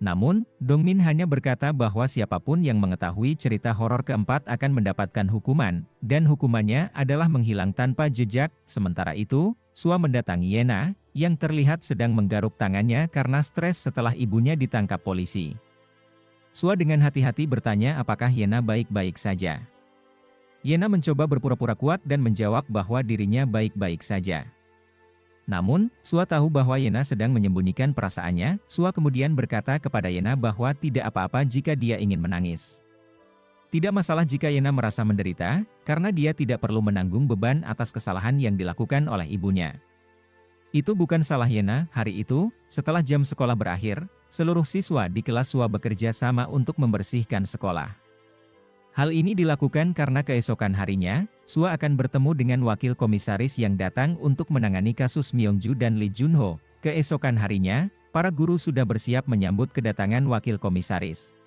Namun, Dongmin hanya berkata bahwa siapapun yang mengetahui cerita horor keempat akan mendapatkan hukuman, dan hukumannya adalah menghilang tanpa jejak. Sementara itu, Sua mendatangi Yena, yang terlihat sedang menggaruk tangannya karena stres setelah ibunya ditangkap polisi. Sua dengan hati-hati bertanya apakah Yena baik-baik saja. Yena mencoba berpura-pura kuat dan menjawab bahwa dirinya baik-baik saja. Namun, Sua tahu bahwa Yena sedang menyembunyikan perasaannya. Sua kemudian berkata kepada Yena bahwa tidak apa-apa jika dia ingin menangis. Tidak masalah jika Yena merasa menderita, karena dia tidak perlu menanggung beban atas kesalahan yang dilakukan oleh ibunya. Itu bukan salah Yena. Hari itu, setelah jam sekolah berakhir, seluruh siswa di kelas Sua bekerja sama untuk membersihkan sekolah. Hal ini dilakukan karena keesokan harinya, Sua akan bertemu dengan wakil komisaris yang datang untuk menangani kasus Myongju dan Lee Junho. Keesokan harinya, para guru sudah bersiap menyambut kedatangan wakil komisaris.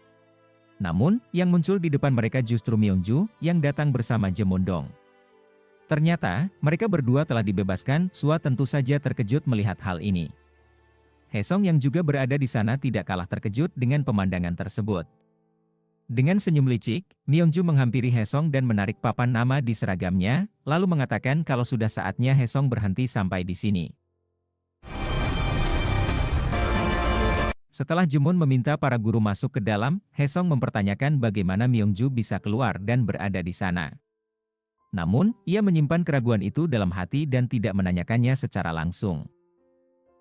Namun, yang muncul di depan mereka justru Myongju, yang datang bersama Jemondong. Ternyata, mereka berdua telah dibebaskan. Sua tentu saja terkejut melihat hal ini. Haesong yang juga berada di sana tidak kalah terkejut dengan pemandangan tersebut. Dengan senyum licik, Myongju menghampiri Haesong dan menarik papan nama di seragamnya, lalu mengatakan kalau sudah saatnya Haesong berhenti sampai di sini. Setelah Jemon meminta para guru masuk ke dalam, Haesong mempertanyakan bagaimana Myongju bisa keluar dan berada di sana. Namun, ia menyimpan keraguan itu dalam hati dan tidak menanyakannya secara langsung.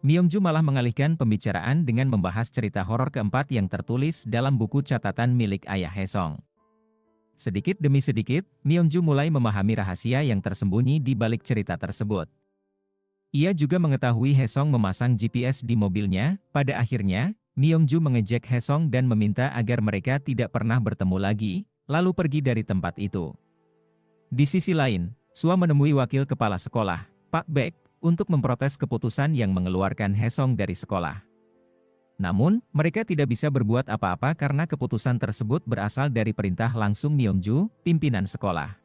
Myongju malah mengalihkan pembicaraan dengan membahas cerita horor keempat yang tertulis dalam buku catatan milik ayah Haesong. Sedikit demi sedikit, Myongju mulai memahami rahasia yang tersembunyi di balik cerita tersebut. Ia juga mengetahui Haesong memasang GPS di mobilnya. Pada akhirnya, Myongju mengejek Haesong dan meminta agar mereka tidak pernah bertemu lagi, lalu pergi dari tempat itu. Di sisi lain, Sua menemui wakil kepala sekolah, Pak Baek, untuk memprotes keputusan yang mengeluarkan Haesong dari sekolah. Namun, mereka tidak bisa berbuat apa-apa karena keputusan tersebut berasal dari perintah langsung Myongju, pimpinan sekolah.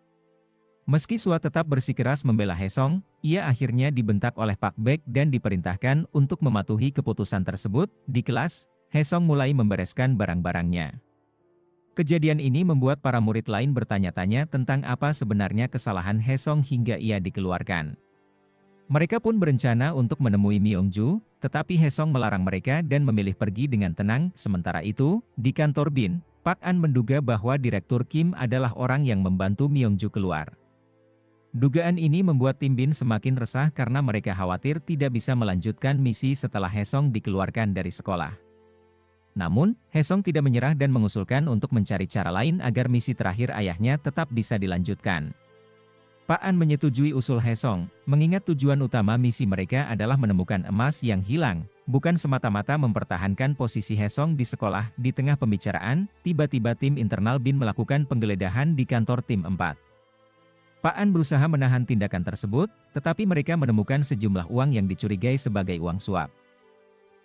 Meski Sua tetap bersikeras membela Haesong, ia akhirnya dibentak oleh Pak Baek dan diperintahkan untuk mematuhi keputusan tersebut. Di kelas, Haesong mulai membereskan barang-barangnya. Kejadian ini membuat para murid lain bertanya-tanya tentang apa sebenarnya kesalahan Haesong hingga ia dikeluarkan. Mereka pun berencana untuk menemui Myongju, tetapi Haesong melarang mereka dan memilih pergi dengan tenang. Sementara itu, di kantor BIN, Pak An menduga bahwa Direktur Kim adalah orang yang membantu Myongju keluar. Dugaan ini membuat tim BIN semakin resah karena mereka khawatir tidak bisa melanjutkan misi setelah Haesong dikeluarkan dari sekolah. Namun, Haesong tidak menyerah dan mengusulkan untuk mencari cara lain agar misi terakhir ayahnya tetap bisa dilanjutkan. Pak An menyetujui usul Haesong, mengingat tujuan utama misi mereka adalah menemukan emas yang hilang, bukan semata-mata mempertahankan posisi Haesong di sekolah. Di tengah pembicaraan, tiba-tiba tim internal BIN melakukan penggeledahan di kantor tim 4. Pak An berusaha menahan tindakan tersebut, tetapi mereka menemukan sejumlah uang yang dicurigai sebagai uang suap.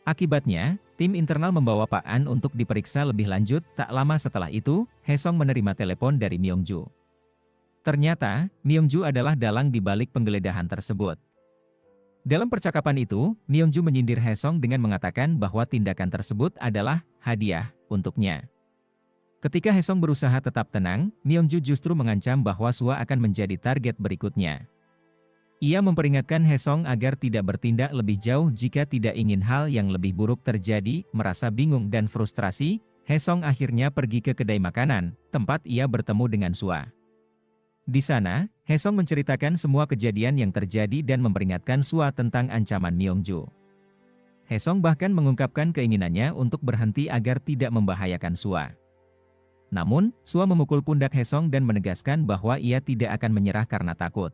Akibatnya, tim internal membawa Pak An untuk diperiksa lebih lanjut. Tak lama setelah itu, Haesong menerima telepon dari Myongju. Ternyata, Myongju adalah dalang di balik penggeledahan tersebut. Dalam percakapan itu, Myongju menyindir Haesong dengan mengatakan bahwa tindakan tersebut adalah hadiah untuknya. Ketika Haesong berusaha tetap tenang, Myongju justru mengancam bahwa Sua akan menjadi target berikutnya. Ia memperingatkan Haesong agar tidak bertindak lebih jauh jika tidak ingin hal yang lebih buruk terjadi. Merasa bingung dan frustrasi, Haesong akhirnya pergi ke kedai makanan, tempat ia bertemu dengan Sua. Di sana, Haesong menceritakan semua kejadian yang terjadi dan memperingatkan Sua tentang ancaman Myongju. Haesong bahkan mengungkapkan keinginannya untuk berhenti agar tidak membahayakan Sua. Namun, Sua memukul pundak Haesong dan menegaskan bahwa ia tidak akan menyerah karena takut.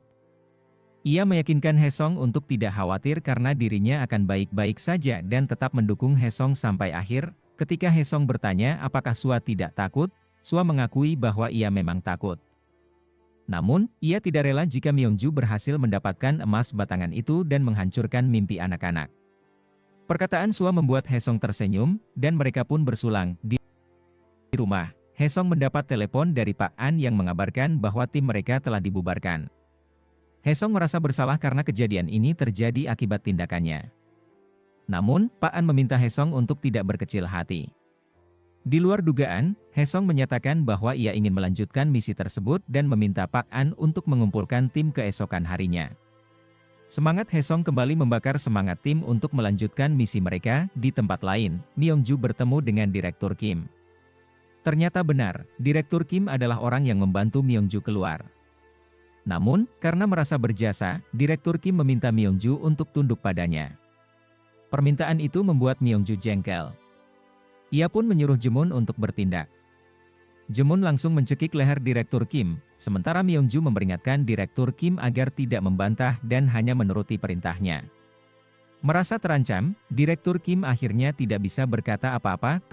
Ia meyakinkan Haesong untuk tidak khawatir karena dirinya akan baik-baik saja dan tetap mendukung Haesong sampai akhir. Ketika Haesong bertanya apakah Sua tidak takut, Sua mengakui bahwa ia memang takut. Namun, ia tidak rela jika Myongju berhasil mendapatkan emas batangan itu dan menghancurkan mimpi anak-anak. Perkataan Sua membuat Haesong tersenyum, dan mereka pun bersulang. Di rumah, Haesong mendapat telepon dari Pak An yang mengabarkan bahwa tim mereka telah dibubarkan. Haesong merasa bersalah karena kejadian ini terjadi akibat tindakannya. Namun, Pak An meminta Haesong untuk tidak berkecil hati. Di luar dugaan, Haesong menyatakan bahwa ia ingin melanjutkan misi tersebut dan meminta Pak An untuk mengumpulkan tim keesokan harinya. Semangat Haesong kembali membakar semangat tim untuk melanjutkan misi mereka. Di tempat lain, Myongju bertemu dengan Direktur Kim. Ternyata benar, Direktur Kim adalah orang yang membantu Myongju keluar. Namun, karena merasa berjasa, Direktur Kim meminta Myongju untuk tunduk padanya. Permintaan itu membuat Myongju jengkel. Ia pun menyuruh Jemun untuk bertindak. Jemun langsung mencekik leher Direktur Kim, sementara Myongju memperingatkan Direktur Kim agar tidak membantah dan hanya menuruti perintahnya. Merasa terancam, Direktur Kim akhirnya tidak bisa berkata apa-apa.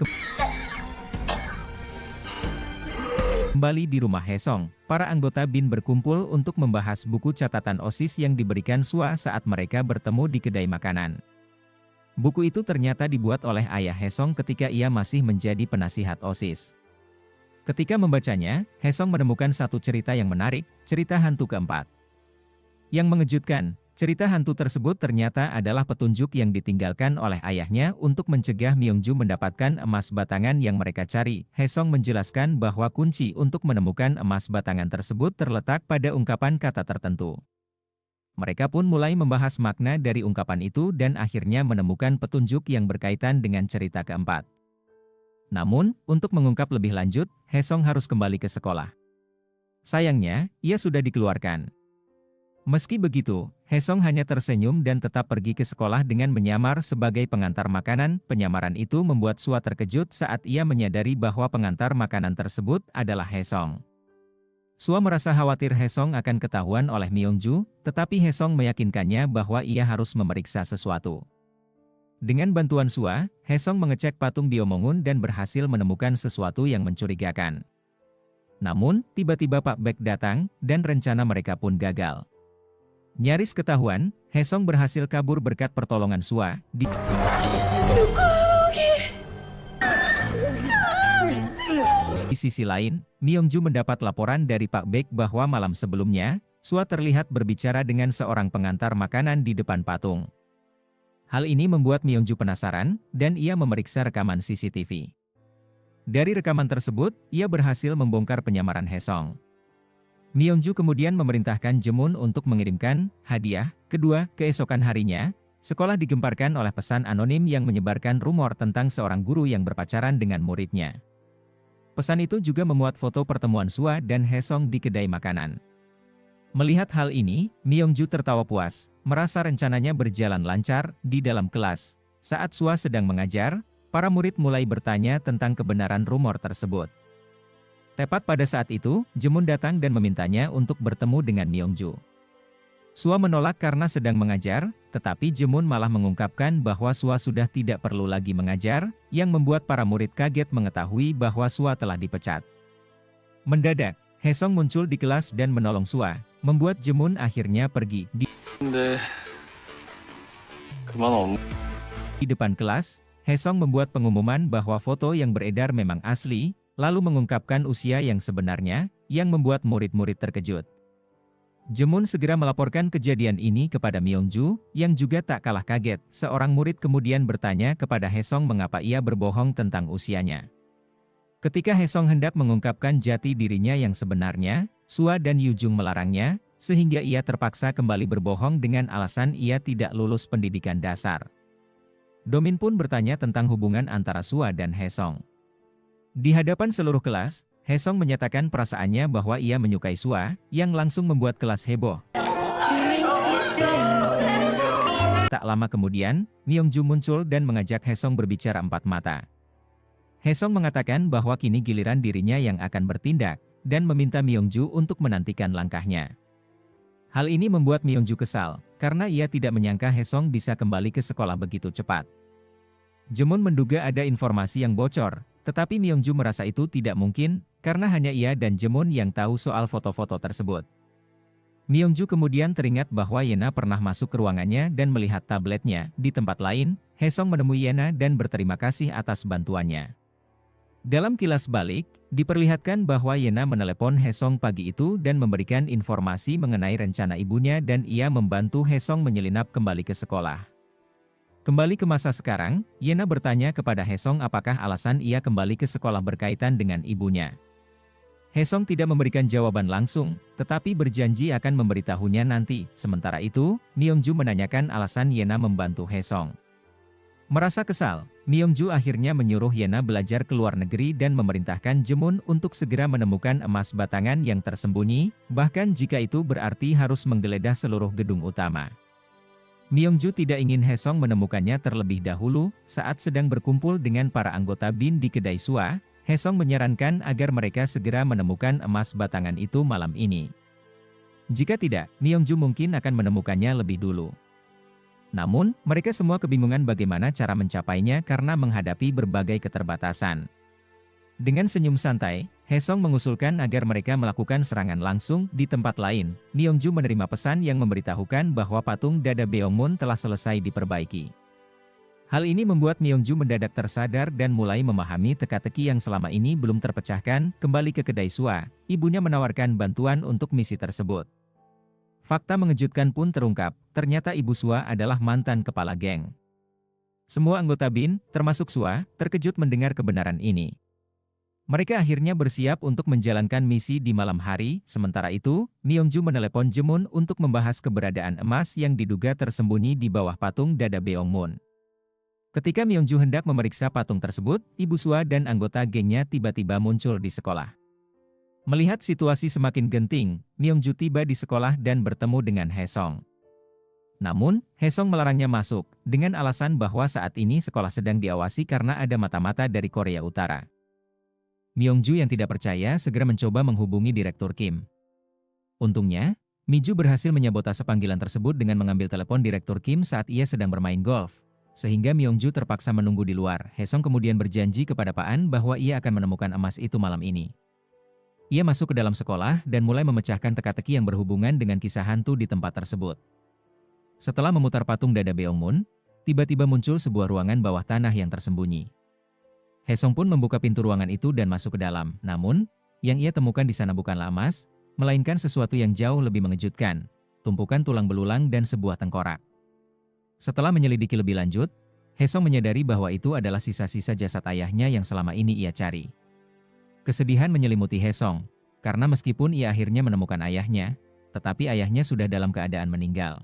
Kembali di rumah Haesong, para anggota BIN berkumpul untuk membahas buku catatan OSIS yang diberikan Sua saat mereka bertemu di kedai makanan. Buku itu ternyata dibuat oleh ayah Haesong ketika ia masih menjadi penasihat OSIS. Ketika membacanya, Haesong menemukan satu cerita yang menarik, cerita hantu keempat. Yang mengejutkan, cerita hantu tersebut ternyata adalah petunjuk yang ditinggalkan oleh ayahnya untuk mencegah Myongju mendapatkan emas batangan yang mereka cari. Haesong menjelaskan bahwa kunci untuk menemukan emas batangan tersebut terletak pada ungkapan kata tertentu. Mereka pun mulai membahas makna dari ungkapan itu dan akhirnya menemukan petunjuk yang berkaitan dengan cerita keempat. Namun, untuk mengungkap lebih lanjut, Haesong harus kembali ke sekolah. Sayangnya, ia sudah dikeluarkan. Meski begitu, Haesong hanya tersenyum dan tetap pergi ke sekolah dengan menyamar sebagai pengantar makanan. Penyamaran itu membuat Sua terkejut saat ia menyadari bahwa pengantar makanan tersebut adalah Haesong. Sua merasa khawatir Haesong akan ketahuan oleh Myongju, tetapi Haesong meyakinkannya bahwa ia harus memeriksa sesuatu. Dengan bantuan Sua, Haesong mengecek patung Biomongun dan berhasil menemukan sesuatu yang mencurigakan. Namun, tiba-tiba Pak Baek datang, dan rencana mereka pun gagal. Nyaris ketahuan, Haesong berhasil kabur berkat pertolongan Sua. Di sisi lain, Myongju mendapat laporan dari Pak Baek bahwa malam sebelumnya, Sua terlihat berbicara dengan seorang pengantar makanan di depan patung. Hal ini membuat Myongju penasaran, dan ia memeriksa rekaman CCTV. Dari rekaman tersebut, ia berhasil membongkar penyamaran Haesong. Myongju kemudian memerintahkan Jemun untuk mengirimkan hadiah. Kedua, keesokan harinya, sekolah digemparkan oleh pesan anonim yang menyebarkan rumor tentang seorang guru yang berpacaran dengan muridnya. Pesan itu juga memuat foto pertemuan Sua dan Haesong di kedai makanan. Melihat hal ini, Myongju tertawa puas, merasa rencananya berjalan lancar. Di dalam kelas. Saat Sua sedang mengajar, para murid mulai bertanya tentang kebenaran rumor tersebut. Tepat pada saat itu, Jemun datang dan memintanya untuk bertemu dengan Myongju. Sua menolak karena sedang mengajar, tetapi Jemun malah mengungkapkan bahwa Sua sudah tidak perlu lagi mengajar, yang membuat para murid kaget mengetahui bahwa Sua telah dipecat. Mendadak, Haesung muncul di kelas dan menolong Sua, membuat Jemun akhirnya pergi. 근데 그만 Di depan kelas, Haesung membuat pengumuman bahwa foto yang beredar memang asli, lalu mengungkapkan usia yang sebenarnya, yang membuat murid-murid terkejut. Jemun segera melaporkan kejadian ini kepada Myongju, yang juga tak kalah kaget. Seorang murid kemudian bertanya kepada Haesung mengapa ia berbohong tentang usianya. Ketika Haesung hendak mengungkapkan jati dirinya yang sebenarnya, Sua dan Yujung melarangnya, sehingga ia terpaksa kembali berbohong dengan alasan ia tidak lulus pendidikan dasar. Domin pun bertanya tentang hubungan antara Sua dan Haesung. Di hadapan seluruh kelas, Haesung menyatakan perasaannya bahwa ia menyukai Sua, yang langsung membuat kelas heboh. Tak lama kemudian, Myongju muncul dan mengajak Haesung berbicara empat mata. Haesung mengatakan bahwa kini giliran dirinya yang akan bertindak, dan meminta Myongju untuk menantikan langkahnya. Hal ini membuat Myongju kesal, karena ia tidak menyangka Haesung bisa kembali ke sekolah begitu cepat. Jemun menduga ada informasi yang bocor, tetapi Myongju merasa itu tidak mungkin, karena hanya ia dan Jemun yang tahu soal foto-foto tersebut. Myongju kemudian teringat bahwa Yena pernah masuk ke ruangannya dan melihat tabletnya. Di tempat lain, Haesung menemui Yena dan berterima kasih atas bantuannya. Dalam kilas balik, diperlihatkan bahwa Yena menelepon Haesung pagi itu dan memberikan informasi mengenai rencana ibunya dan ia membantu Haesung menyelinap kembali ke sekolah. Kembali ke masa sekarang, Yena bertanya kepada Haesung apakah alasan ia kembali ke sekolah berkaitan dengan ibunya. Haesung tidak memberikan jawaban langsung, tetapi berjanji akan memberitahunya nanti. Sementara itu, Myongju menanyakan alasan Yena membantu Haesung. Merasa kesal, Myongju akhirnya menyuruh Yena belajar ke luar negeri dan memerintahkan Jemun untuk segera menemukan emas batangan yang tersembunyi, bahkan jika itu berarti harus menggeledah seluruh gedung utama. Myongju tidak ingin Haesung menemukannya terlebih dahulu. Saat sedang berkumpul dengan para anggota BIN di kedai Sua, Haesung menyarankan agar mereka segera menemukan emas batangan itu malam ini. Jika tidak, Myongju mungkin akan menemukannya lebih dulu. Namun, mereka semua kebingungan bagaimana cara mencapainya karena menghadapi berbagai keterbatasan. Dengan senyum santai, Haesung mengusulkan agar mereka melakukan serangan langsung di tempat lain. Myongju menerima pesan yang memberitahukan bahwa patung dada Beongmun telah selesai diperbaiki. Hal ini membuat Myongju mendadak tersadar dan mulai memahami teka-teki yang selama ini belum terpecahkan. Kembali ke kedai Sua, ibunya menawarkan bantuan untuk misi tersebut. Fakta mengejutkan pun terungkap, ternyata ibu Sua adalah mantan kepala geng. Semua anggota BIN, termasuk Sua, terkejut mendengar kebenaran ini. Mereka akhirnya bersiap untuk menjalankan misi di malam hari. Sementara itu, Myongju menelepon Jemun untuk membahas keberadaan emas yang diduga tersembunyi di bawah patung dada Beongmun. Ketika Myongju hendak memeriksa patung tersebut, ibu Sua dan anggota gengnya tiba-tiba muncul di sekolah. Melihat situasi semakin genting, Myongju tiba di sekolah dan bertemu dengan Haesung. Namun, Haesung melarangnya masuk, dengan alasan bahwa saat ini sekolah sedang diawasi karena ada mata-mata dari Korea Utara. Myongju yang tidak percaya segera mencoba menghubungi Direktur Kim. Untungnya, Miju berhasil menyabotase panggilan tersebut dengan mengambil telepon Direktur Kim saat ia sedang bermain golf, sehingga Myongju terpaksa menunggu di luar. Haesung kemudian berjanji kepada Pak An bahwa ia akan menemukan emas itu malam ini. Ia masuk ke dalam sekolah dan mulai memecahkan teka-teki yang berhubungan dengan kisah hantu di tempat tersebut. Setelah memutar patung dada Beongmun, tiba-tiba muncul sebuah ruangan bawah tanah yang tersembunyi. Haesung pun membuka pintu ruangan itu dan masuk ke dalam. Namun, yang ia temukan di sana bukanlah emas, melainkan sesuatu yang jauh lebih mengejutkan, tumpukan tulang belulang dan sebuah tengkorak. Setelah menyelidiki lebih lanjut, Haesung menyadari bahwa itu adalah sisa-sisa jasad ayahnya yang selama ini ia cari. Kesedihan menyelimuti Haesung, karena meskipun ia akhirnya menemukan ayahnya, tetapi ayahnya sudah dalam keadaan meninggal.